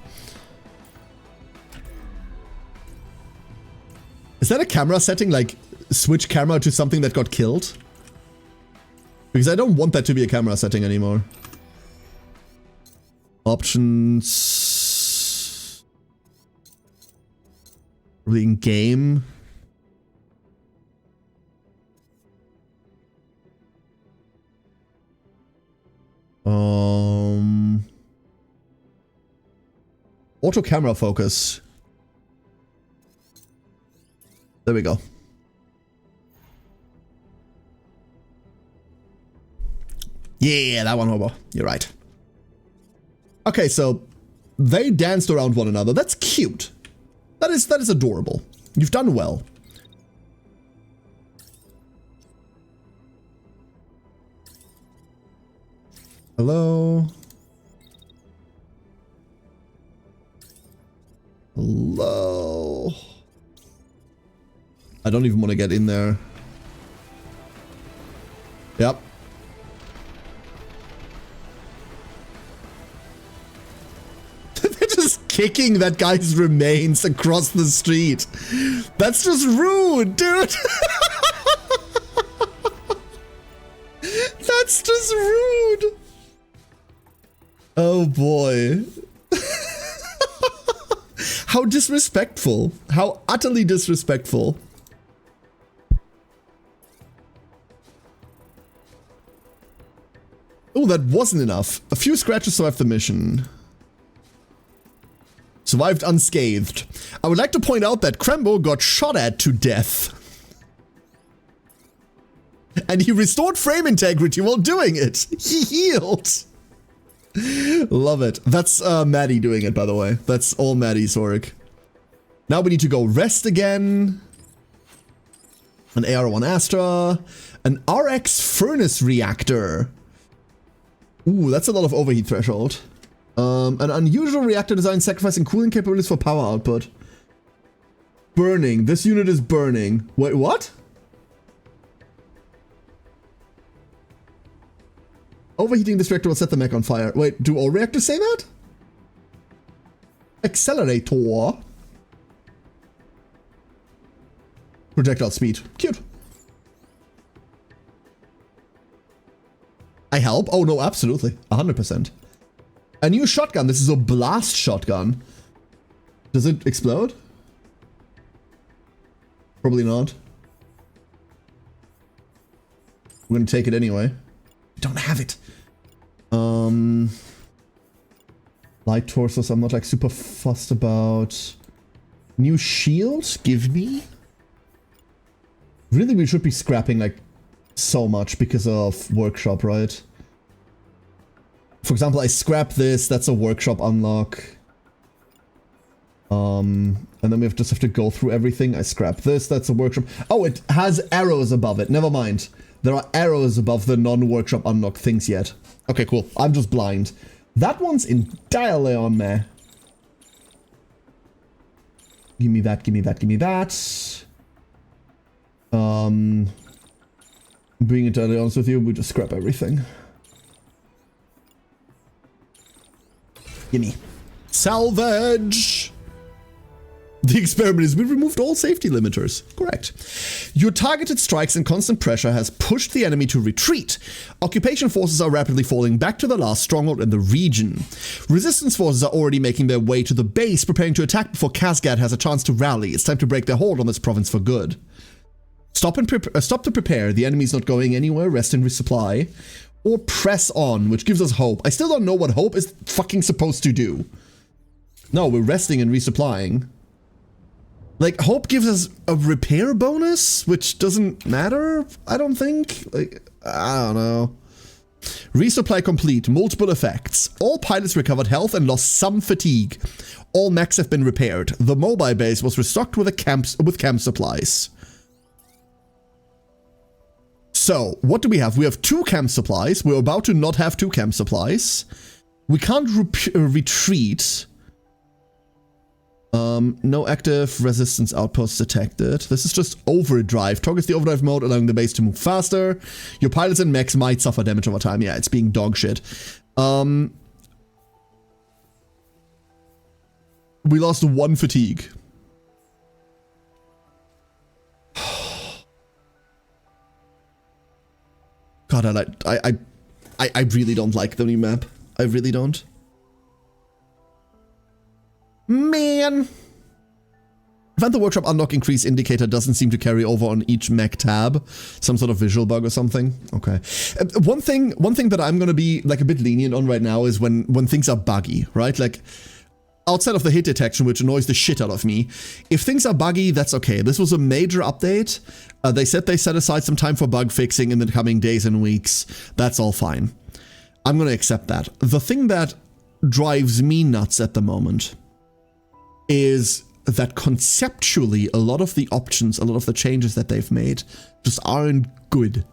Is that a camera setting, like, switch camera to something that got killed? Because I don't want that to be a camera setting anymore. Options... Probably in game. Auto camera focus. There we go. Yeah, that one, Hobo. You're right. Okay, so they danced around one another. That's cute. That is adorable. You've done well. Hello? Hello? I don't even want to get in there. Yep. They're just kicking that guy's remains across the street. That's just rude, dude. That's just rude. Oh boy. How disrespectful. How utterly disrespectful. Oh, that wasn't enough. A few scratches survived the mission. Survived unscathed. I would like to point out that Krembo got shot at to death. And he restored frame integrity while doing it. He healed. Love it. That's Maddie doing it, by the way. That's all Maddie's work. Now we need to go rest again. An AR-1 Astra. An RX furnace reactor. Ooh, that's a lot of overheat threshold. An unusual reactor design sacrificing cooling capabilities for power output. Burning. This unit is burning. Wait, what? Overheating this reactor will set the mech on fire. Wait, do all reactors say that? Accelerator. Projectile speed. Cute. I help? Oh no, absolutely. 100%. A new shotgun. This is a blast shotgun. Does it explode? Probably not. We're gonna take it anyway. We don't have it. Light torsos, I'm not like super fussed about. New shield? Give me? Really, we should be scrapping like so much because of workshop, right? For example, I scrap this, that's a workshop unlock. And then we just have to go through everything. I scrap this. That's a workshop. Oh, it has arrows above it. Never mind. There are arrows above the non-workshop unlocked things yet. Okay, cool. I'm just blind. That one's entirely on me. Give me that, give me that, give me that. Being entirely honest with you, we just scrap everything. Gimme. Salvage! The experiment is we removed all safety limiters. Correct. Your targeted strikes and constant pressure has pushed the enemy to retreat. Occupation forces are rapidly falling back to the last stronghold in the region. Resistance forces are already making their way to the base, preparing to attack before Kazgad has a chance to rally. It's time to break their hold on this province for good. Stop to prepare. The enemy's not going anywhere. Rest and resupply. Or press on, which gives us hope. I still don't know what hope is fucking supposed to do. No, we're resting and resupplying. Like, hope gives us a repair bonus, which doesn't matter, I don't think. Like, I don't know. Resupply complete. Multiple effects. All pilots recovered health and lost some fatigue. All mechs have been repaired. The mobile base was restocked with camp supplies. So, what do we have? We have 2 camp supplies. We're about to not have 2 camp supplies. We can't retreat. No active resistance outposts detected. This is just overdrive. Targets the overdrive mode, allowing the base to move faster. Your pilots and mechs might suffer damage over time. Yeah, it's being dog shit. We lost 1 fatigue. God, I really don't like the new map. I really don't. Man. Event the workshop unlock increase indicator doesn't seem to carry over on each mech tab. Some sort of visual bug or something. Okay. One thing that I'm gonna be like a bit lenient on right now is when things are buggy, right? Like outside of the hit detection, which annoys the shit out of me. If things are buggy, that's okay. This was a major update. They said they set aside some time for bug fixing in the coming days and weeks. That's all fine. I'm gonna accept that. The thing that drives me nuts at the moment is that conceptually a lot of the options, a lot of the changes that they've made just aren't good.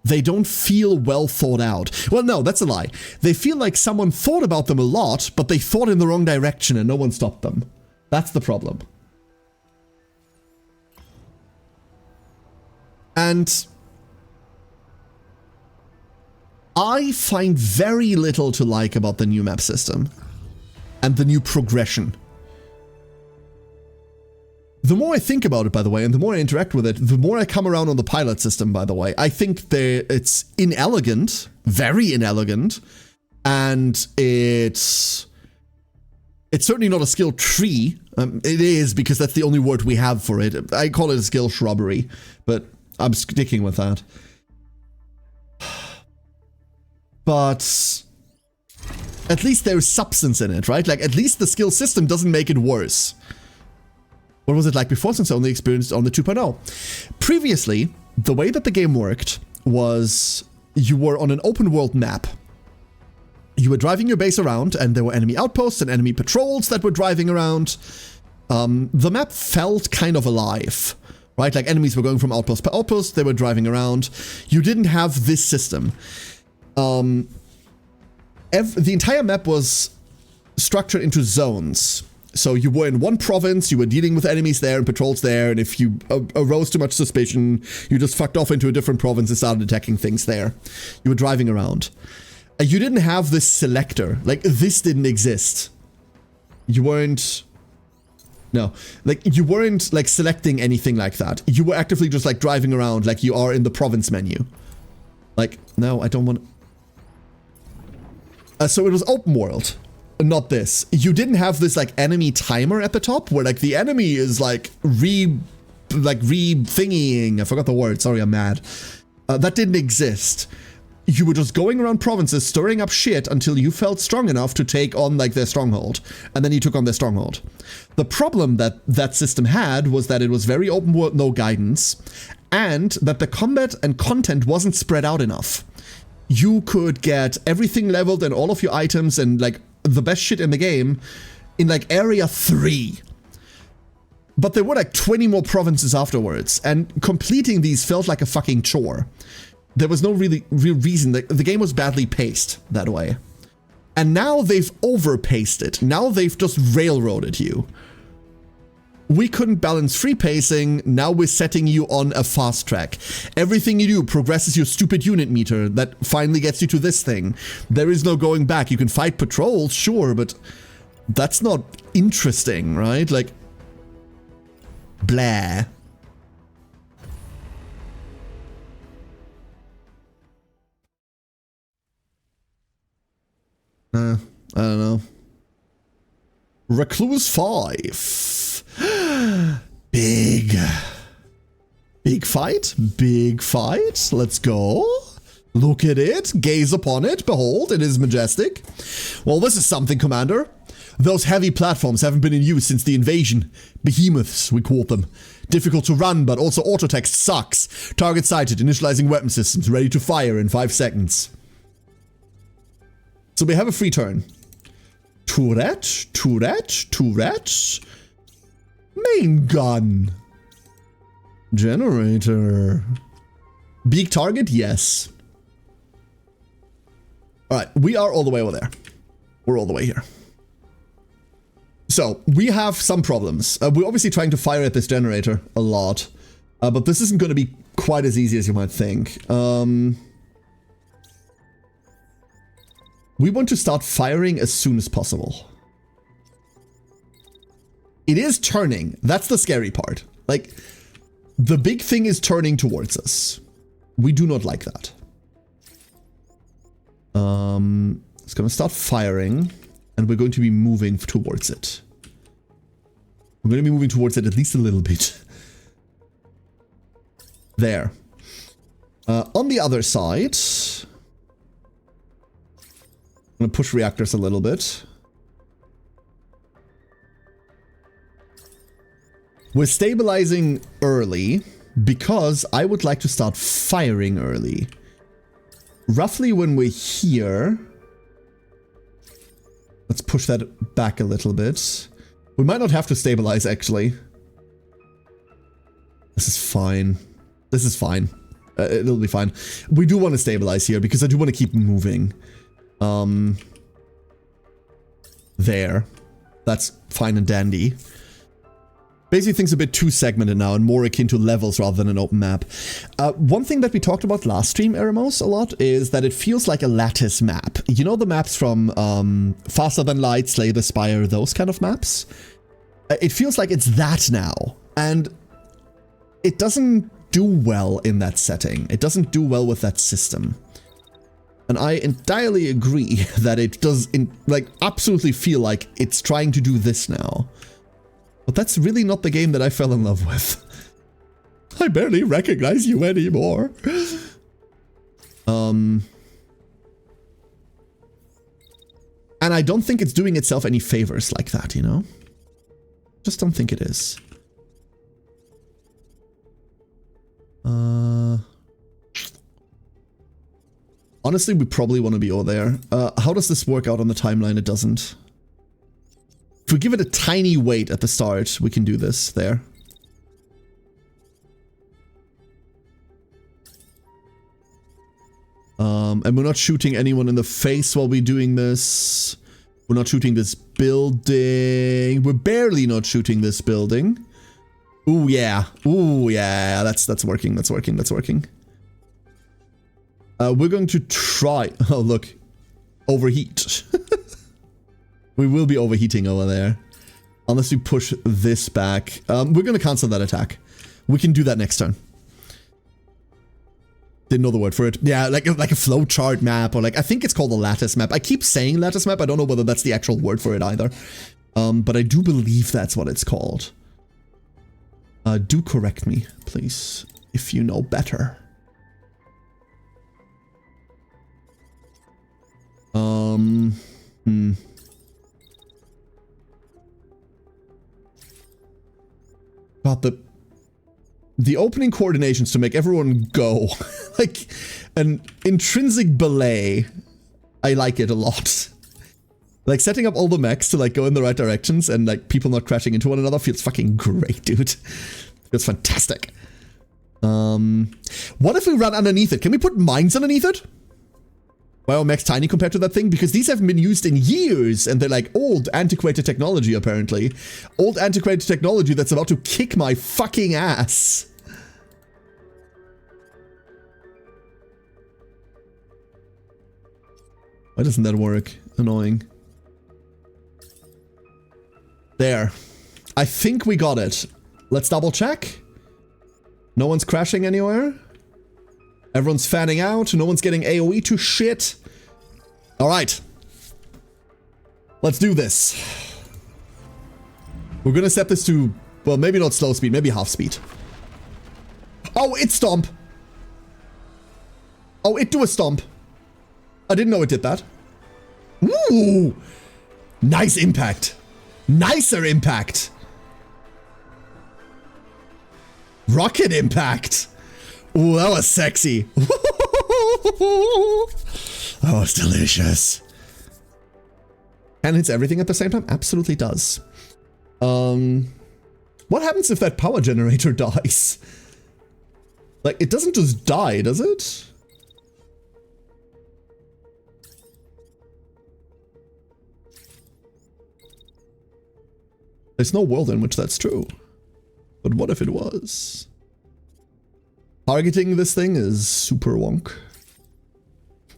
They don't feel well thought out. Well, no, that's a lie. They feel like someone thought about them a lot, but they thought in the wrong direction and no one stopped them. That's the problem. And I find very little to like about the new map system and the new progression. The more I think about it, by the way, and the more I interact with it, the more I come around on the pilot system, by the way. I think it's inelegant, very inelegant, and it's certainly not a skill tree. It is, because that's the only word we have for it. I call it a skill shrubbery, but I'm sticking with that. But at least there's substance in it, right? Like, at least the skill system doesn't make it worse. What was it like before, since I only experienced on the 2.0? Previously, the way that the game worked was you were on an open world map. You were driving your base around, and there were enemy outposts and enemy patrols that were driving around. The map felt kind of alive, right? Like, enemies were going from outpost to outpost, they were driving around. You didn't have this system. The entire map was structured into zones. So you were in one province, you were dealing with enemies there and patrols there, and if you arose too much suspicion, you just fucked off into a different province and started attacking things there. You were driving around. You didn't have this selector. Like, this didn't exist. You weren't... No. Like, you weren't, like, selecting anything like that. You were actively just, like, driving around like you are in the province menu. Like, no, I don't want... so it was open world. Not this. You didn't have this, like, enemy timer at the top where, like, the enemy is, like, re-thingying. I forgot the word. Sorry, I'm mad. That didn't exist. You were just going around provinces, stirring up shit until you felt strong enough to take on, like, their stronghold. And then you took on their stronghold. The problem that that system had was that it was very open world, no guidance, and that the combat and content wasn't spread out enough. You could get everything leveled and all of your items and, like, the best shit in the game in like area 3. But there were like 20 more provinces afterwards, and completing these felt like a fucking chore. There was no real reason. The game was badly paced that way. And now they've overpaced it. Now they've just railroaded you. We couldn't balance free pacing, now we're setting you on a fast track. Everything you do progresses your stupid unit meter that finally gets you to this thing. There is no going back. You can fight patrols, sure, but that's not interesting, right? Like, blah. I don't know. Recluse 5. Big fight, big fight. Let's go. Look at it, gaze upon it, behold, it is majestic. Well, this is something, Commander. Those heavy platforms haven't been in use since the invasion. Behemoths, we call them. Difficult to run, but also auto text sucks. Target sighted, initializing weapon systems, ready to fire in 5 seconds. So we have a free turn. Turret, turret, turret. Main gun. Generator. Big target? Yes. Alright, we are all the way over there. We're all the way here. So, we have some problems. We're obviously trying to fire at this generator a lot. But this isn't going to be quite as easy as you might think. We want to start firing as soon as possible. It is turning. That's the scary part. Like, the big thing is turning towards us. We do not like that. It's going to start firing, and we're going to be moving towards it. We're going to be moving towards it at least a little bit. There. On the other side, I'm going to push reactors a little bit. We're stabilizing early because I would like to start firing early. Roughly when we're here, let's push that back a little bit. We might not have to stabilize, actually. This is fine. This is fine. It'll be fine. We do want to stabilize here because I do want to keep moving. There. That's fine and dandy. Basically, things are a bit too segmented now and more akin to levels rather than an open map. One thing that we talked about last stream, Eremos, a lot, is that it feels like a lattice map. You know the maps from Faster Than Light, Slay the Spire, those kind of maps? It feels like it's that now. And it doesn't do well in that setting. It doesn't do well with that system. And I entirely agree that it does, absolutely feel like it's trying to do this now. But that's really not the game that I fell in love with. I barely recognize you anymore. And I don't think it's doing itself any favors like that, you know? Just don't think it is. Honestly, we probably want to be over there. How does this work out on the timeline? It doesn't. If we give it a tiny weight at the start, we can do this there. And we're not shooting anyone in the face while we're doing this. We're not shooting this building. We're barely not shooting this building. Ooh, yeah. Ooh, yeah. That's working. That's working. That's working. We're going to try... Oh, look. Overheat. We will be overheating over there. Unless we push this back. We're going to cancel that attack. We can do that next turn. Didn't know the word for it. Yeah, like a flowchart map, or I think it's called a lattice map. I keep saying lattice map. I don't know whether that's the actual word for it either. But I do believe that's what it's called. Do correct me, please, if you know better. God, the opening coordinations to make everyone go. Like an intrinsic belay. I like it a lot. Like, setting up all the mechs to, like, go in the right directions and, like, people not crashing into one another feels fucking great, dude. Feels fantastic. What if we run underneath it? Can we put mines underneath it? Why are mechs tiny compared to that thing? Because these haven't been used in years, and they're, like, old, antiquated technology, apparently. Old, antiquated technology that's about to kick my fucking ass. Why doesn't that work? Annoying. There. I think we got it. Let's double check. No one's crashing anywhere. Everyone's fanning out. No one's getting AoE to shit. Alright. Let's do this. We're gonna set this to, well, maybe not slow speed, maybe half speed. Oh, it stomp. Oh, it do a stomp. I didn't know it did that. Ooh. Nice impact. Nicer impact. Rocket impact. Ooh, that was sexy. That was delicious. And hits everything at the same time? Absolutely does. What happens if that power generator dies? Like, it doesn't just die, does it? There's no world in which that's true. But what if it was? Targeting this thing is super wonk.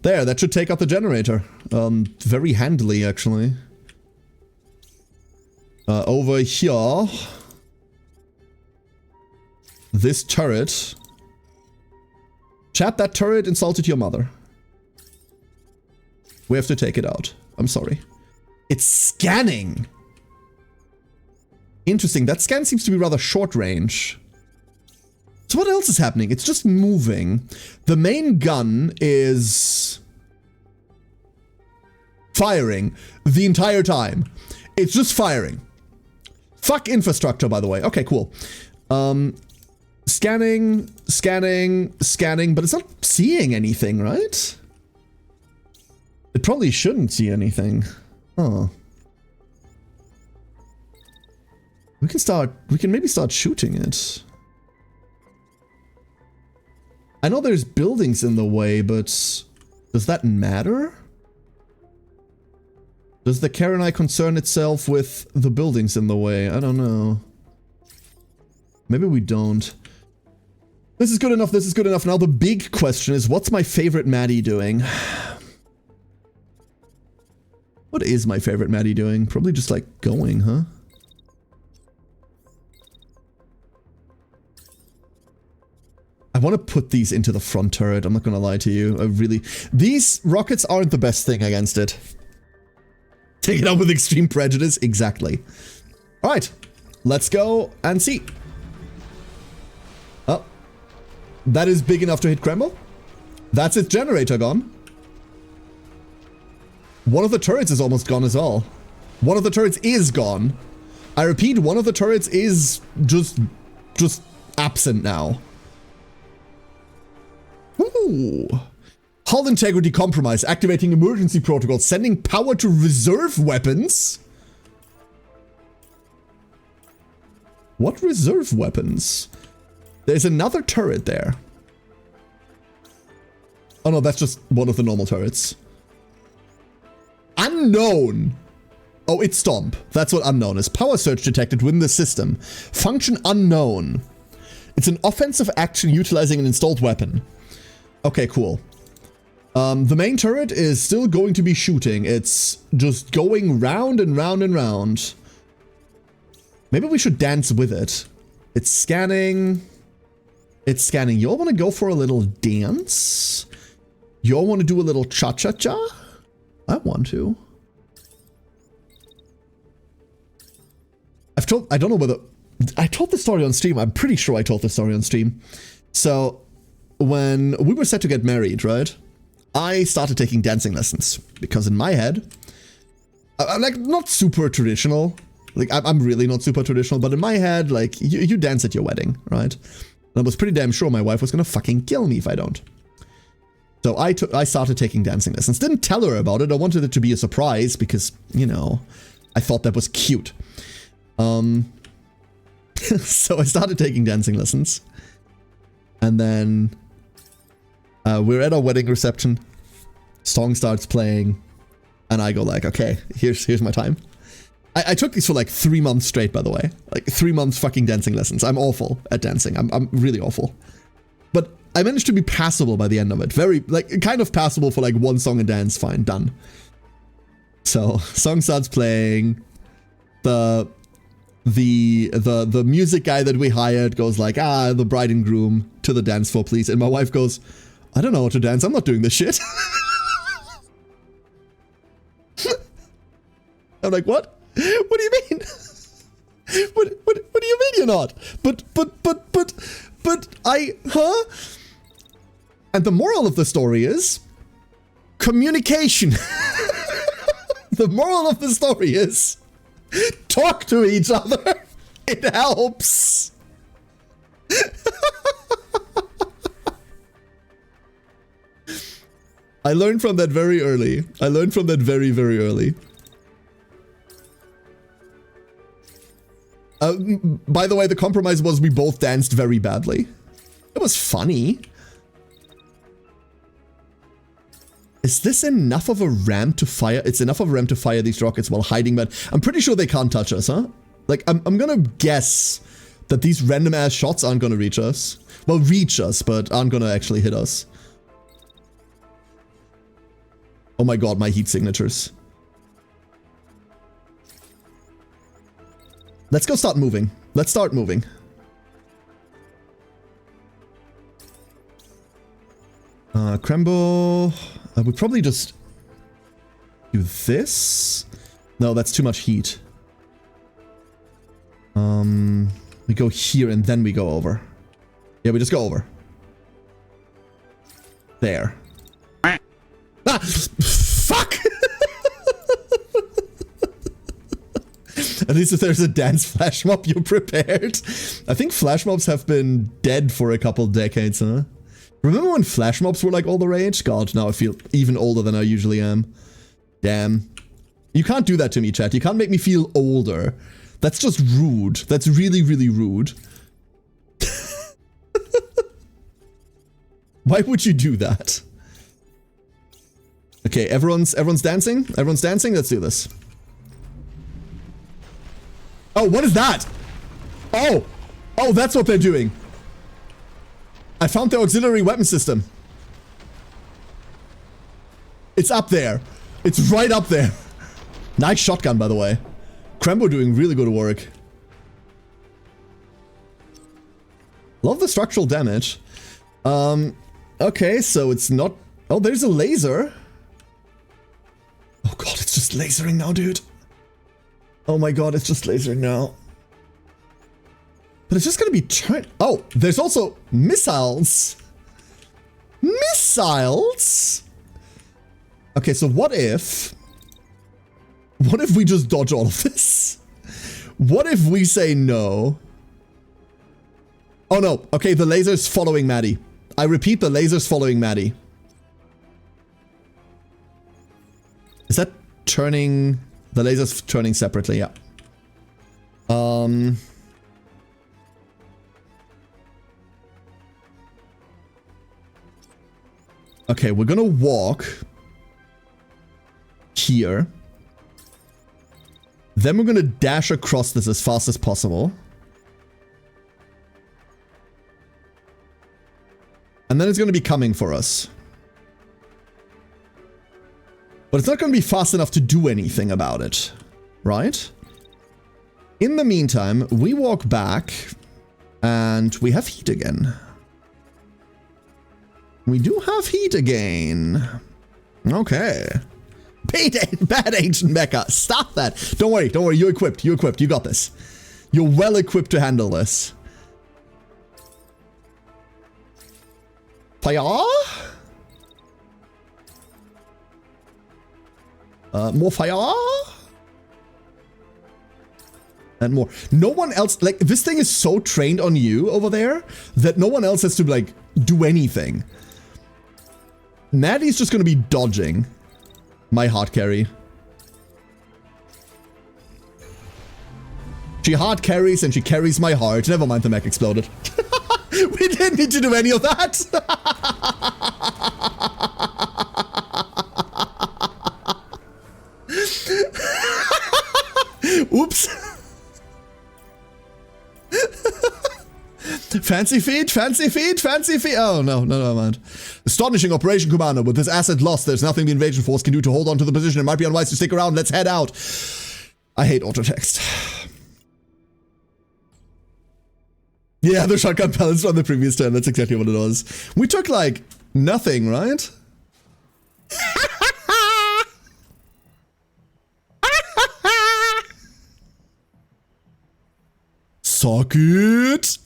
There, that should take out the generator. Very handily, actually. Over here. This turret. Chat, that turret insulted your mother. We have to take it out. I'm sorry. It's scanning! Interesting, that scan seems to be rather short range. So what else is happening? It's just moving. The main gun is firing the entire time. It's just firing. Fuck infrastructure, by the way. Okay, cool. Scanning, scanning, scanning, but it's not seeing anything, right? It probably shouldn't see anything. Huh. We can maybe start shooting it. I know there's buildings in the way, but does that matter? Does the Karenai concern itself with the buildings in the way? I don't know. Maybe we don't. This is good enough, this is good enough. Now the big question is, what's my favorite Maddie doing? What is my favorite Maddie doing? Probably just like going, huh? I want to put these into the front turret, I'm not gonna lie to you. I really... These rockets aren't the best thing against it. Take it out with extreme prejudice, exactly. Alright, let's go and see. Oh. That is big enough to hit Kreml. That's its generator gone. One of the turrets is almost gone as well. One of the turrets is gone. I repeat, one of the turrets is just absent now. Ooh. Hull integrity compromise. Activating emergency protocol. Sending power to reserve weapons. What reserve weapons? There's another turret there. Oh no, that's just one of the normal turrets. Unknown. Oh, it's Stomp. That's what unknown is. Power surge detected within the system. Function unknown. It's an offensive action utilizing an installed weapon. Okay, cool. The main turret is still going to be shooting. It's just going round and round and round. Maybe we should dance with it. It's scanning. It's scanning. You all want to go for a little dance? You all want to do a little cha-cha-cha? I want to. I don't know whether... I told the story on stream. I'm pretty sure I told the story on stream. So... when we were set to get married, right, I started taking dancing lessons because in my head, I'm like not super traditional, like I'm really not super traditional, but in my head, like you dance at your wedding, right? And I was pretty damn sure my wife was gonna fucking kill me if I don't. So I started taking dancing lessons. Didn't tell her about it. I wanted it to be a surprise because, you know, I thought that was cute. So I started taking dancing lessons. And then we're at our wedding reception. Song starts playing. And I go like, okay, here's my time. I took these for like 3 months straight, by the way. Like 3 months fucking dancing lessons. I'm awful at dancing. I'm really awful. But I managed to be passable by the end of it. Very, like, kind of passable for like one song and dance. Fine, done. So, song starts playing. The music guy that we hired goes like, the bride and groom to the dance floor, please. And my wife goes, I don't know how to dance. I'm not doing this shit. I'm like, what? What do you mean? What do you mean you're not? But huh? And the moral of the story is communication. The moral of the story is talk to each other. It helps. I learned from that very early. I learned from that very, very early. By the way, the compromise was we both danced very badly. It was funny. Is this enough of a ramp to fire? It's enough of a ramp to fire these rockets while hiding, but I'm pretty sure they can't touch us, huh? Like, I'm gonna guess that these random ass shots aren't gonna reach us. Well, reach us, but aren't gonna actually hit us. Oh my god, my heat signatures. Let's go start moving. Let's start moving. Crembo. I would probably just do this. No, that's too much heat. We go here and then we go over. Yeah, we just go over. There. Ah! Fuck! At least if there's a dance flash mob, you're prepared. I think flash mobs have been dead for a couple decades, huh? Remember when flash mobs were like all the rage? God, now I feel even older than I usually am. Damn. You can't do that to me, chat. You can't make me feel older. That's just rude. That's really, really rude. Why would you do that? Okay, everyone's dancing? Everyone's dancing? Let's do this. Oh, what is that? Oh! Oh, that's what they're doing. I found the auxiliary weapon system. It's up there. It's right up there. Nice shotgun, by the way. Crembo doing really good work. Love the structural damage. Okay, so it's not... Oh, there's a laser. Oh god, it's just lasering now, dude. Oh my god, it's just lasering now. But it's just gonna be turned... Oh, there's also missiles. Missiles? Okay, so what if... What if we just dodge all of this? What if we say no? Oh no, okay, the laser's following Maddie. I repeat, the laser's following Maddie. Is that turning... The laser's turning separately, yeah. Okay, we're gonna walk here. Then we're gonna dash across this as fast as possible. And then it's gonna be coming for us. But it's not gonna be fast enough to do anything about it, right? In the meantime, we walk back and we have heat again. We do have heat again. Okay. Bad ancient mecha. Stop that. Don't worry, don't worry. You're equipped. You're equipped. You got this. You're well equipped to handle this. Fire? More fire? And more. No one else, like, this thing is so trained on you over there that no one else has to, like, do anything. Maddie's just going to be dodging my hard carry. She hard carries and she carries my heart. Never mind, the mech exploded. We didn't need to do any of that. Oops. Fancy feet, fancy feet, fancy feet. Oh, no, never mind. Astonishing operation, Commander. With this asset lost, there's nothing the invasion force can do to hold on to the position. It might be unwise to stick around. Let's head out. I hate auto text. Yeah, the shotgun balanced on the previous turn. That's exactly what it was. We took, like, nothing, right? Suck it!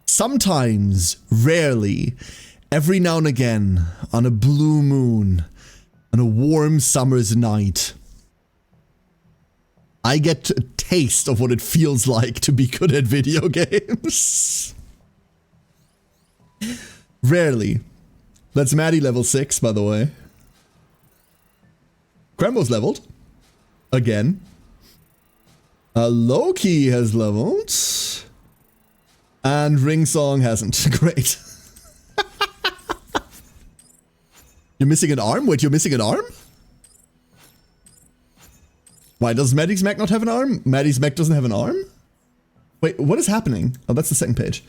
Sometimes, rarely, every now and again, on a blue moon, on a warm summer's night, I get a taste of what it feels like to be good at video games. Rarely. That's Maddie level 6, by the way. Krembo's leveled. Again. Loki has leveled. And Ringsong hasn't. Great. You're missing an arm? Wait, you're missing an arm? Why does Maddie's mech not have an arm? Maddie's mech doesn't have an arm? Wait, what is happening? Oh, that's the second page.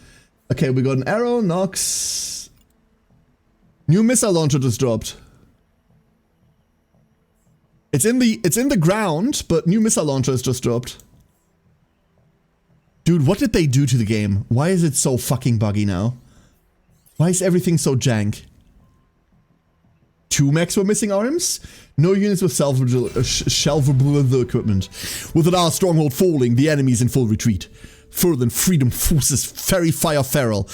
Okay, we got an arrow, Nox. New missile launcher just dropped. It's in the ground, but new missile launcher has just dropped. Dude, what did they do to the game? Why is it so fucking buggy now? Why is everything so jank? 2 mechs were missing arms? No units with shelvable equipment. With our stronghold falling, the enemy's in full retreat. Further, Freedom Forces Ferry Fire Feral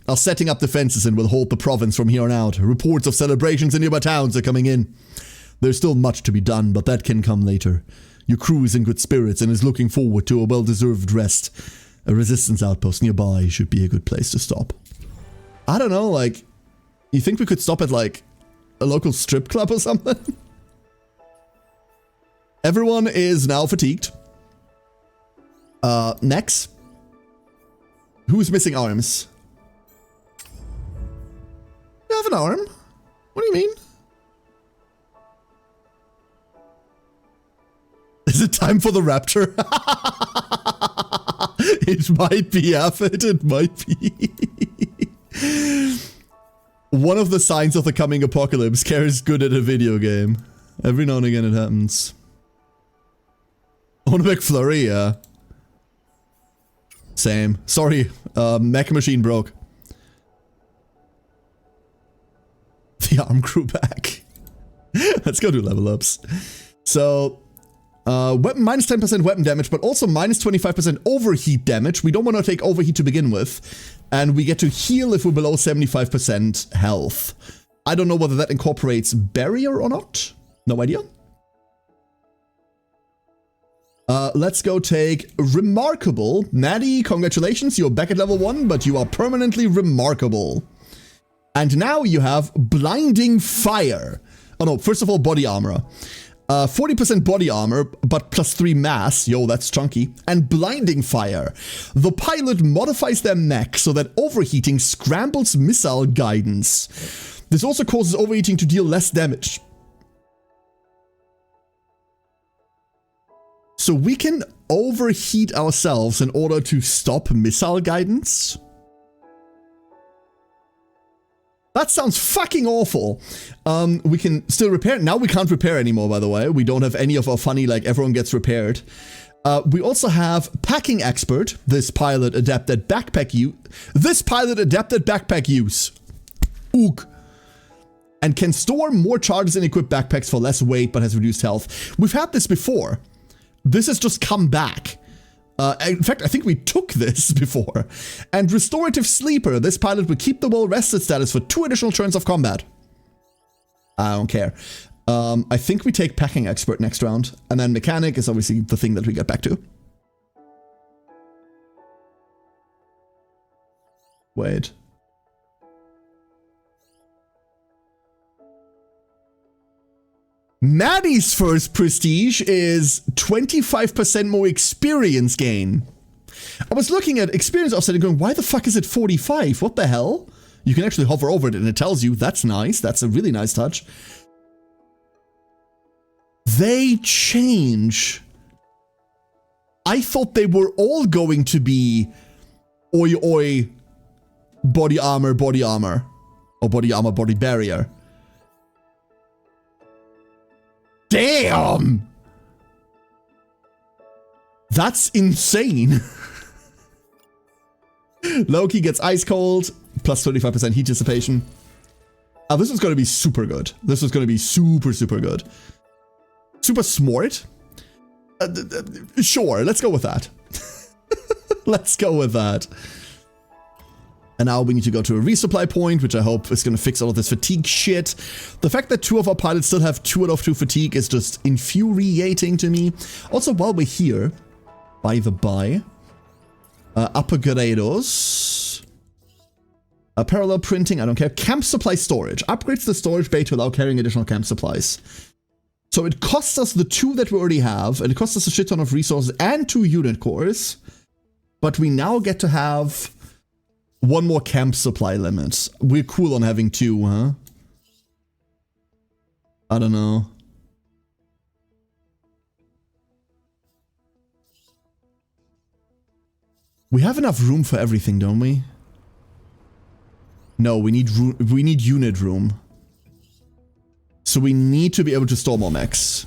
are setting up defenses and will hold the province from here on out. Reports of celebrations in nearby towns are coming in. There's still much to be done, but that can come later. Your crew is in good spirits and is looking forward to a well-deserved rest. A resistance outpost nearby should be a good place to stop. I don't know, like, you think we could stop at, like, a local strip club or something? Everyone is now fatigued. Next. Who's missing arms? You have an arm? What do you mean? Is it time for the rapture? It might be, Affit, it might be. One of the signs of the coming apocalypse, Kara's good at a video game. Every now and again it happens. I want a McFlurry, yeah. Same. Sorry, mech machine broke. The arm grew back. Let's go do level ups. So, weapon minus 10% weapon damage, but also minus 25% overheat damage. We don't want to take overheat to begin with. And we get to heal if we're below 75% health. I don't know whether that incorporates barrier or not. No idea. Let's go take Remarkable. Maddie, congratulations, you're back at level 1, but you are permanently remarkable. And now you have Blinding Fire. Oh no, first of all, body armor. 40% body armor, but plus 3 mass. Yo, that's chunky. And Blinding Fire. The pilot modifies their mech so that overheating scrambles missile guidance. This also causes overheating to deal less damage. So we can overheat ourselves in order to stop missile guidance? That sounds fucking awful. We can still repair. Now we can't repair anymore, by the way. We don't have any of our funny, like, everyone gets repaired. We also have Packing Expert. This pilot adept at backpack use. Ook. And can store more charges in equipped backpacks for less weight, but has reduced health. We've had this before. This has just come back. In fact, I think we took this before. And Restorative Sleeper. This pilot will keep the well-rested status for 2 additional turns of combat. I don't care. I think we take Packing Expert next round. And then Mechanic is obviously the thing that we get back to. Wait. Maddie's first prestige is 25% more experience gain. I was looking at experience offset and going, why the fuck is it 45? What the hell? You can actually hover over it and it tells you. That's nice. That's a really nice touch. They change. I thought they were all going to be oi oi body armor, or body armor, body barrier. Damn! That's insane. Loki gets ice cold, plus 35% heat dissipation. Oh, this was going to be super good. This was going to be super, super good. Super smart. Sure, let's go with that. Let's go with that. And now we need to go to a resupply point, which I hope is going to fix all of this fatigue shit. The fact that 2 of our pilots still have 2 out of 2 fatigue is just infuriating to me. Also, while we're here, by the by, upgrados. Parallel printing, I don't care. Camp supply storage. Upgrades the storage bay to allow carrying additional camp supplies. So it costs us the 2 that we already have, and it costs us a shit ton of resources and 2 unit cores. But we now get to have 1 more camp supply limit. We're cool on having 2, huh? I don't know. We have enough room for everything, don't we? No, we need unit room. So we need to be able to store more mechs.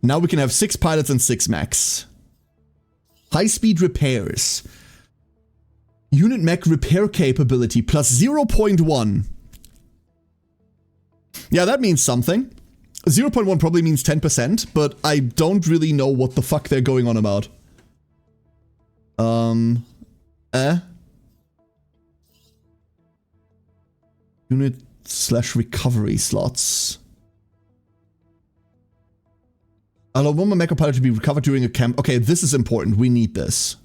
Now we can have 6 pilots and 6 mechs. High-speed repairs. Unit mech repair capability plus 0.1. Yeah, that means something. 0.1 probably means 10%, but I don't really know what the fuck they're going on about. Unit / recovery slots. Allow 1 more mecha pilot to be recovered during a camp. Okay, this is important. We need this.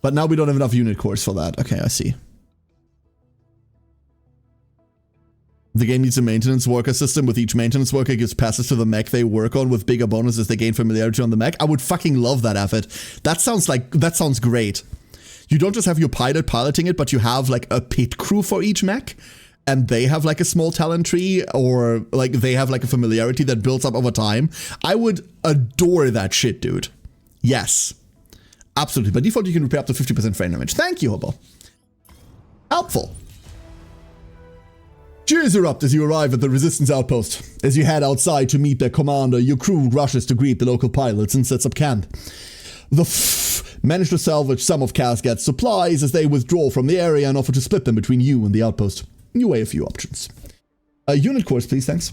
But now we don't have enough unit cores for that. Okay, I see. The game needs a maintenance worker system. With each maintenance worker gives passes to the mech they work on with bigger bonuses they gain familiarity on the mech. I would fucking love that, Avid. That sounds great. You don't just have your pilot piloting it, but you have like a pit crew for each mech. And they have like a small talent tree, or like they have like a familiarity that builds up over time. I would adore that shit, dude. Yes. Absolutely. By default, you can repair up to 50% frame damage. Thank you, Hobo. Helpful. Cheers erupt as you arrive at the resistance outpost. As you head outside to meet their commander, your crew rushes to greet the local pilots and sets up camp. The manage to salvage some of Cascad's supplies as they withdraw from the area and offer to split them between you and the outpost. You weigh a few options. Unit cores, please, thanks.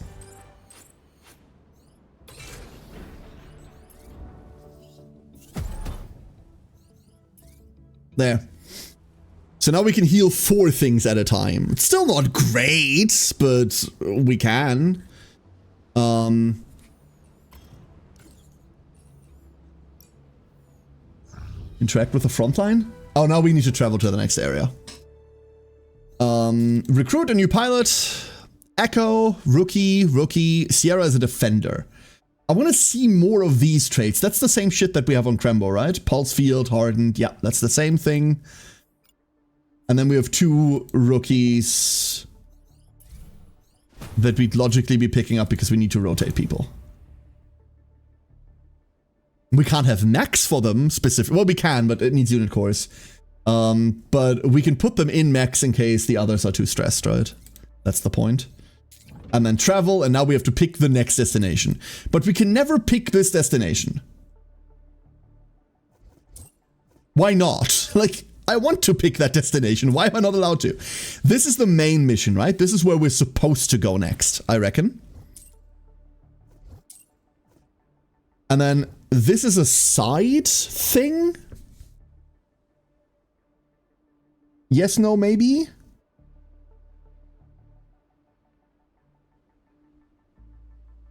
There. So now we can heal 4 things at a time. It's still not great, but we can. Interact with the front line? Oh, now we need to travel to the next area. Recruit a new pilot. Echo, rookie, Sierra is a defender. I want to see more of these traits. That's the same shit that we have on Trembo, right? Pulse field, hardened. Yeah, that's the same thing. And then we have 2 rookies that we'd logically be picking up because we need to rotate people. We can't have mechs for them specifically. Well, we can, but it needs unit cores. But we can put them in mechs in case the others are too stressed, right? That's the point. And then travel, and now we have to pick the next destination. But we can never pick this destination. Why not? Like, I want to pick that destination. Why am I not allowed to? This is the main mission, right? This is where we're supposed to go next, I reckon. And then this is a side thing? Yes, no, maybe?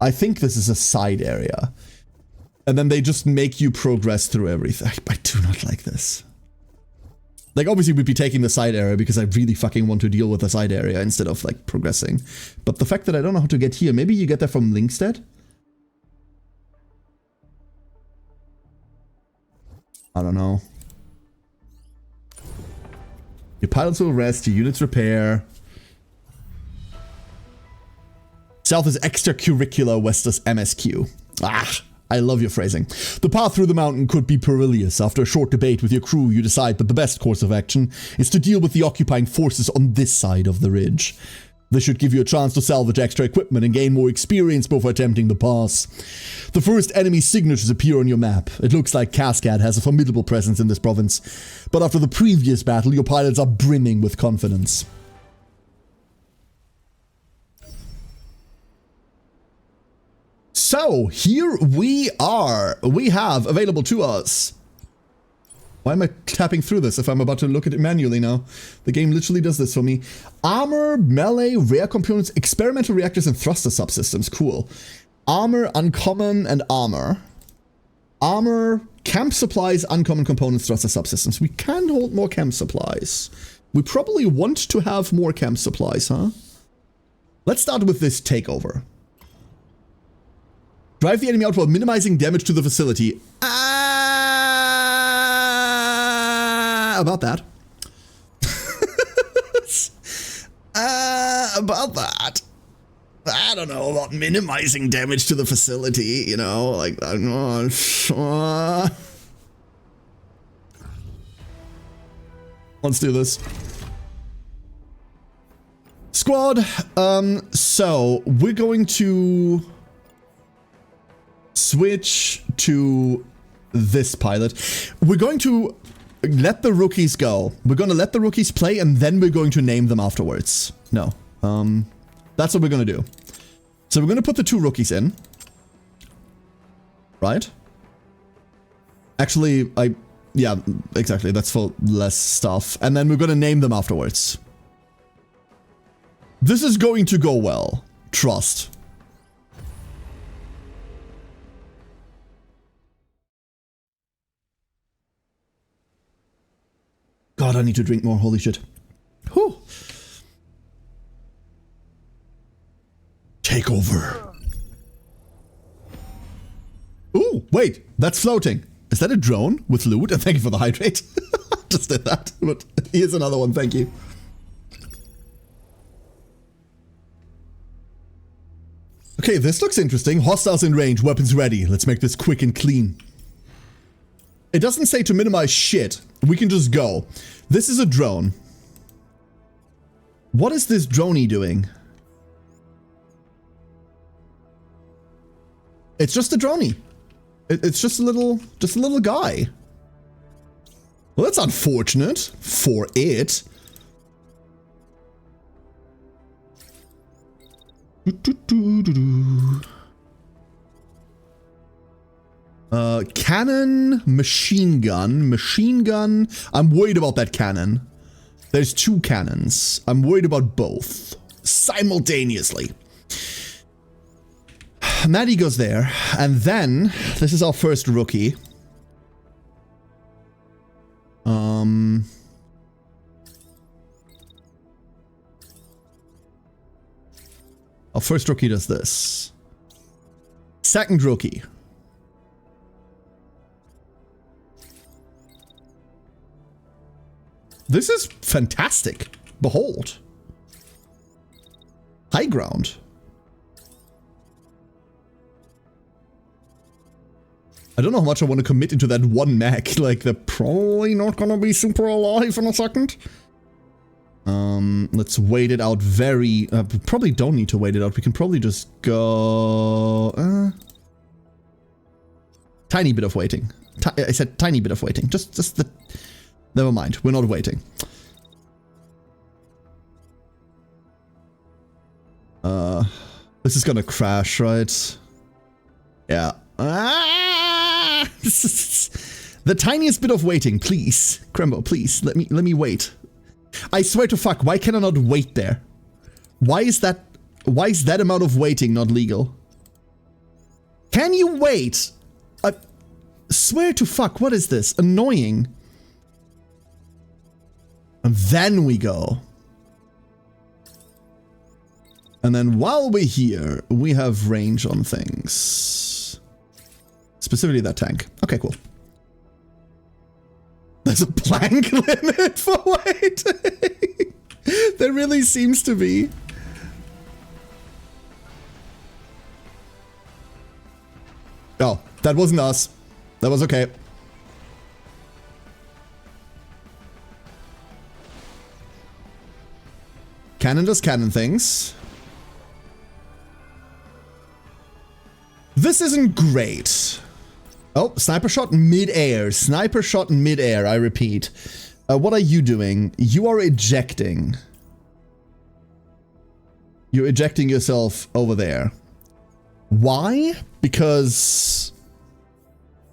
I think this is a side area. And then they just make you progress through everything. I do not like this. Like, obviously we'd be taking the side area because I really fucking want to deal with the side area instead of, like, progressing. But the fact that I don't know how to get here, maybe you get that from Linkstead? I don't know. Your pilots will rest, your units repair. South is extracurricular, west is MSQ. Ah, I love your phrasing. The path through the mountain could be perilous. After a short debate with your crew, you decide that the best course of action is to deal with the occupying forces on this side of the ridge. This should give you a chance to salvage extra equipment and gain more experience before attempting the pass. The first enemy signatures appear on your map. It looks like Cascade has a formidable presence in this province, but after the previous battle, your pilots are brimming with confidence. So, here we are. We have available to us. Why am I tapping through this if I'm about to look at it manually now? The game literally does this for me. Armor, melee, rare components, experimental reactors, and thruster subsystems. Cool. Armor, uncommon, and armor. Armor, camp supplies, uncommon components, thruster subsystems. We can hold more camp supplies. We probably want to have more camp supplies, huh? Let's start with this takeover. Drive the enemy out while minimizing damage to the facility. About that. About that. I don't know about minimizing damage to the facility, you know, like, let's do this. Squad, so we're going to switch to this pilot. We're going to let the rookies go. We're going to let the rookies play and then we're going to name them afterwards. No. That's what we're going to do. So we're going to put the 2 rookies in. Right? Actually, yeah, exactly. That's for less stuff. And then we're going to name them afterwards. This is going to go well. Trust. God, I need to drink more. Holy shit. Whew. Take over. Ooh, wait. That's floating. Is that a drone with loot? And thank you for the hydrate. Just did that. But here's another one. Thank you. Okay, this looks interesting. Hostiles in range. Weapons ready. Let's make this quick and clean. It doesn't say to minimize shit. We can just go. This is a drone. What is this droney doing? It's just a droney. It's just a little guy. Well, that's unfortunate for it. Cannon, machine gun. I'm worried about that cannon. There's 2 cannons. I'm worried about both simultaneously. Maddie goes there, and then this is our first rookie. Our first rookie does this. Second rookie. This is fantastic. Behold. High ground. I don't know how much I want to commit into that one mech. Like, they're probably not gonna be super alive in a second. Let's wait it out very... probably don't need to wait it out. We can probably just go... tiny bit of waiting. I said tiny bit of waiting. Just the... Never mind. We're not waiting. This is gonna crash, right? Yeah. The tiniest bit of waiting, please. Crembo, please. Let me wait. I swear to fuck, why can I not wait there? Why is that amount of waiting not legal? Can you wait Swear to fuck, what is this? Annoying. And then we go. And then while we're here, we have range on things. Specifically that tank. Okay, cool. There's a plank limit for waiting. There really seems to be. Oh, that wasn't us. That was okay. Cannon does cannon things. This isn't great. Oh, sniper shot mid-air. Sniper shot mid-air, I repeat. What are you doing? You are ejecting. You're ejecting yourself over there. Why? Because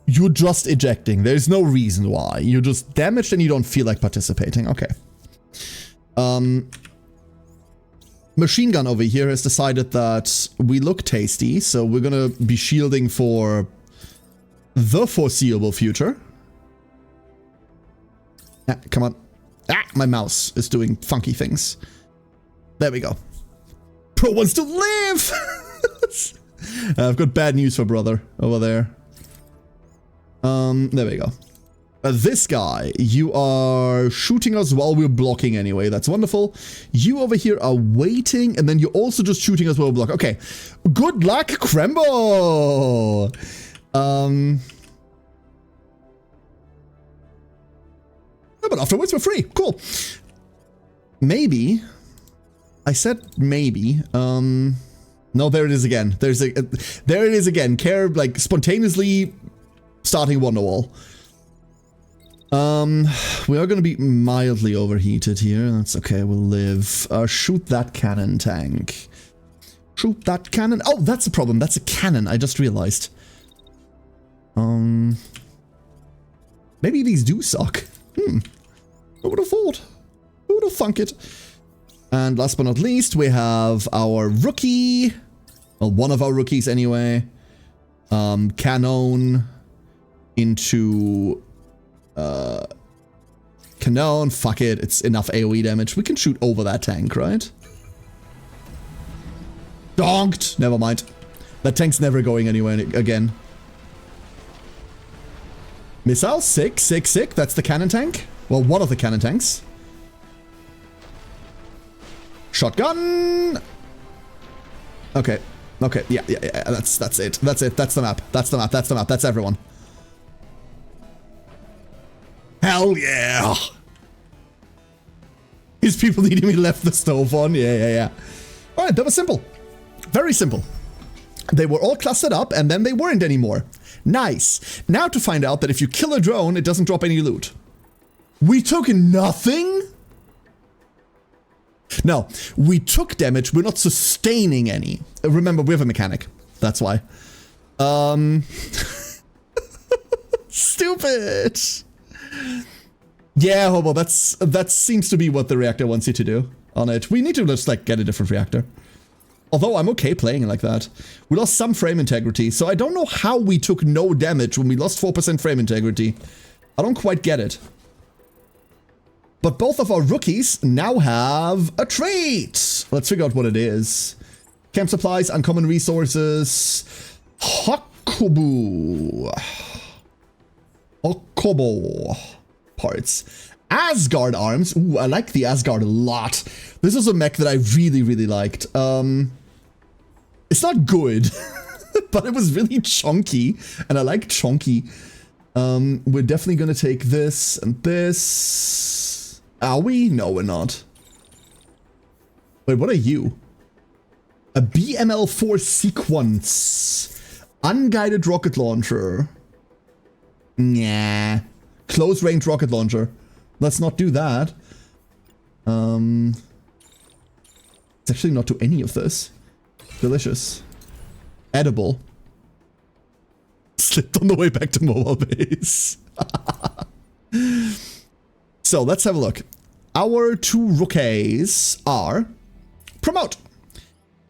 you're just ejecting. There's no reason why. You're just damaged and you don't feel like participating. Okay. Machine gun over here has decided that we look tasty, so we're gonna be shielding for the foreseeable future. Ah, come on. Ah, my mouse is doing funky things. There we go. Pro wants to live! I've got bad news for brother over there. There we go. This guy, you are shooting us while we're blocking anyway. That's wonderful. You over here are waiting, and then you're also just shooting us while we're blocking. Okay. Good luck, Krembo! But afterwards we're free. Cool. Maybe. I said maybe. No, there it is again. There it is again. Care, like, spontaneously starting Wonderwall. We are going to be mildly overheated here. That's okay. We'll live. Shoot that cannon tank. Shoot that cannon. Oh, that's a problem. That's a cannon. I just realized. Maybe these do suck. Who would have thought? Who would have thunk it? And last but not least, we have our rookie. Well, one of our rookies anyway. Cannon into... Cannon, fuck it, it's enough AoE damage. We can shoot over that tank, right? Donked! Never mind. That tank's never going anywhere again. Missile, sick, sick, sick. That's the cannon tank. Well, one of the cannon tanks. Shotgun! Okay, okay, yeah, that's it. That's it, that's the map. That's the map, that's the map, that's everyone. Hell yeah! These people needing me left the stove on. Yeah. Alright, that was simple. Very simple. They were all clustered up and then they weren't anymore. Nice. Now to find out that if you kill a drone, it doesn't drop any loot. We took nothing? No, we took damage, we're not sustaining any. Remember, we have a mechanic. That's why. Stupid! Yeah, Hobo, that seems to be what the reactor wants you to do on it. We need to just, like, get a different reactor. Although I'm okay playing it like that. We lost some frame integrity, so I don't know how we took no damage when we lost 4% frame integrity. I don't quite get it. But both of our rookies now have a trait. Let's figure out what it is. Camp supplies, uncommon resources. Hakubu. Okobo parts. Asgard arms. Ooh, I like the Asgard a lot. This is a mech that I really, really liked. It's not good, but it was really chunky, and I like chunky. We're definitely gonna take this and this. Are we? No, we're not. Wait, what are you? A BML-4 sequence. Unguided rocket launcher. Nah. Close range rocket launcher. Let's not do that. Let's actually not do any of this. Delicious. Edible. Slipped on the way back to mobile base. So let's have a look. Our two rookies are promote.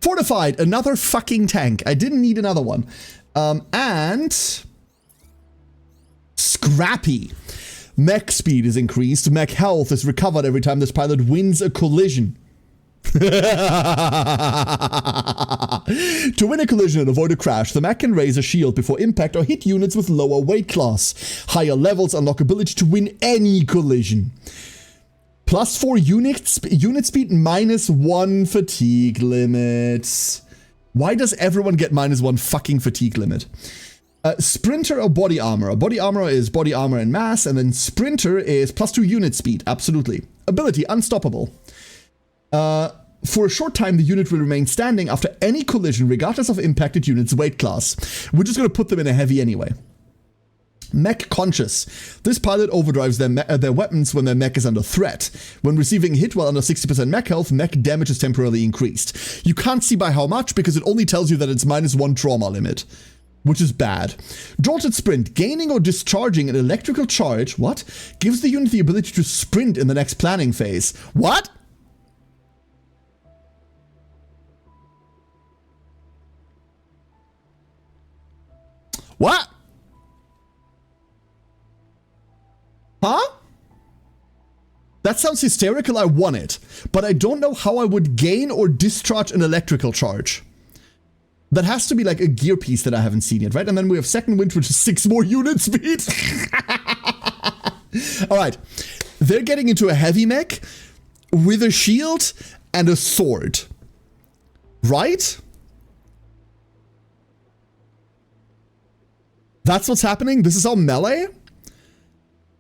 Fortified, another fucking tank. I didn't need another one. And Scrappy. Mech speed is increased. Mech health is recovered every time this pilot wins a collision. To win a collision and avoid a crash, the mech can raise a shield before impact or hit units with lower weight class. Higher levels unlock ability to win any collision. +4 unit speed, -1 fatigue limit. Why does everyone get -1 fucking fatigue limit? Sprinter or body armor? Body armor is body armor and mass, and then sprinter is +2 unit speed. Absolutely. Ability, unstoppable. For a short time, the unit will remain standing after any collision, regardless of impacted unit's weight class. We're just going to put them in a heavy anyway. Mech conscious. This pilot overdrives their weapons when their mech is under threat. When receiving a hit while under 60% mech health, mech damage is temporarily increased. You can't see by how much because it only tells you that it's -1 trauma limit, which is bad. Jolted sprint. Gaining or discharging an electrical charge, what? Gives the unit the ability to sprint in the next planning phase. What? What? Huh? That sounds hysterical, I want it. But I don't know how I would gain or discharge an electrical charge. That has to be like a gear piece that I haven't seen yet, right? And then we have second wind, which is 6 more unit speed. Alright. They're getting into a heavy mech with a shield and a sword. Right? That's what's happening? This is all melee?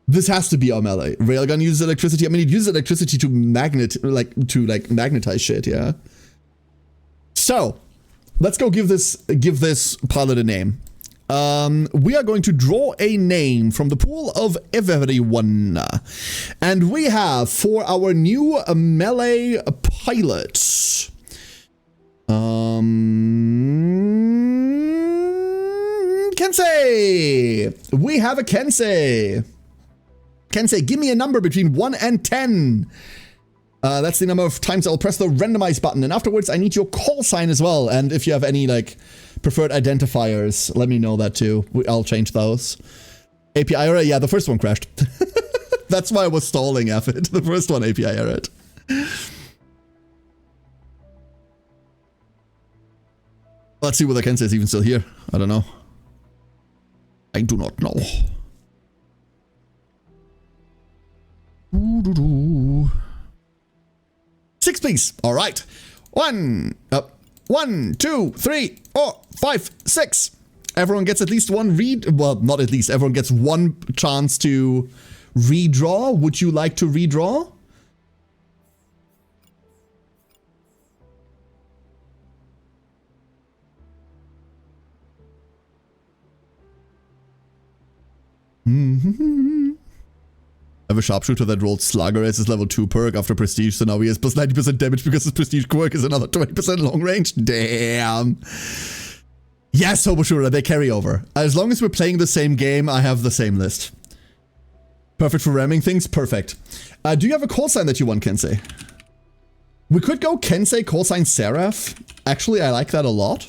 This has to be all melee. Railgun uses electricity. I mean, it uses electricity to magnetize shit, yeah? So, let's go give this pilot a name. We are going to draw a name from the pool of everyone. And we have, for our new melee pilot, Kensei! We have a Kensei. Kensei, give me a number between 1 and 10. That's the number of times I'll press the randomize button. And afterwards, I need your call sign as well. And if you have any, like, preferred identifiers, let me know that too. I'll change those. API error? Yeah, the first one crashed. That's why I was stalling, Affit. The first one API errored. Let's see whether Kensei is even still here. I don't know. I do not know. 6, please. All right. 1, 2, 3, 4, 5, 6. Everyone gets at least one well, not at least. Everyone gets one chance to redraw. Would you like to redraw? I have a sharpshooter that rolled Slugger as his level 2 perk after Prestige, so now he has plus 90% damage because his Prestige quirk is another 20% long range. Damn. Yes, Hoboshura, they carry over. As long as we're playing the same game, I have the same list. Perfect for ramming things? Perfect. Do you have a call sign that you want, Kensei? We could go Kensei call sign Seraph. Actually, I like that a lot.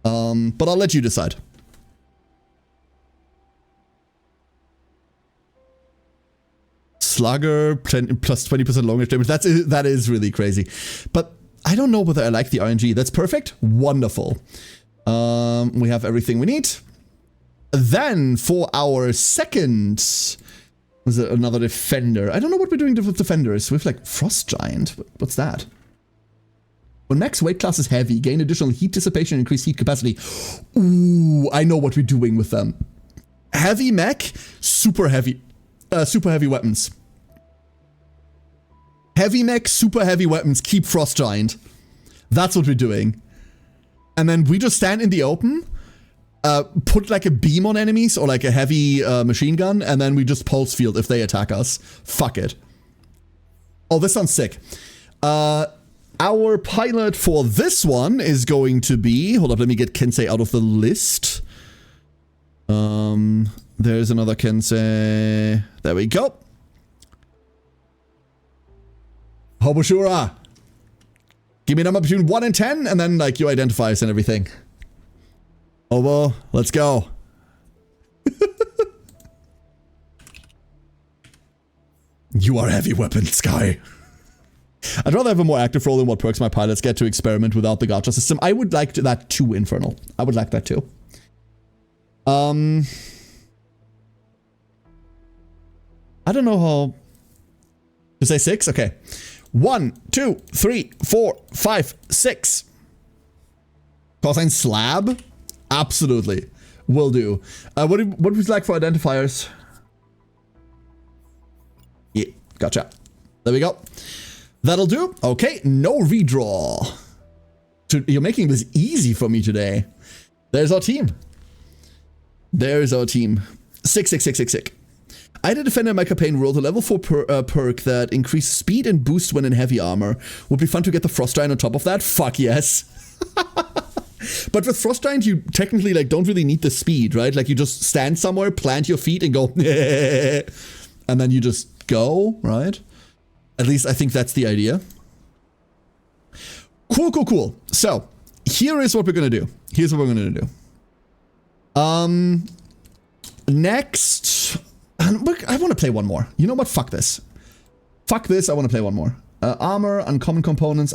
But I'll let you decide. Slugger plus 20% long range damage. That is really crazy. But I don't know whether I like the RNG. That's perfect. Wonderful. We have everything we need. Then for our second, was it another defender? I don't know what we're doing with defenders. We have like Frost Giant. What's that? When max weight class is heavy, gain additional heat dissipation and increase heat capacity. Ooh, I know what we're doing with them. Heavy mech, super heavy weapons. Heavy mech, super heavy weapons, keep Frost Giant. That's what we're doing. And then we just stand in the open, put like a beam on enemies or like a heavy machine gun, and then we just pulse field if they attack us. Fuck it. Oh, this sounds sick. Our pilot for this one is going to be... Hold up, let me get Kensei out of the list. There's another Kensei. There we go. Hoboshura. Give me a number between 1 and 10, and then, like, your identifiers and everything. Hobo, let's go. You are heavy weapon, Sky. I'd rather have a more active role in what perks my pilots get to experiment without the gacha system. I would like that too, Infernal. I would like that too. I don't know how to say 6. Okay. 1, 2, 3, 4, 5, 6. Cosine slab? Absolutely. Will do. What would you like for identifiers? Yeah, gotcha. There we go. That'll do. Okay, no redraw. You're making this easy for me today. There's our team. There's our team. 6, 6, 6, 6, 6. I had a defender in my campaign rolled a level 4 perk that increased speed and boost when in heavy armor. Would be fun to get the Frost Giant on top of that. Fuck yes. But with Frost Giant, you technically like don't really need the speed, right? Like you just stand somewhere, plant your feet and go, and then you just go, right? At least I think that's the idea. Cool, cool, cool. So here is what we're gonna do. Here's what we're gonna do. Next, I want to play one more. You know what? Fuck this. Fuck this. I want to play one more. Armor, uncommon components,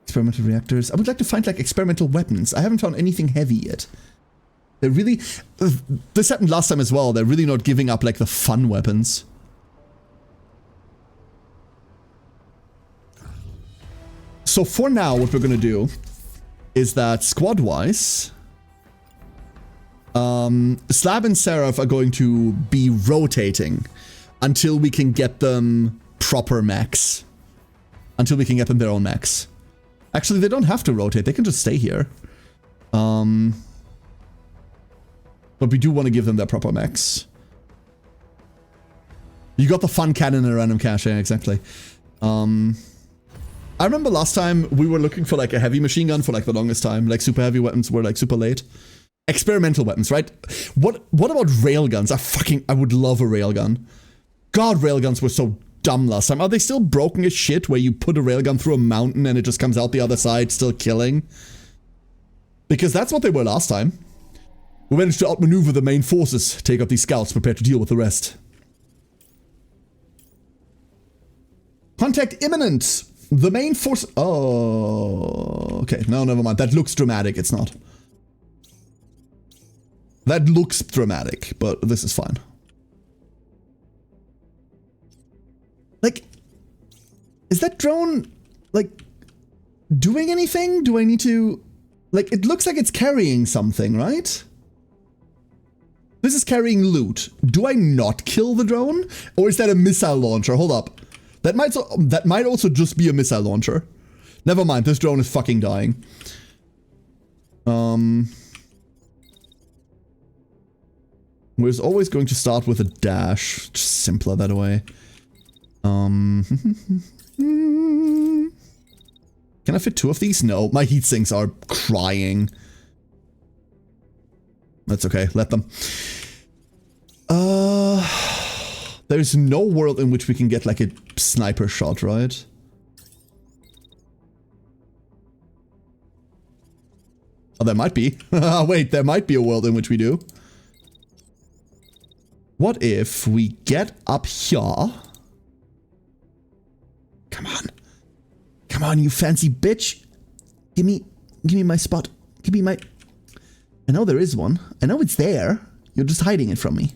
experimental reactors. I would like to find like experimental weapons. I haven't found anything heavy yet. They're really, this happened last time as well. They're really not giving up like the fun weapons. So for now, what we're gonna do is that squad-wise, Slab and Seraph are going to be rotating until we can get them proper mechs. Until we can get them their own mechs. Actually, they don't have to rotate. They can just stay here. But we do want to give them their proper mechs. You got the fun cannon and a random cache, yeah, exactly. I remember last time we were looking for like a heavy machine gun for like the longest time. Like super heavy weapons were like super late. Experimental weapons, right? What about railguns? I would love a railgun. God, railguns were so dumb last time. Are they still broken as shit where you put a railgun through a mountain and it just comes out the other side still killing? Because that's what they were last time. We managed to outmaneuver the main forces, take out these scouts, prepare to deal with the rest. Contact imminent! The main force... Oh... Okay, no, never mind. That looks dramatic. It's not. That looks dramatic, but this is fine. Like... Is that drone... like... doing anything? Do I need to... like, it looks like it's carrying something, right? This is carrying loot. Do I not kill the drone? Or is that a missile launcher? Hold up. That might also just be a missile launcher. Never mind, this drone is fucking dying. We're always going to start with a dash. Just simpler that way. Can I fit 2 of these? No, my heat sinks are crying. That's okay, let them. There's no world in which we can get like a sniper shot, right? Oh, there might be. Wait, there might be a world in which we do. What if we get up here? Come on. Come on, you fancy bitch. Give me my spot. Give me my... I know there is one. I know it's there. You're just hiding it from me.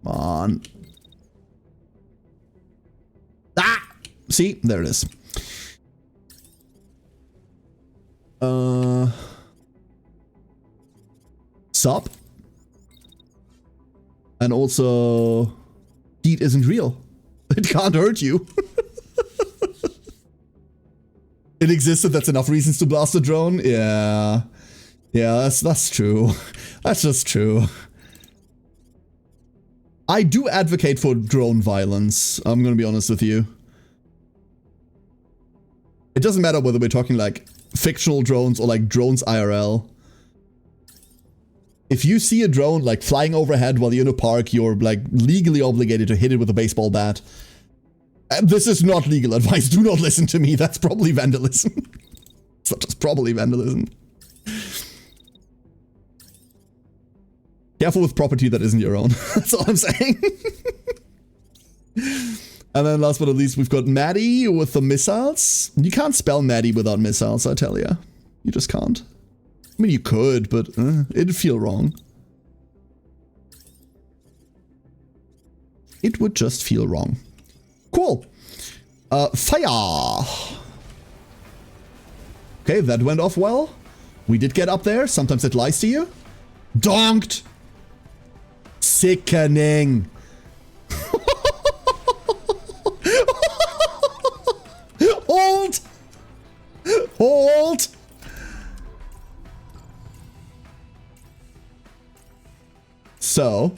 Come on. Ah! See? There it is. Sup? And also... heat isn't real. It can't hurt you. It existed, that's enough reasons to blast a drone? Yeah. Yeah, that's true. That's just true. I do advocate for drone violence, I'm gonna be honest with you. It doesn't matter whether we're talking like fictional drones or like drones IRL. If you see a drone like flying overhead while you're in a park, you're like legally obligated to hit it with a baseball bat. This is not legal advice. Do not listen to me. That's probably vandalism. It's not just probably vandalism. Careful with property that isn't your own. That's all I'm saying. And then last but not least, we've got Maddie with the missiles. You can't spell Maddie without missiles, I tell ya. You just can't. I mean, you could, but it'd feel wrong. It would just feel wrong. Cool. Fire. Okay, that went off well. We did get up there. Sometimes it lies to you. Donked. Sickening. Hold. Hold. So,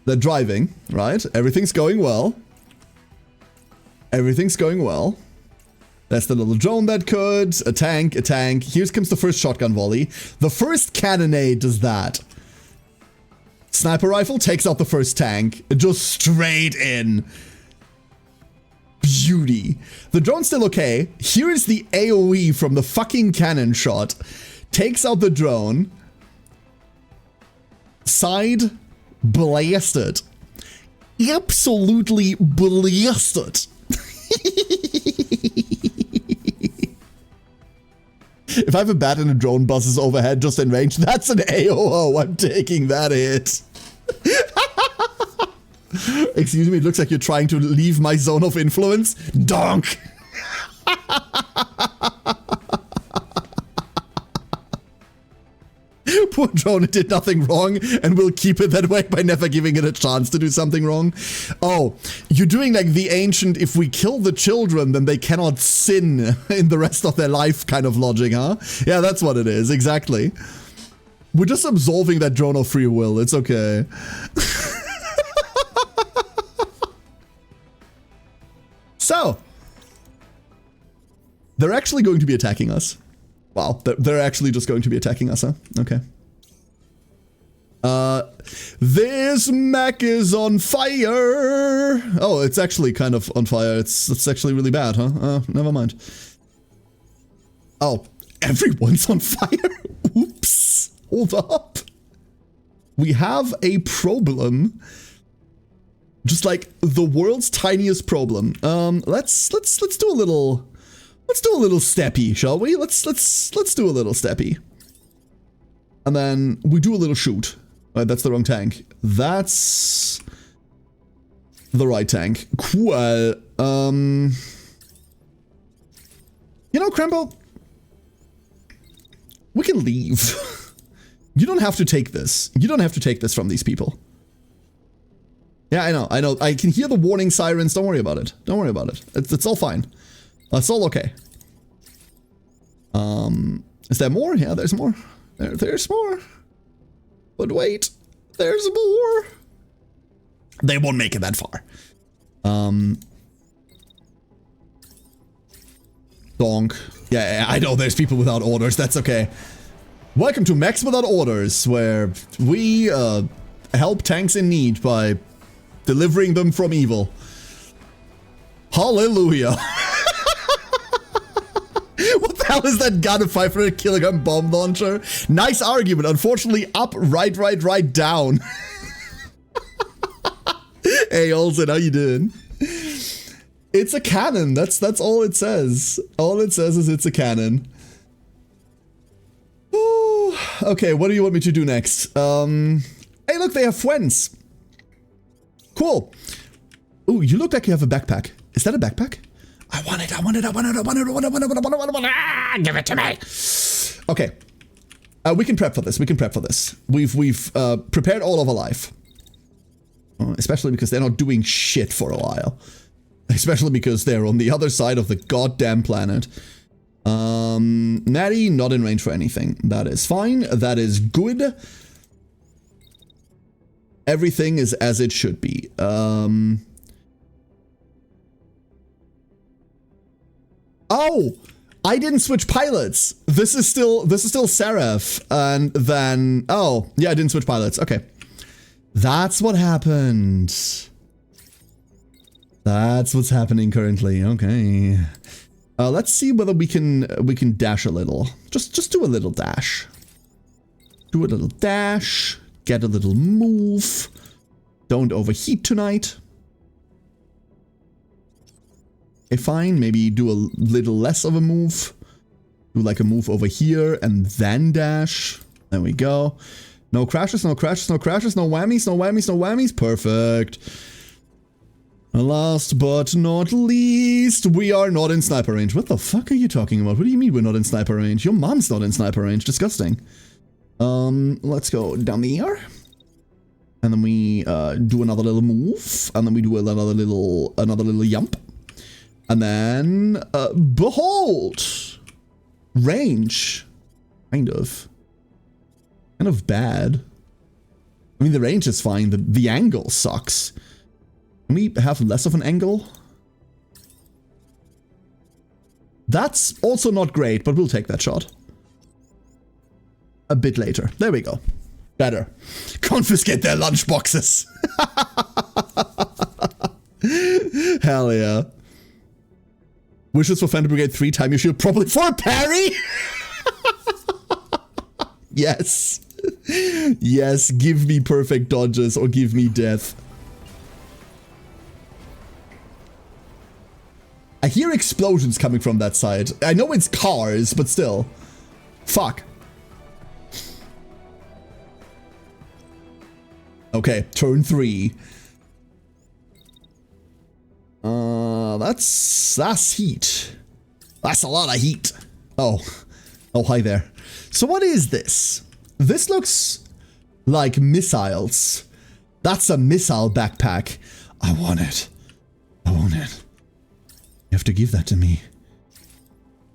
they're driving, right? Everything's going well. Everything's going well. That's the little drone that could. A tank, a tank. Here comes the first shotgun volley. The first cannonade does that. Sniper rifle takes out the first tank. Just straight in. Beauty. The drone's still okay. Here is the AoE from the fucking cannon shot. Takes out the drone. Side blasted. Absolutely blasted. If I have a bat and a drone buzzes overhead just in range, that's an AOO. I'm taking that hit. Excuse me, it looks like you're trying to leave my zone of influence. Donk! Poor drone, it did nothing wrong, and we'll keep it that way by never giving it a chance to do something wrong. Oh, you're doing like the ancient, if we kill the children, then they cannot sin in the rest of their life kind of logic, huh? Yeah, that's what it is, exactly. We're just absolving that drone of free will, it's okay. So, they're actually going to be attacking us. Wow, they're actually just going to be attacking us, huh? Okay. This mech is on fire. Oh, it's actually kind of on fire. It's actually really bad, huh? Never mind. Oh, everyone's on fire? Oops. Hold up. We have a problem. Just like the world's tiniest problem. Let's do a little. Let's do a little steppy, shall we? Let's do a little steppy. And then we do a little shoot. Right, that's the wrong tank. That's the right tank. Cool. You know, Crambo, we can leave. You don't have to take this. You don't have to take this from these people. Yeah, I know. I can hear the warning sirens. Don't worry about it. Don't worry about it. It's all fine. It's all okay. Is there more? Yeah, there's more. There's more. But wait, there's more. They won't make it that far. Donk. Yeah, I know there's people without orders. That's okay. Welcome to Mechs Without Orders, where we help tanks in need by delivering them from evil. Hallelujah. What the hell is that gun? A 500 kilogram bomb launcher? Nice argument. Unfortunately, up, right, down. Hey, Olsen, how you doing? It's a cannon. That's all it says. All it says is it's a cannon. Ooh, okay, what do you want me to do next? Hey, look, they have friends. Cool. Ooh, you look like you have a backpack. Is that a backpack? I want it. Give it to me. Okay. We can prep for this. We've prepared all of our life. Especially because they're not doing shit for a while. Especially because they're on the other side of the goddamn planet. Natty, not in range for anything. That is fine. That is good. Everything is as it should be. Oh, I didn't switch pilots. This is still Seraph. And then, oh, yeah, I didn't switch pilots. Okay. That's what happened. That's what's happening currently. Okay. Let's see whether we can dash a little. Just do a little dash. Do a little dash. Get a little move. Don't overheat tonight. Okay, fine. Maybe do a little less of a move. Do like a move over here and then dash. There we go. No crashes, no crashes, no crashes, no whammies, no whammies, no whammies. Perfect. Last but not least, we are not in sniper range. What the fuck are you talking about? What do you mean we're not in sniper range? Your mom's not in sniper range. Disgusting. Let's go down here. And then we do another little move. And then we do another little jump. And then, behold! Range. Kind of bad. I mean, the range is fine. The angle sucks. Can we have less of an angle? That's also not great, but we'll take that shot. A bit later. There we go. Better. Confiscate their lunch boxes. Hell yeah. Wishes for Phantom Brigade 3 time your shield probably for a parry? Yes. Yes, give me perfect dodges or give me death. I hear explosions coming from that side. I know it's cars, but still. Fuck. Okay, turn 3. That's heat. That's a lot of heat. Oh, hi there. So what is this? This looks like missiles. That's a missile backpack. I want it. I want it. You have to give that to me.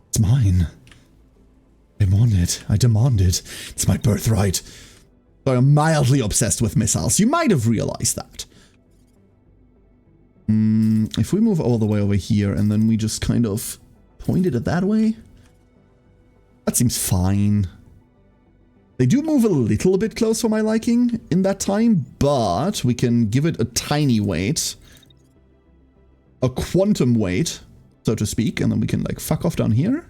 It's mine. I want it. I demand it. It's my birthright. I'm mildly obsessed with missiles. You might have realized that. If we move all the way over here and then we just kind of pointed it that way, that seems fine. They do move a little bit close for my liking in that time, but we can give it a tiny weight. A quantum weight, so to speak, and then we can like fuck off down here.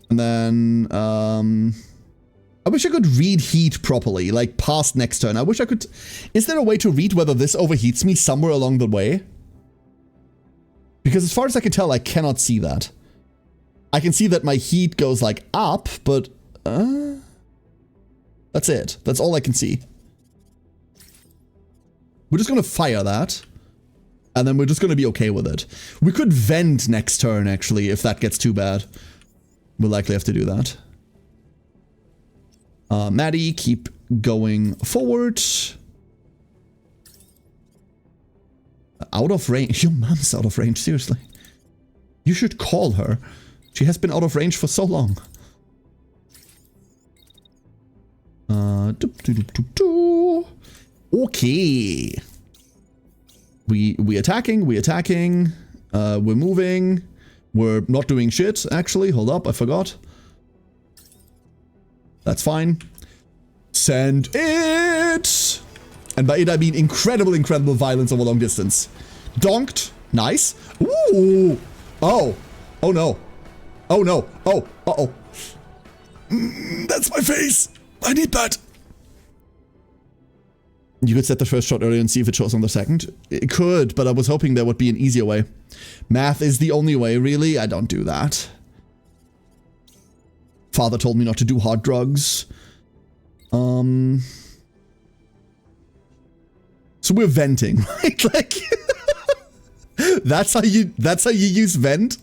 And then, I wish I could read heat properly, like past next turn. I wish I could... Is there a way to read whether this overheats me somewhere along the way? Because as far as I can tell, I cannot see that. I can see that my heat goes like up, but... That's it. That's all I can see. We're just gonna fire that. And then we're just gonna be okay with it. We could vent next turn, actually, if that gets too bad. We'll likely have to do that. Maddie, keep going forward. Out of range. Your mom's out of range, seriously. You should call her. She has been out of range for so long. Okay. We attacking. We're moving. We're not doing shit, actually. Hold up, I forgot. That's fine. Send it! And by it I mean incredible violence over long distance. Donked. Nice. Ooh! Oh! Oh no. Oh no. Oh! Uh-oh. That's my face! I need that! You could set the first shot earlier and see if it shows on the second. It could, but I was hoping there would be an easier way. Math is the only way, really. I don't do that. Father told me not to do hard drugs. So we're venting, right? Like that's how you use vent?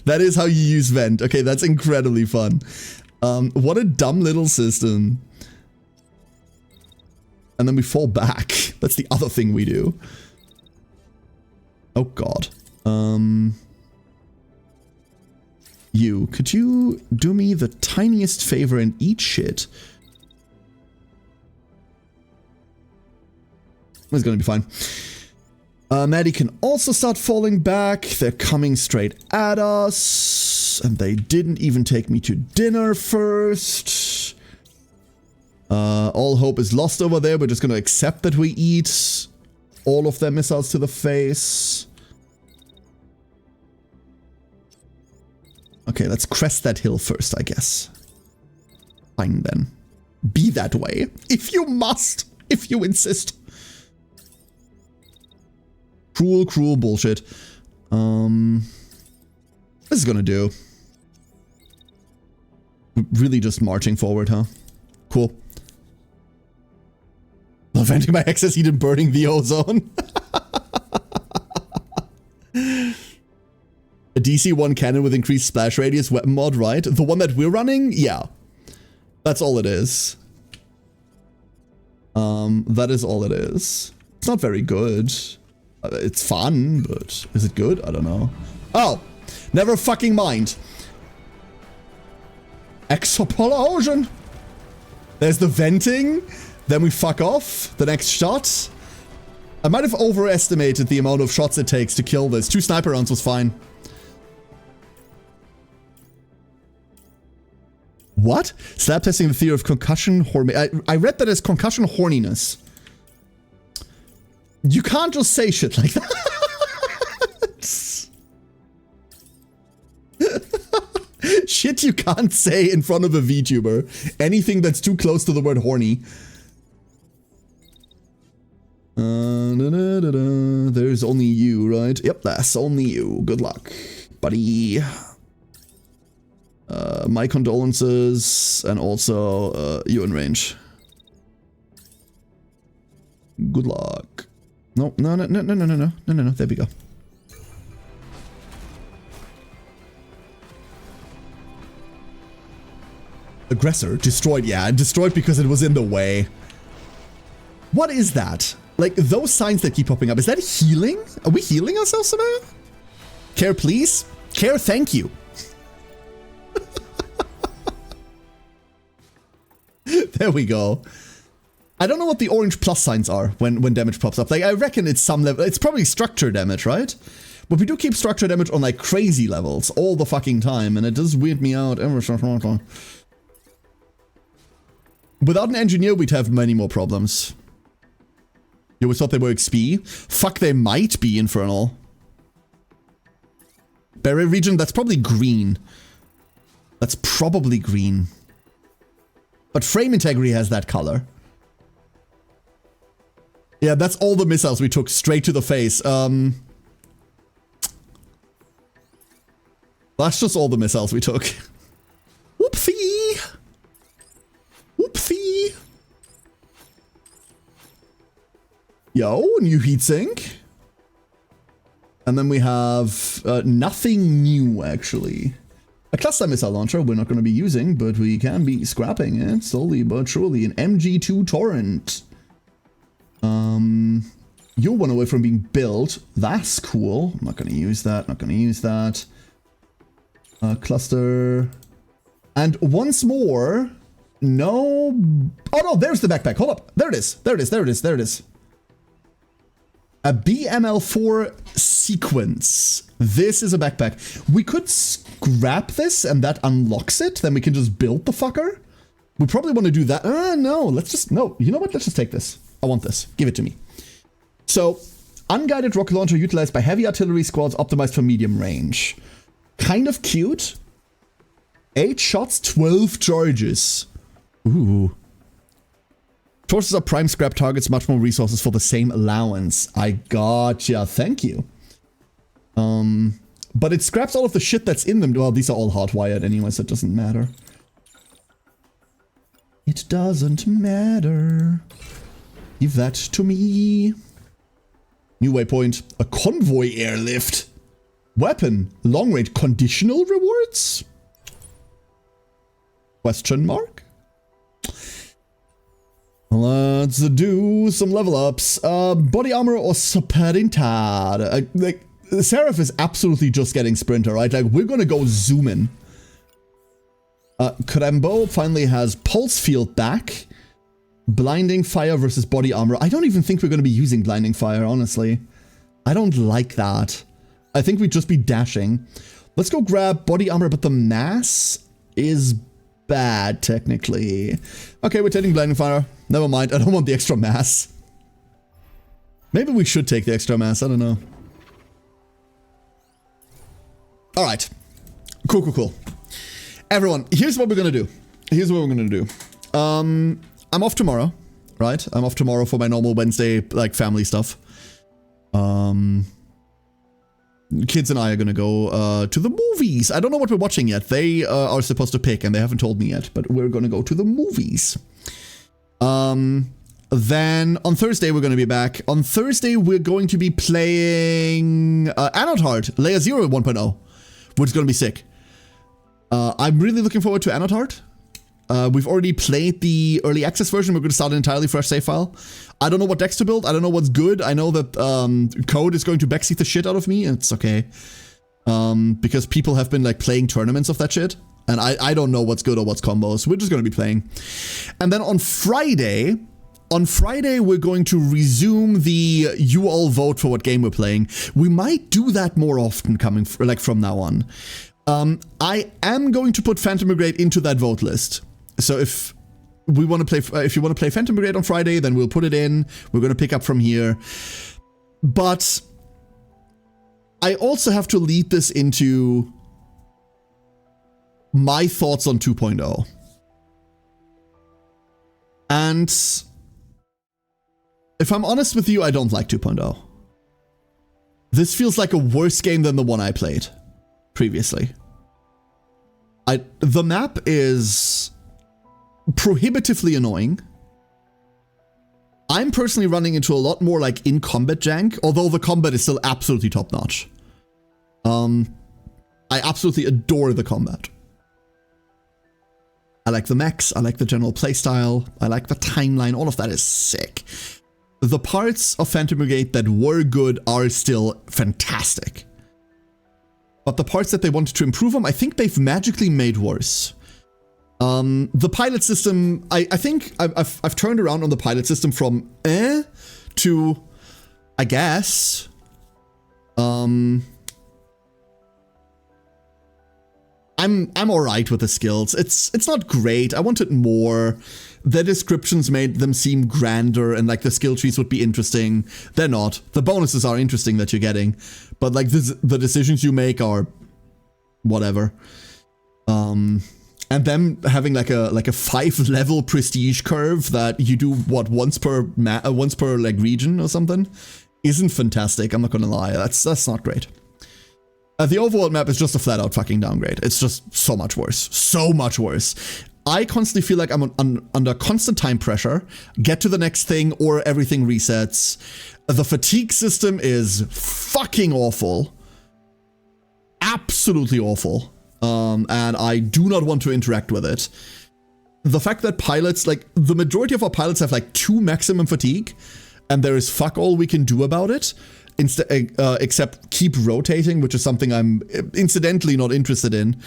That is how you use vent. Okay, that's incredibly fun. What a dumb little system. And then we fall back. That's the other thing we do. Oh god. Could you do me the tiniest favor and eat shit? It's gonna be fine. Maddie can also start falling back. They're coming straight at us. And they didn't even take me to dinner first. All hope is lost over there. We're just gonna accept that we eat all of their missiles to the face. Okay, let's crest that hill first, I guess. Fine then. be that way. If you must. If you insist. Cruel, cruel bullshit. This is gonna do. Really just marching forward, huh? Cool. Preventing my excess heat and burning the ozone. A DC-1 cannon with increased splash radius weapon mod, right? The one that we're running? Yeah. That's all it is. That is all it is. It's not very good. It's fun, but is it good? I don't know. Oh! Never fucking mind. Explosion! There's the venting. Then we fuck off. The next shot. I might have overestimated the amount of shots it takes to kill this. 2 sniper rounds was fine. What? Slab testing the theory of concussion I read that as concussion horniness. You can't just say shit like that. Shit you can't say in front of a VTuber. Anything that's too close to the word horny. There's only you, right? Yep, that's only you. Good luck, buddy. My condolences, and also you in range. Good luck. No. There we go. Aggressor destroyed. Yeah, destroyed because it was in the way. What is that? Like those signs that keep popping up. Is that healing? Are we healing ourselves somehow? Care, please. Care, thank you. There we go. I don't know what the orange plus signs are when damage pops up. Like, I reckon it's some level. It's probably structure damage, right? But we do keep structure damage on, like, crazy levels all the fucking time. And it does weird me out. Without an engineer, we'd have many more problems. You always thought they were XP? Fuck, they might be Infernal. Barrier region, that's probably green. That's probably green. But frame integrity has that color. Yeah, that's all the missiles we took straight to the face. That's just all the missiles we took. Whoopsie! Whoopsie! Yo, new heatsink. And then we have nothing new, actually. A cluster missile launcher we're not going to be using, but we can be scrapping it slowly but surely. An MG2 Torrent. You're one away from being built. That's cool. I'm not going to use that. Not going to use that. Cluster. And once more. No. Oh no, there's the backpack. Hold up. There it is. There it is. There it is. There it is. A BML4 sequence. This is a backpack. We could scrap this and that unlocks it. Then we can just build the fucker. We probably want to do that. No, let's just, no. You know what? Let's just take this. I want this. Give it to me. So, unguided rocket launcher utilized by heavy artillery squads optimized for medium range. Kind of cute. 8 shots, 12 charges. Ooh. Torches are prime scrap targets, much more resources for the same allowance. I gotcha. Thank you. But it scraps all of the shit that's in them. Well, these are all hardwired anyway, so it doesn't matter. It doesn't matter. Give that to me. New waypoint. A convoy airlift. Weapon. Long range. Conditional rewards? Question mark? Let's do some level ups. Body armor or sprintad? Like, Seraph is absolutely just getting sprinter, right? Like, we're gonna go zoom in. Krembo finally has pulse field back. Blinding fire versus body armor. I don't even think we're gonna be using blinding fire, honestly. I don't like that. I think we'd just be dashing. Let's go grab body armor, but the mass is bad, technically. Okay, we're taking blinding fire. Never mind, I don't want the extra mass. Maybe we should take the extra mass, I don't know. Alright. Cool. Everyone, here's what we're gonna do. Here's what we're gonna do. I'm off tomorrow, right? I'm off tomorrow for my normal Wednesday, like, family stuff. Kids and I are gonna go to the movies. I don't know what we're watching yet. They are supposed to pick, and they haven't told me yet, but we're gonna go to the movies. Then on Thursday, we're gonna be back. On Thursday, we're going to be playing Anode Heart, Layer 0 1.0, which is gonna be sick. I'm really looking forward to Anode Heart. We've already played the early access version. We're going to start an entirely fresh save file. I don't know what decks to build. I don't know what's good. I know that code is going to backseat the shit out of me. It's okay. Because people have been like playing tournaments of that shit. And I don't know what's good or what's combos. We're just going to be playing. And then on Friday, we're going to resume the you all vote for what game we're playing. We might do that more often from now on. I am going to put Phantom Brigade into that vote list. So if you want to play Phantom Brigade on Friday, then we'll put it in. We're going to pick up from here. But I also have to lead this into my thoughts on 2.0. And if I'm honest with you, I don't like 2.0. This feels like a worse game than the one I played previously. The map is prohibitively annoying. I'm personally running into a lot more like in combat jank, although the combat is still absolutely top notch. I absolutely adore the combat. I like the mechs, I like the general playstyle, I like the timeline, all of that is sick. The parts of Phantom Brigade that were good are still fantastic. But the parts that they wanted to improve on, I think they've magically made worse. The pilot system, I think I've turned around on the pilot system from to, I guess. I'm alright with the skills. It's not great. I wanted more. Their descriptions made them seem grander and like the skill trees would be interesting. They're not. The bonuses are interesting that you're getting, but like the decisions you make are whatever. And them having like a 5-level prestige curve that you do what once per like region or something isn't fantastic. I'm not gonna lie. That's not great. The overworld map is just a flat out fucking downgrade. It's just so much worse. So much worse. I constantly feel like I'm under constant time pressure. Get to the next thing or everything resets. The fatigue system is fucking awful. Absolutely awful. And I do not want to interact with it. The fact that pilots, like the majority of our pilots have like 2 maximum fatigue and there is fuck all we can do about it. Except keep rotating, which is something I'm incidentally not interested in,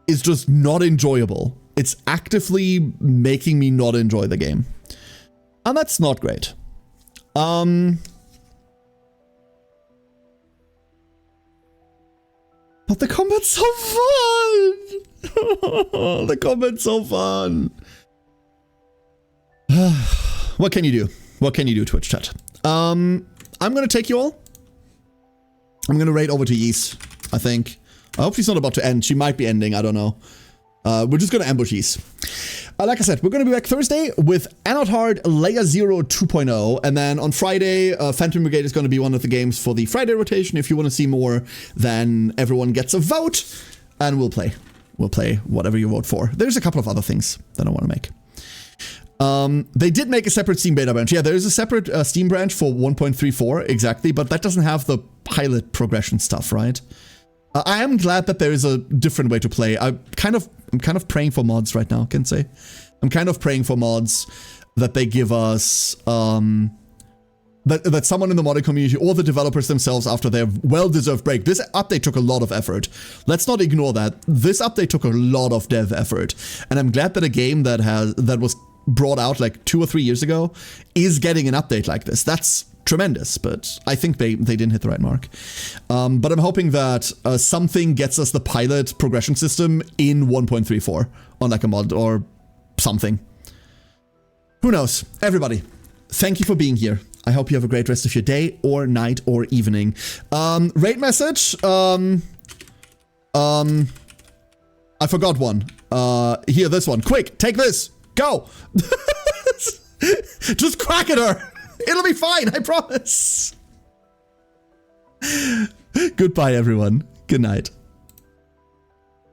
is just not enjoyable. It's actively making me not enjoy the game. And that's not great. But the combat's so fun! The combat's so fun! What can you do? What can you do, Twitch chat? I'm gonna take you all. I'm gonna raid over to Yeast, I think. I hope she's not about to end. She might be ending, I don't know. We're just gonna ambush Yeast. Like I said, we're gonna be back Thursday with Anode Heart Layer 0 2.0. And then on Friday, Phantom Brigade is gonna be one of the games for the Friday rotation. If you wanna see more, then everyone gets a vote and we'll play. We'll play whatever you vote for. There's a couple of other things that I wanna make. They did make a separate Steam beta branch. Yeah, there is a separate Steam branch for 1.34, exactly, but that doesn't have the pilot progression stuff, right? I am glad that there is a different way to play. I'm kind of praying for mods right now, I can say. I'm kind of praying for mods that they give us, that someone in the modding community or the developers themselves after their well-deserved break. This update took a lot of effort. Let's not ignore that. This update took a lot of dev effort. And I'm glad that a game that was brought out like 2 or 3 years ago is getting an update like this. That's tremendous, but I think they didn't hit the right mark. But I'm hoping that something gets us the pilot progression system in 1.34 on like a mod or something. Who knows? Everybody, thank you for being here. I hope you have a great rest of your day or night or evening. Raid message. I forgot one. Here, this one. Quick, take this. Go! Just crack at her! It'll be fine, I promise! Goodbye, everyone. Good night.